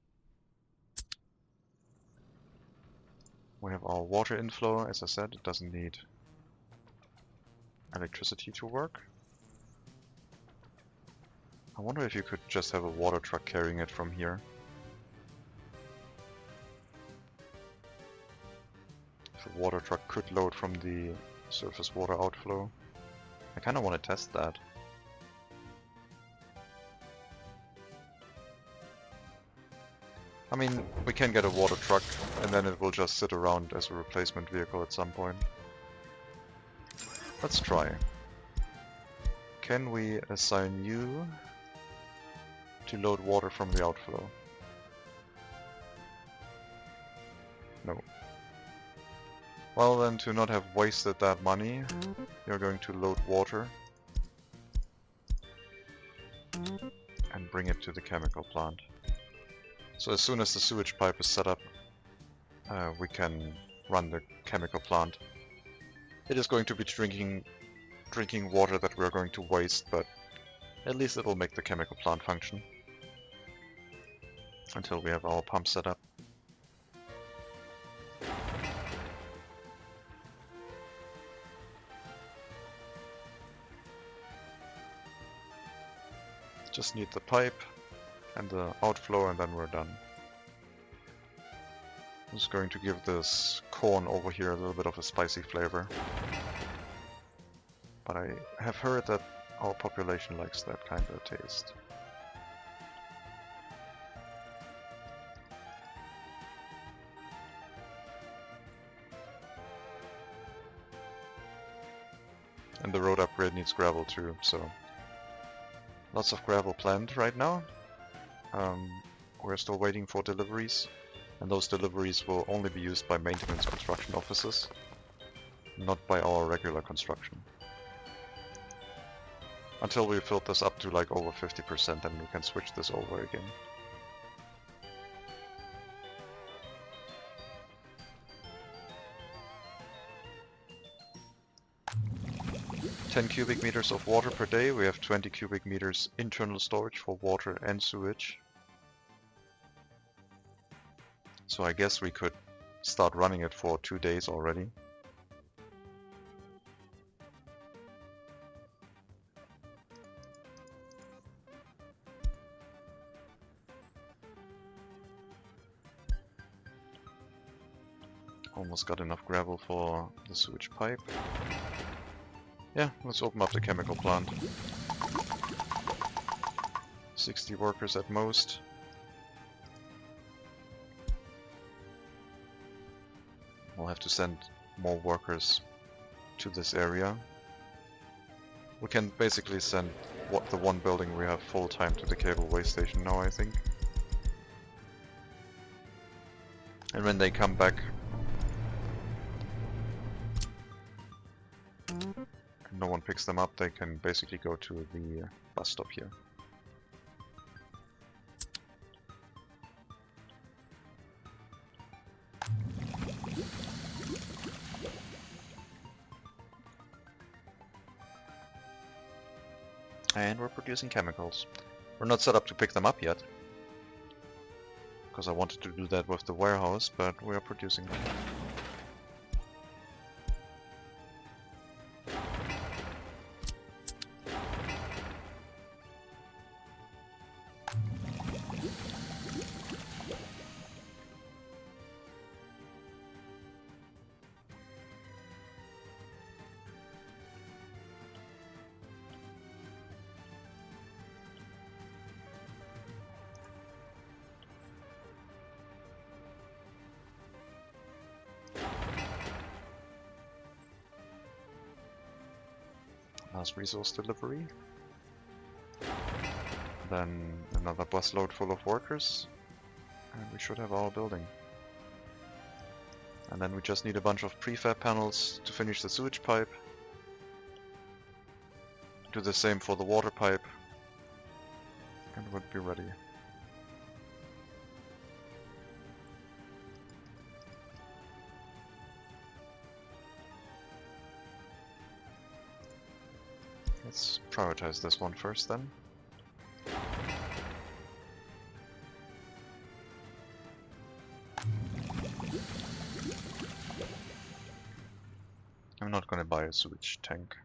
We have our water inflow. As I said, it doesn't need electricity to work. I wonder if you could just have a water truck carrying it from here. water truck could load from the surface water outflow. I kind of want to test that. I mean, we can get a water truck and then it will just sit around as a replacement vehicle at some point. Let's try. Can we assign you to load water from the outflow? No. Well then, to not have wasted that money, you're going to load water and bring it to the chemical plant. So as soon as the sewage pipe is set up, we can run the chemical plant. It is going to be drinking water that we're going to waste, but at least it will make the chemical plant function until we have our pump set up. Just need the pipe and the outflow and then we're done. I'm just going to give this corn over here a little bit of a spicy flavor. But I have heard that our population likes that kind of taste. And the road upgrade needs gravel too, so lots of gravel planned right now. We're still waiting for deliveries, and those deliveries will only be used by maintenance construction offices, not by our regular construction. Until we filled this up to like over 50%, then we can switch this over again. "10 cubic meters of water per day." We have 20 cubic meters internal storage for water and sewage. So I guess we could start running it for 2 days already. Almost got enough gravel for the sewage pipe. Yeah, let's open up the chemical plant. 60 workers at most. We'll have to send more workers to this area. We can basically send the one building we have full time to the cableway station now, I think. And when they come back, no one picks them up, they can basically go to the bus stop here. And we're producing chemicals. We're not set up to pick them up yet, because I wanted to do that with the warehouse, but we are producing them. Last resource delivery. Then another busload full of workers. And we should have our building. And then we just need a bunch of prefab panels to finish the sewage pipe. Do the same for the water pipe. And we'll be ready. Let's prioritize this one first then. I'm not gonna buy a sewage tank.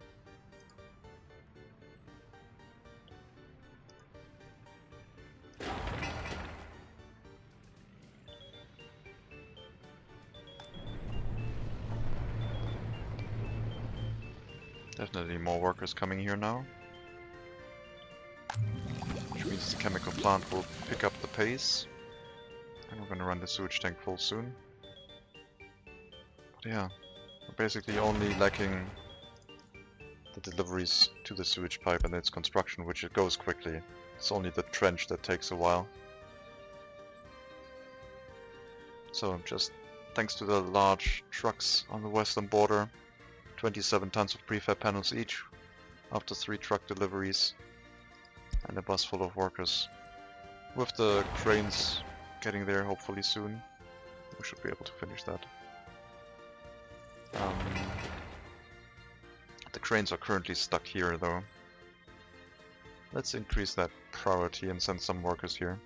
Definitely more workers coming here now. Which means the chemical plant will pick up the pace. And we're gonna run the sewage tank full soon. But yeah, we're basically only lacking the deliveries to the sewage pipe and its construction, which it goes quickly. It's only the trench that takes a while. So just thanks to the large trucks on the western border, 27 tons of prefab panels each after 3 truck deliveries and a bus full of workers. With the cranes getting there hopefully soon, we should be able to finish that. The cranes are currently stuck here though. Let's increase that priority and send some workers here.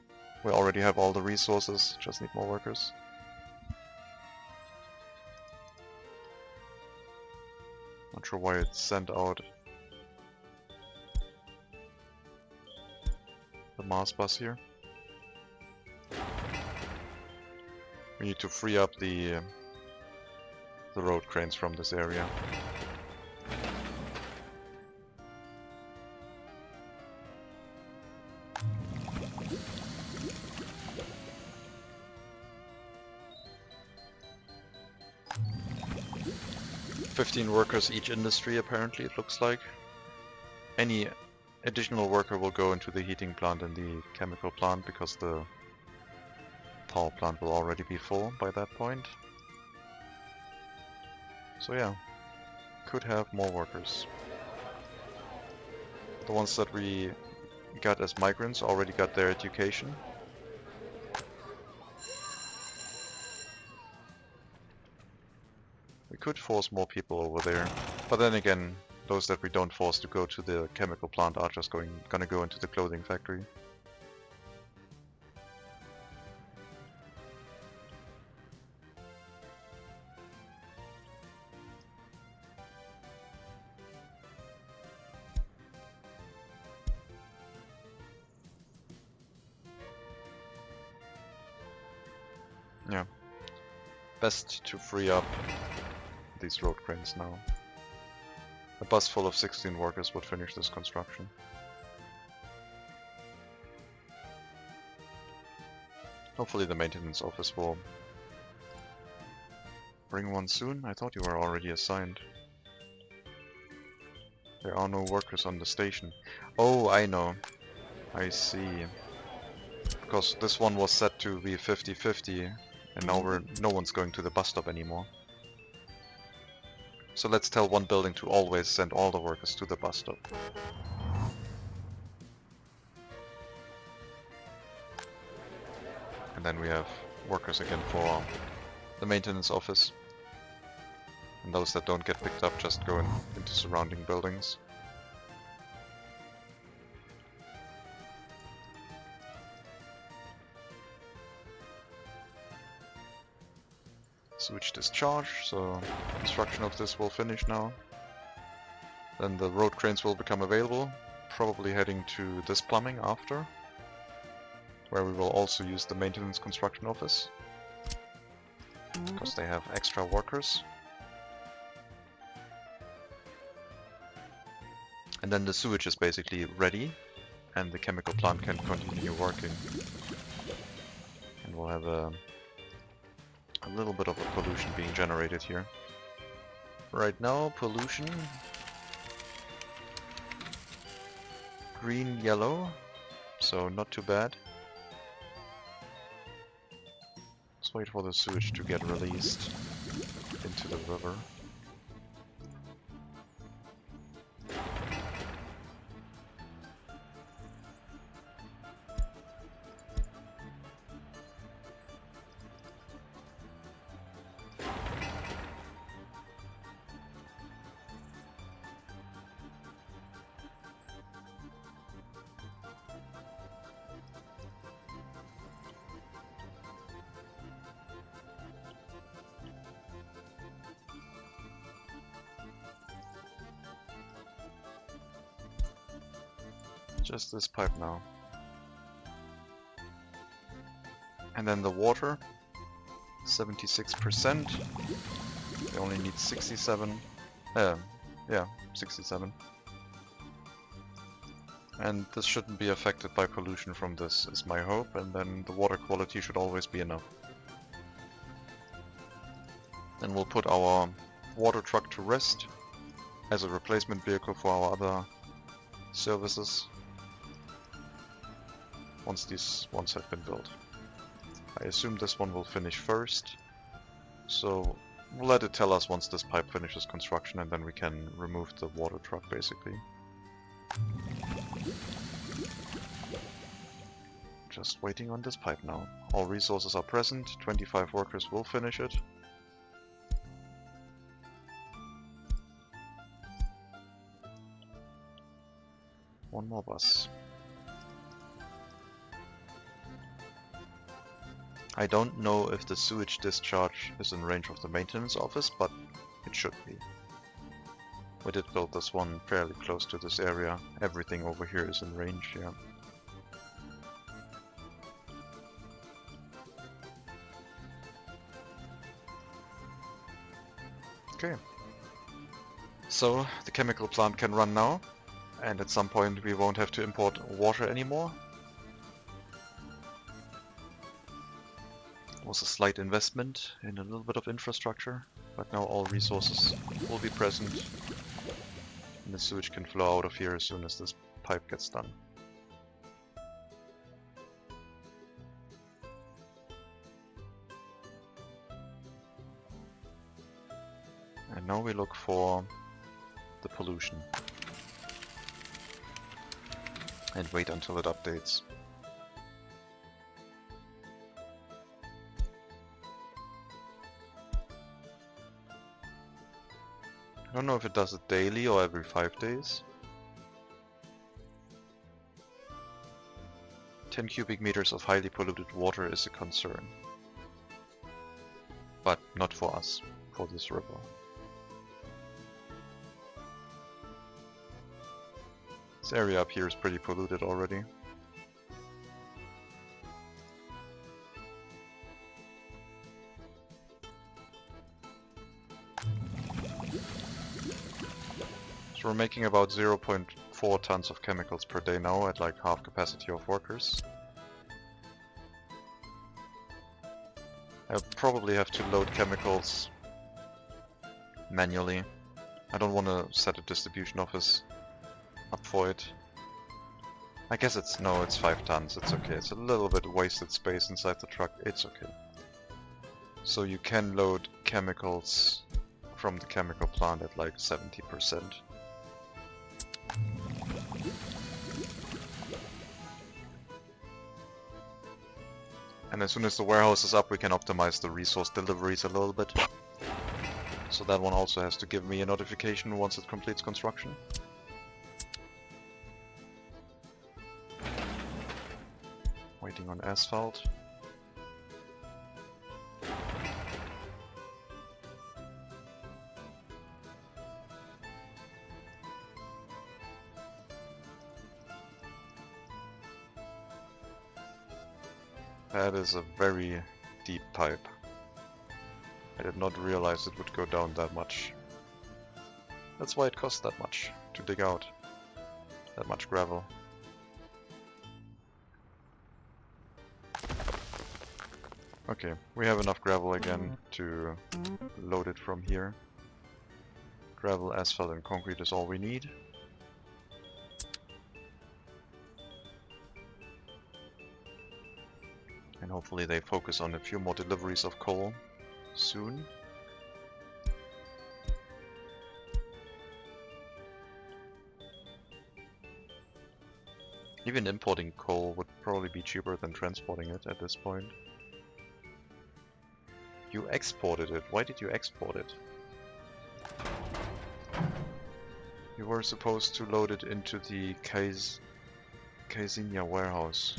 We already have all the resources, just need more workers. Not sure why it's sent out the Mars bus here. We need to free up the road cranes from this area. "15 workers each industry apparently, it looks like. Any additional worker will go into the heating plant and the chemical plant because the power plant will already be full by that point. So yeah, could have more workers. The ones that we got as migrants already got their education. We could force more people over there, but then again, those that we don't force to go to the chemical plant are just gonna go into the clothing factory. Yeah, best to free up these road cranes now. A bus full of 16 workers would finish this construction. Hopefully the maintenance office will bring one soon. I thought you were already assigned. There are no workers on the station. Oh, I know. I see. Because this one was set to be 50-50, and now no one's going to the bus stop anymore. So let's tell one building to always send all the workers to the bus stop. And then we have workers again for the maintenance office. And those that don't get picked up just go into surrounding buildings. Sewage discharge, so construction of this will finish now. Then the road cranes will become available, probably heading to this plumbing after, where we will also use the maintenance construction office, because they have extra workers. And then the sewage is basically ready, and the chemical plant can continue working. And we'll have a little bit of a pollution being generated here. Right now, pollution green, yellow, so not too bad. Let's wait for the sewage to get released into the river. Just this pipe now. And then the water, 76%. We only need 67. Yeah, 67. And this shouldn't be affected by pollution from this, is my hope, and then the water quality should always be enough. Then we'll put our water truck to rest as a replacement vehicle for our other services once these ones have been built. I assume this one will finish first, so we'll let it tell us once this pipe finishes construction, and then we can remove the water truck basically. Just waiting on this pipe now. All resources are present, 25 workers will finish it. One more bus. I don't know if the sewage discharge is in range of the maintenance office, but it should be. We did build this one fairly close to this area. Everything over here is in range, yeah. Okay. So the chemical plant can run now, and at some point we won't have to import water anymore. It was a slight investment in a little bit of infrastructure, but now all resources will be present, and the sewage can flow out of here as soon as this pipe gets done. And now we look for the pollution and wait until it updates. I don't know if it does it daily or every 5 days. 10 cubic meters of highly polluted water is a concern. But not for us, for this river. This area up here is pretty polluted already. So we're making about 0.4 tons of chemicals per day now at like half capacity of workers. I'll probably have to load chemicals manually. I don't want to set a distribution office up for it. I guess it's 5 tons, it's okay. It's a little bit wasted space inside the truck, it's okay. So you can load chemicals from the chemical plant at like 70%. And as soon as the warehouse is up, we can optimize the resource deliveries a little bit. So that one also has to give me a notification once it completes construction. Waiting on asphalt. That is a very deep pipe. I did not realize it would go down that much. That's why it cost that much to dig out that much gravel. Okay, we have enough gravel again to load it from here. Gravel, asphalt and concrete is all we need. And hopefully they focus on a few more deliveries of coal soon. Even importing coal would probably be cheaper than transporting it at this point. You exported it. Why did you export it? You were supposed to load it into the Carsachstan warehouse.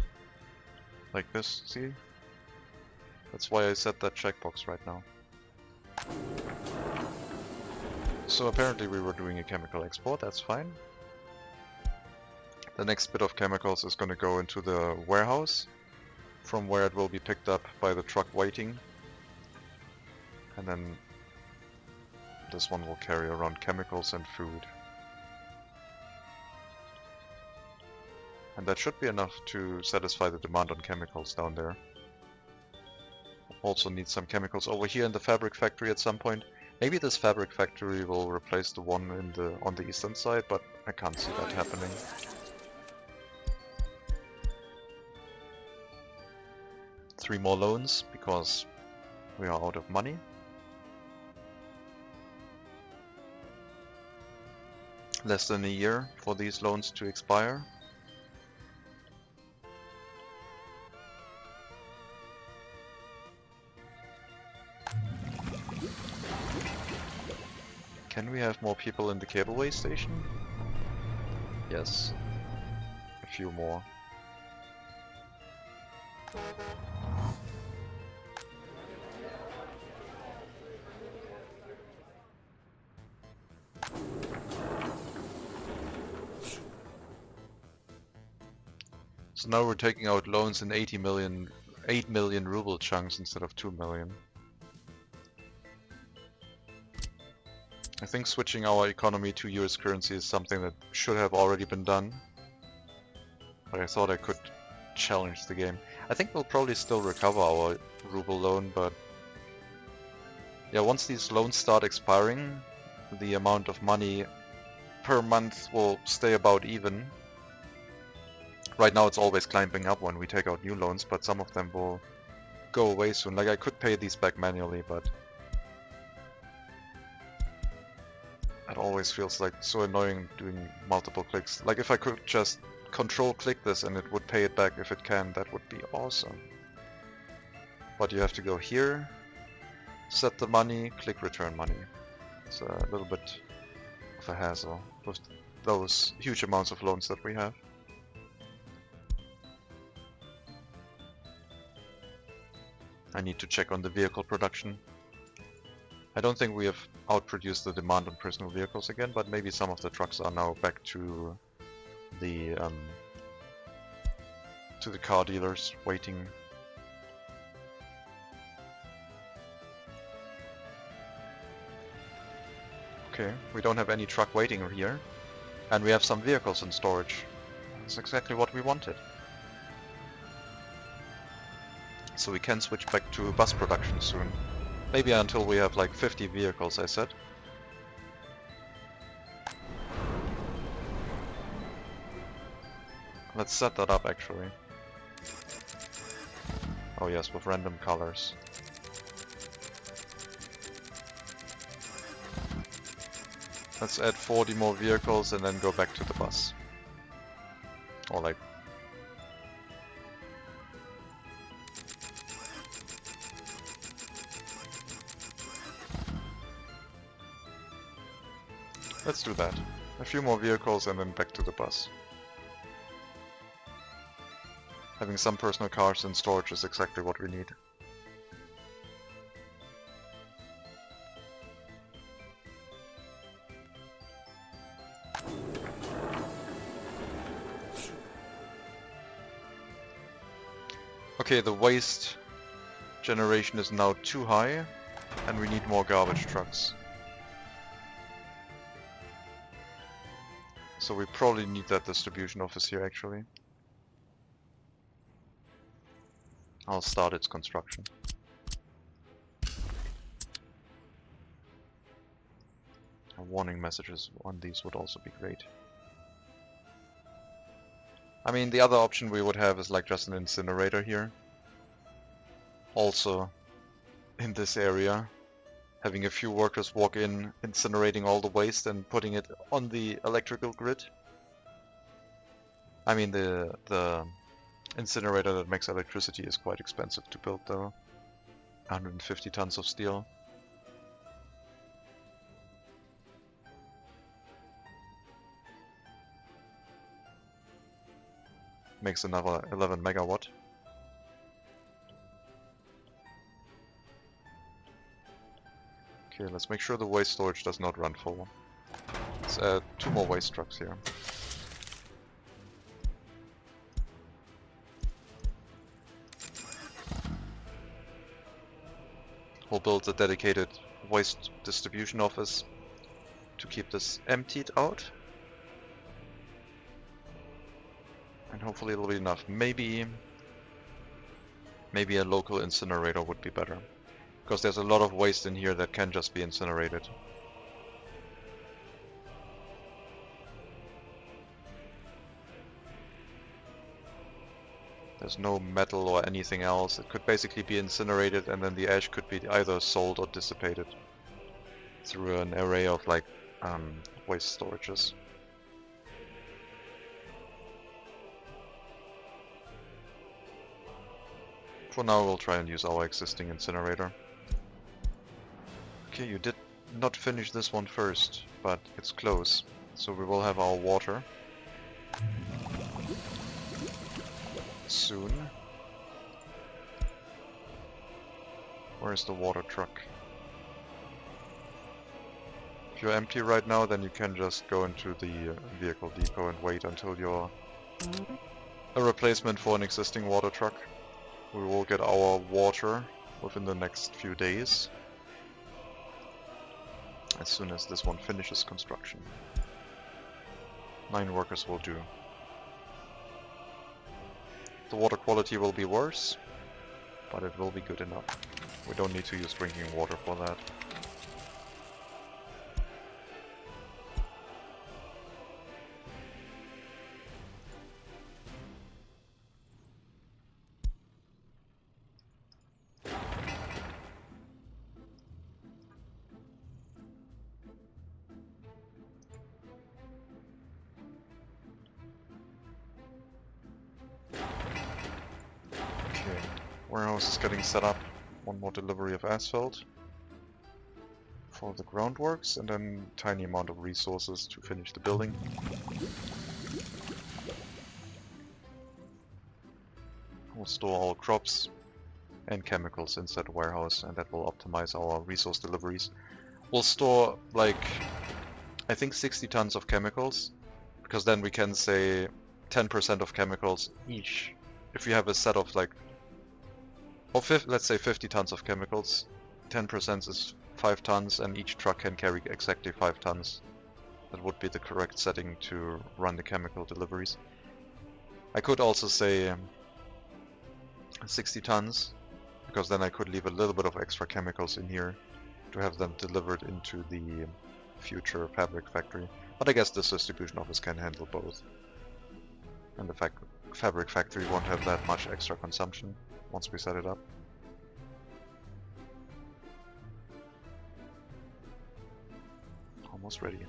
Like this, see? That's why I set that checkbox right now. So apparently we were doing a chemical export, that's fine. The next bit of chemicals is going to go into the warehouse, from where it will be picked up by the truck waiting. And then this one will carry around chemicals and food. And that should be enough to satisfy the demand on chemicals down there. Also need some chemicals over here in the fabric factory at some point. Maybe this fabric factory will replace the one on the eastern side, but I can't see that happening. Three more loans because we are out of money. Less than a year for these loans to expire. Can we have more people in the cableway station? Yes. A few more. So now we're taking out loans in 8 million ruble chunks instead of 2 million. I think switching our economy to US currency is something that should have already been done. But I thought I could challenge the game. I think we'll probably still recover our ruble loan, but yeah, once these loans start expiring, the amount of money per month will stay about even. Right now it's always climbing up when we take out new loans, but some of them will go away soon. Like, I could pay these back manually, but it always feels like so annoying doing multiple clicks. Like, if I could just control click this and it would pay it back if it can, that would be awesome. But you have to go here, set the money, click return money. It's a little bit of a hassle with those huge amounts of loans that we have. I need to check on the vehicle production. I don't think we have outproduced the demand on personal vehicles again, but maybe some of the trucks are now back to the car dealers waiting. Okay, we don't have any truck waiting here, and we have some vehicles in storage. That's exactly what we wanted. So we can switch back to bus production soon. Maybe until we have like 50 vehicles, I said. Let's set that up actually. Oh yes, with random colors. Let's add 40 more vehicles and then go back to the bus. Or like... Let's do that. A few more vehicles and then back to the bus. Having some personal cars in storage is exactly what we need. Okay, the waste generation is now too high, and we need more garbage trucks. So we probably need that distribution office here actually. I'll start its construction. Warning messages on these would also be great. I mean, the other option we would have is like just an incinerator here. Also in this area. Having a few workers walk in, incinerating all the waste and putting it on the electrical grid. I mean, the incinerator that makes electricity is quite expensive to build though. 150 tons of steel. Makes another 11 megawatt. Okay, let's make sure the waste storage does not run full. Let's add 2 more waste trucks here. We'll build a dedicated waste distribution office to keep this emptied out. And hopefully it'll be enough. Maybe a local incinerator would be better. Because there's a lot of waste in here that can just be incinerated. There's no metal or anything else. It could basically be incinerated and then the ash could be either sold or dissipated through an array of like waste storages. For now we'll try and use our existing incinerator. Okay, you did not finish this one first, but it's close. So we will have our water soon. Where's the water truck? If you're empty right now, then you can just go into the vehicle depot and wait until you're a replacement for an existing water truck. We will get our water within the next few days, as soon as this one finishes construction. 9 workers will do. The water quality will be worse, but it will be good enough. We don't need to use drinking water for that. Warehouse is getting set up. One more delivery of asphalt for the groundworks, and then tiny amount of resources to finish the building. We'll store all crops and chemicals in said warehouse, and that will optimize our resource deliveries. We'll store like I think 60 tons of chemicals, because then we can say 10% of chemicals each. If you have a set of like let's say 50 tons of chemicals, 10% is 5 tons, and each truck can carry exactly 5 tons. That would be the correct setting to run the chemical deliveries. I could also say 60 tons, because then I could leave a little bit of extra chemicals in here to have them delivered into the future fabric factory. But I guess this distribution office can handle both. And the fabric factory won't have that much extra consumption once we set it up. Almost ready.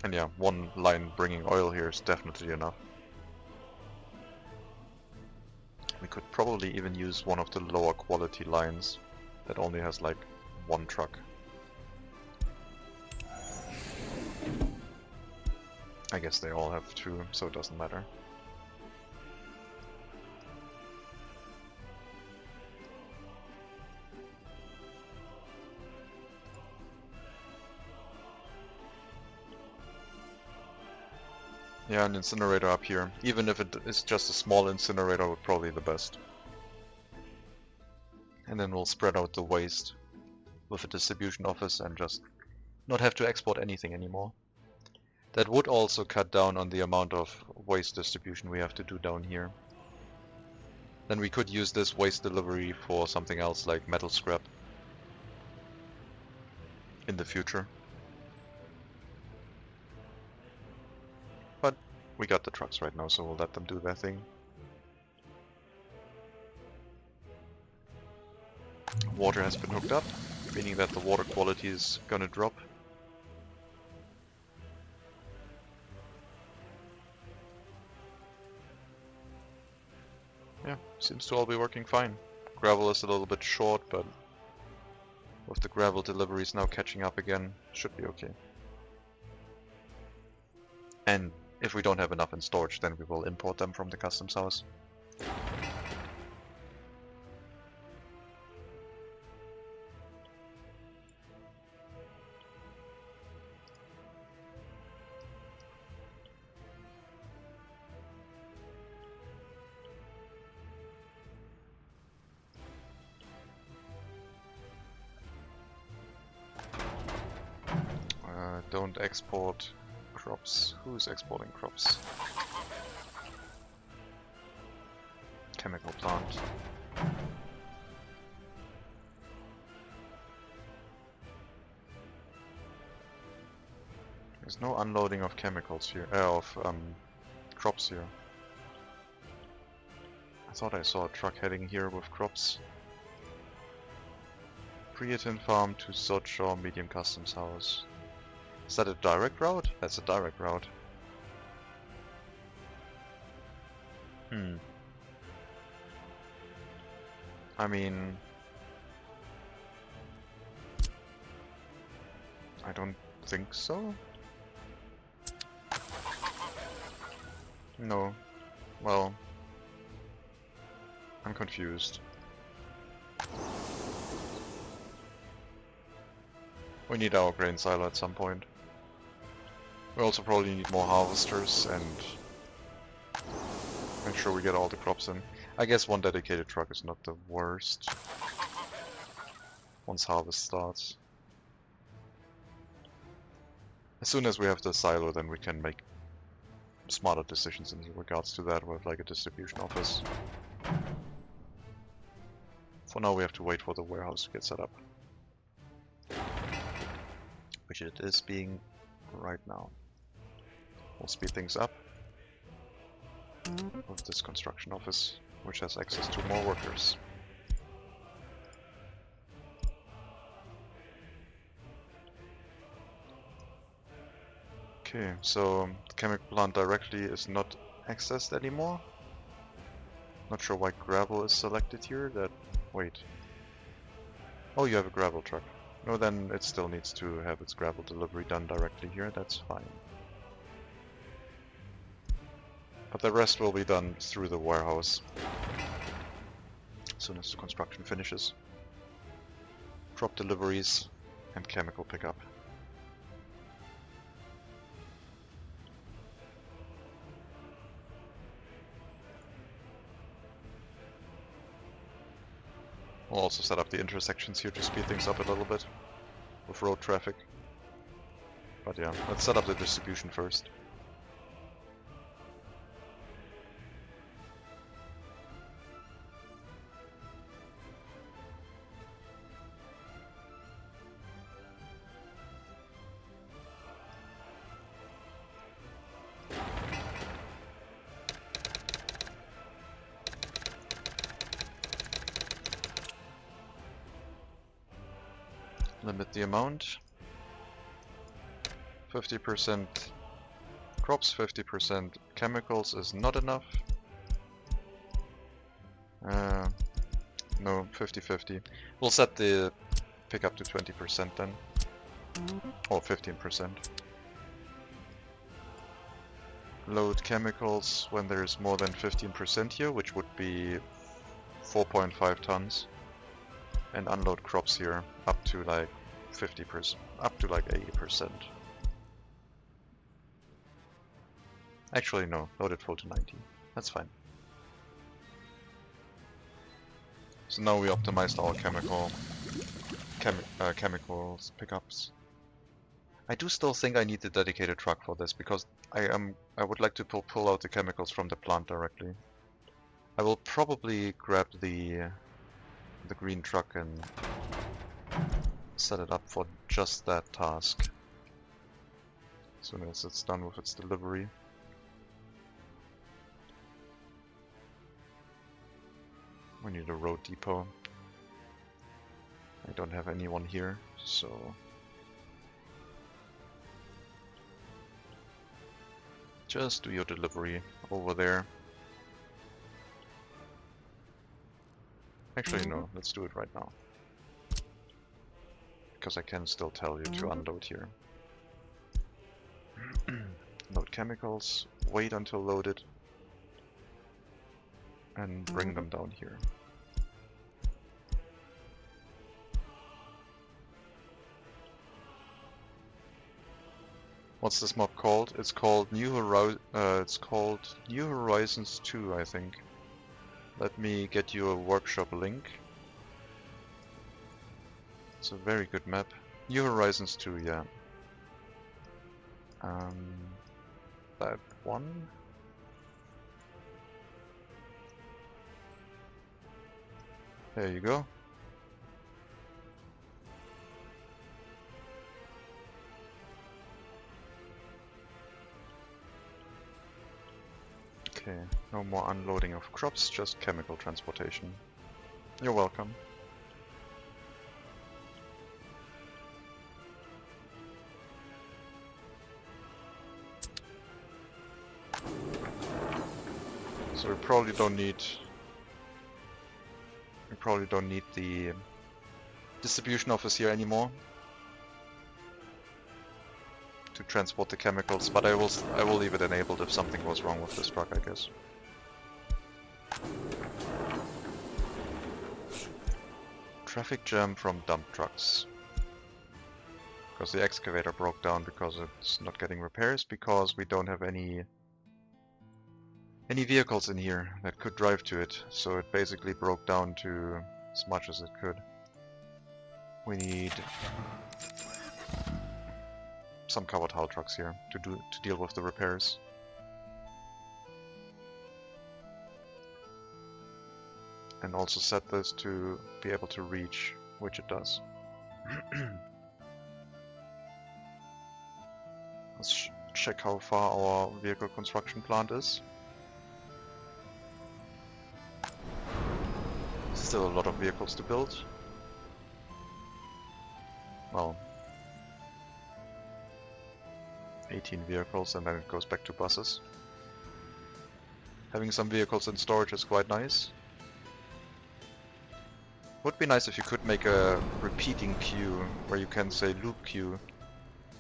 And yeah, one line bringing oil here is definitely enough. We could probably even use one of the lower quality lines that only has like one truck. I guess they all have 2, so it doesn't matter. Yeah, an incinerator up here. Even if it is just a small incinerator, would probably be the best. And then we'll spread out the waste with a distribution office and just not have to export anything anymore. That would also cut down on the amount of waste distribution we have to do down here. Then we could use this waste delivery for something else like metal scrap in the future. But we got the trucks right now, so we'll let them do their thing. Water has been hooked up, meaning that the water quality is gonna drop. Yeah, seems to all be working fine. Gravel is a little bit short, but with the gravel deliveries now catching up again, should be okay. And if we don't have enough in storage, then we will import them from the customs house. Don't export crops. Who's exporting crops? Chemical plant. There's no unloading of chemicals here, crops here. I thought I saw a truck heading here with crops. Creatine farm to Sodshaw medium customs house. Is that a direct route? That's a direct route. I mean, I don't think so. No. Well, I'm confused. We need our grain silo at some point. We also probably need more harvesters and make sure we get all the crops in. I guess one dedicated truck is not the worst once harvest starts. As soon as we have the silo, then we can make smarter decisions in regards to that with like a distribution office. For now we have to wait for the warehouse to get set up. Which it is being right now. We'll speed things up with this construction office, which has access to more workers. Okay, so the chemical plant directly is not accessed anymore. Not sure why gravel is selected here. Wait. Oh, you have a gravel truck. No, then it still needs to have its gravel delivery done directly here. That's fine. But the rest will be done through the warehouse as soon as the construction finishes. Crop deliveries and chemical pickup. We'll also set up the intersections here to speed things up a little bit with road traffic. But yeah, let's set up the distribution first. Limit the amount. 50% crops, 50% chemicals is not enough. No, 50-50. We'll set the pickup to 20% then. Or 15%. Load chemicals when there's more than 15% here, which would be 4.5 tons. And unload crops here up to like 50%, up to like 80%. Actually, no, load it full to 90. That's fine. So now we optimized our chemicals pickups. I do still think I need a dedicated truck for this because I would like to pull out the chemicals from the plant directly. I will probably grab the green truck and set it up for just that task as soon as it's done with its delivery. We need a road depot. I don't have anyone here, so just do your delivery over there. Actually, no, let's do it right now. Because I can still tell you to unload here. Load chemicals, wait until loaded, and bring them down here. What's this mob called? It's called New Horizons 2, I think. Let me get you a workshop link. It's a very good map. New Horizons 2, yeah. that one. There you go. Okay, no more unloading of crops, just chemical transportation. You're welcome. So we probably don't need the distribution office here anymore to transport the chemicals, but I will leave it enabled if something goes wrong with this truck, I guess. Traffic jam from dump trucks. Because the excavator broke down because it's not getting repairs, because we don't have any vehicles in here that could drive to it, so it basically broke down to as much as it could. We need some covered hull trucks here to deal with the repairs. And also set this to be able to reach, which it does. Let's check how far our vehicle construction plant is. Still a lot of vehicles to build. Well, 18 vehicles and then it goes back to buses. Having some vehicles in storage is quite nice. Would be nice if you could make a repeating queue where you can say loop queue.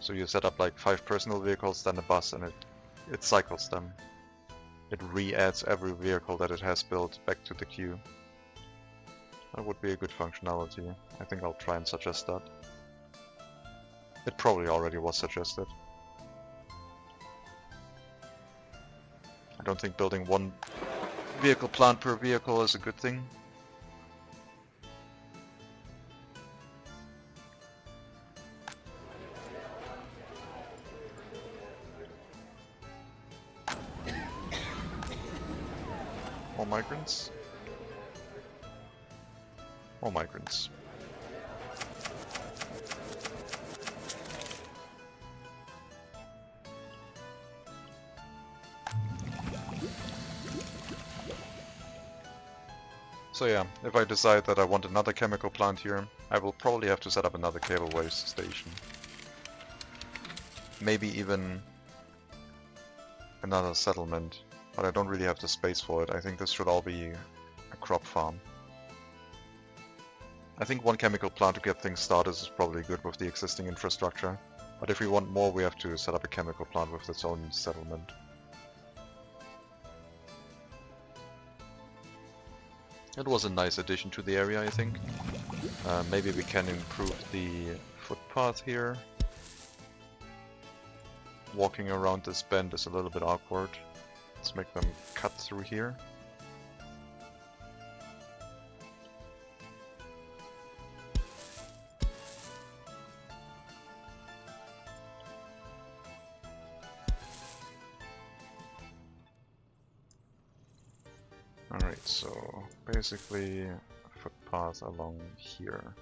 So you set up like 5 personal vehicles, then a bus, and it cycles them. It re-adds every vehicle that it has built back to the queue. That would be a good functionality. I think I'll try and suggest that. It probably already was suggested. I don't think building one vehicle plant per vehicle is a good thing. More migrants. More migrants. So yeah, if I decide that I want another chemical plant here, I will probably have to set up another cable waste station. Maybe even another settlement, but I don't really have the space for it. I think this should all be a crop farm. I think one chemical plant to get things started is probably good with the existing infrastructure, but if we want more we have to set up a chemical plant with its own settlement. It was a nice addition to the area, I think. Maybe we can improve the footpath here. Walking around this bend is a little bit awkward. Let's make them cut through here. Alright, so basically a footpath along here.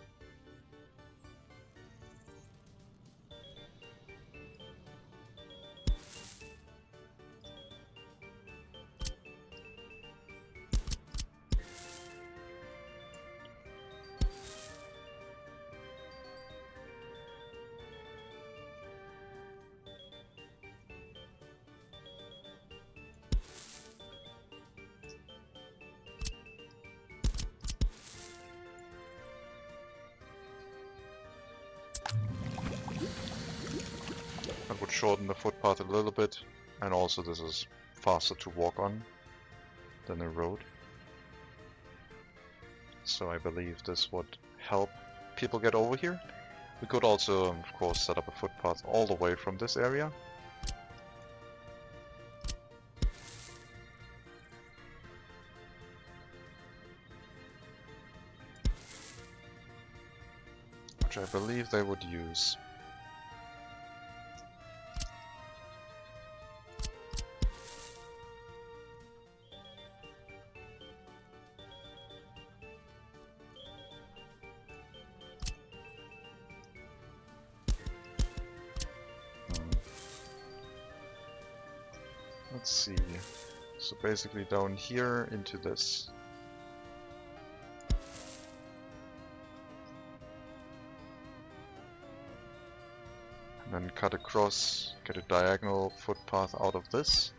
That would shorten the footpath a little bit, and also this is faster to walk on than a road. So I believe this would help people get over here. We could also, of course, set up a footpath all the way from this area. Which I believe they would use. Let's see. So basically down here into this. And then cut across, get a diagonal footpath out of this.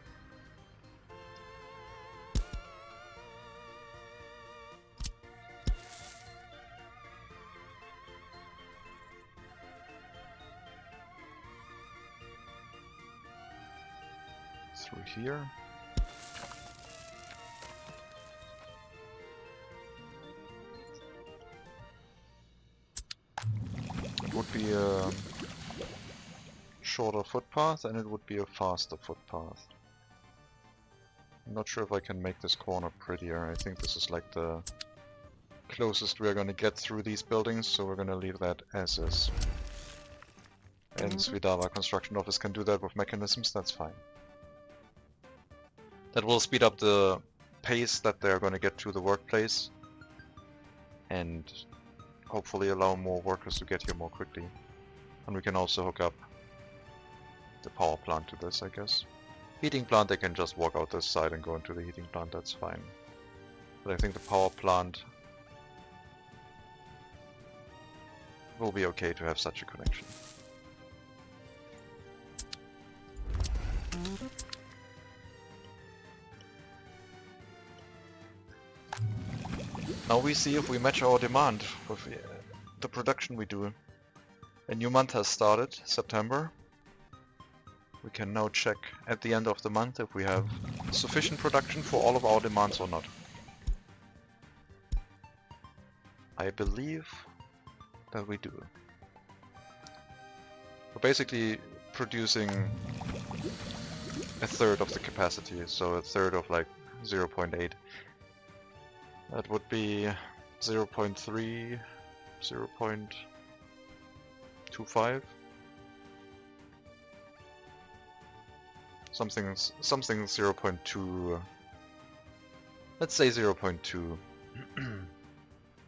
Through here. It would be a shorter footpath and it would be a faster footpath. I'm not sure if I can make this corner prettier. I think this is like the closest we're going to get through these buildings, so we're going to leave that as is. And Svidava Construction Office can do that with mechanisms, that's fine. That will speed up the pace that they're going to get to the workplace and hopefully allow more workers to get here more quickly. And we can also hook up the power plant to this, I guess. Heating plant, they can just walk out this side and go into the heating plant, that's fine. But I think the power plant will be okay to have such a connection. Now we see if we match our demand with the production we do. A new month has started, September. We can now check at the end of the month if we have sufficient production for all of our demands or not. I believe that we do. We're basically producing a third of the capacity, so a third of like 0.8. That would be 0.3, 0.25. Something 0.2. Let's say 0.2,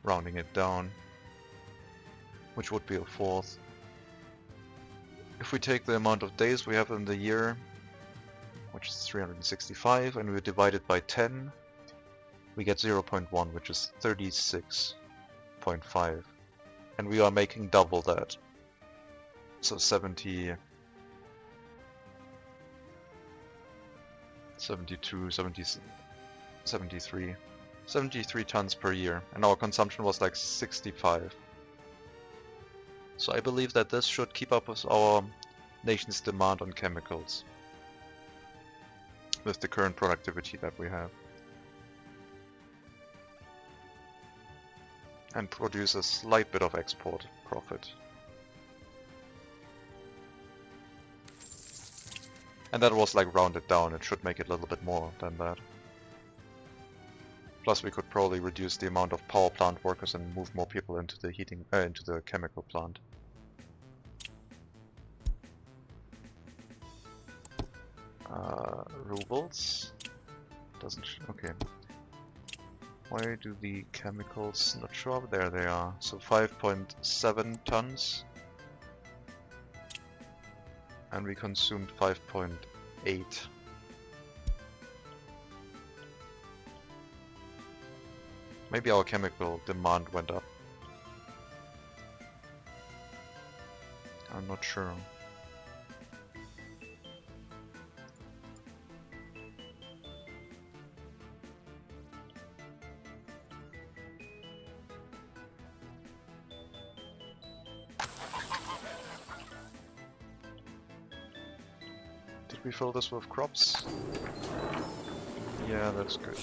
rounding it down, which would be a fourth. If we take the amount of days we have in the year, which is 365, and we divide it by 10, we get 0.1, which is 36.5. And we are making double that. So 72, 73 tons per year. And our consumption was like 65. So I believe that this should keep up with our nation's demand on chemicals. With the current productivity that we have. And produce a slight bit of export profit. And that was like rounded down, it should make it a little bit more than that. Plus we could probably reduce the amount of power plant workers and move more people into the heating, into the chemical plant. Rubles? Doesn't, okay. Why do the chemicals not show up? There they are. So 5.7 tons. And we consumed 5.8. Maybe our chemical demand went up. I'm not sure. We fill this with crops. Yeah, that's good.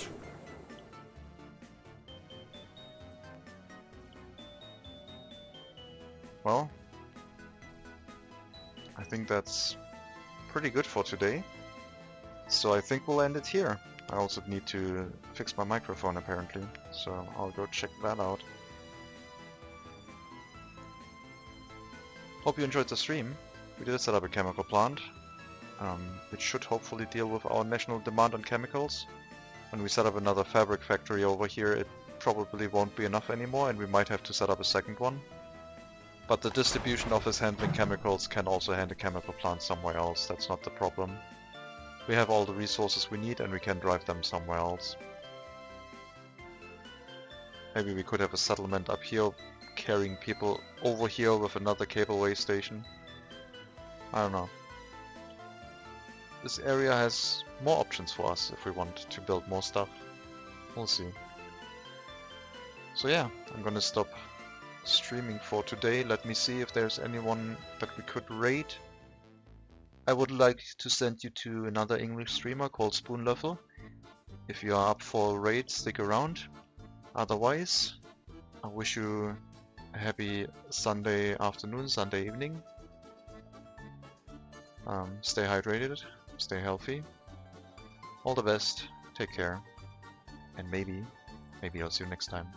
Well, I think that's pretty good for today. So I think we'll end it here. I also need to fix my microphone apparently, so I'll go check that out. Hope you enjoyed the stream. We did set up a chemical plant. Which should hopefully deal with our national demand on chemicals. When we set up another fabric factory over here, it probably won't be enough anymore and we might have to set up a second one. But the distribution office handling chemicals can also hand a chemical plant somewhere else, that's not the problem. we have all the resources we need and we can drive them somewhere else. Maybe we could have a settlement up here, carrying people over here with another cableway station. I don't know. This area has more options for us if we want to build more stuff. We'll see. So yeah, I'm gonna stop streaming for today. Let me see if there's anyone that we could raid. I would like to send you to another English streamer called Spoonlöffel. If you are up for a raid, stick around. Otherwise, I wish you a happy Sunday afternoon, Sunday evening. Stay hydrated, stay healthy. All the best, take care, and maybe I'll see you next time.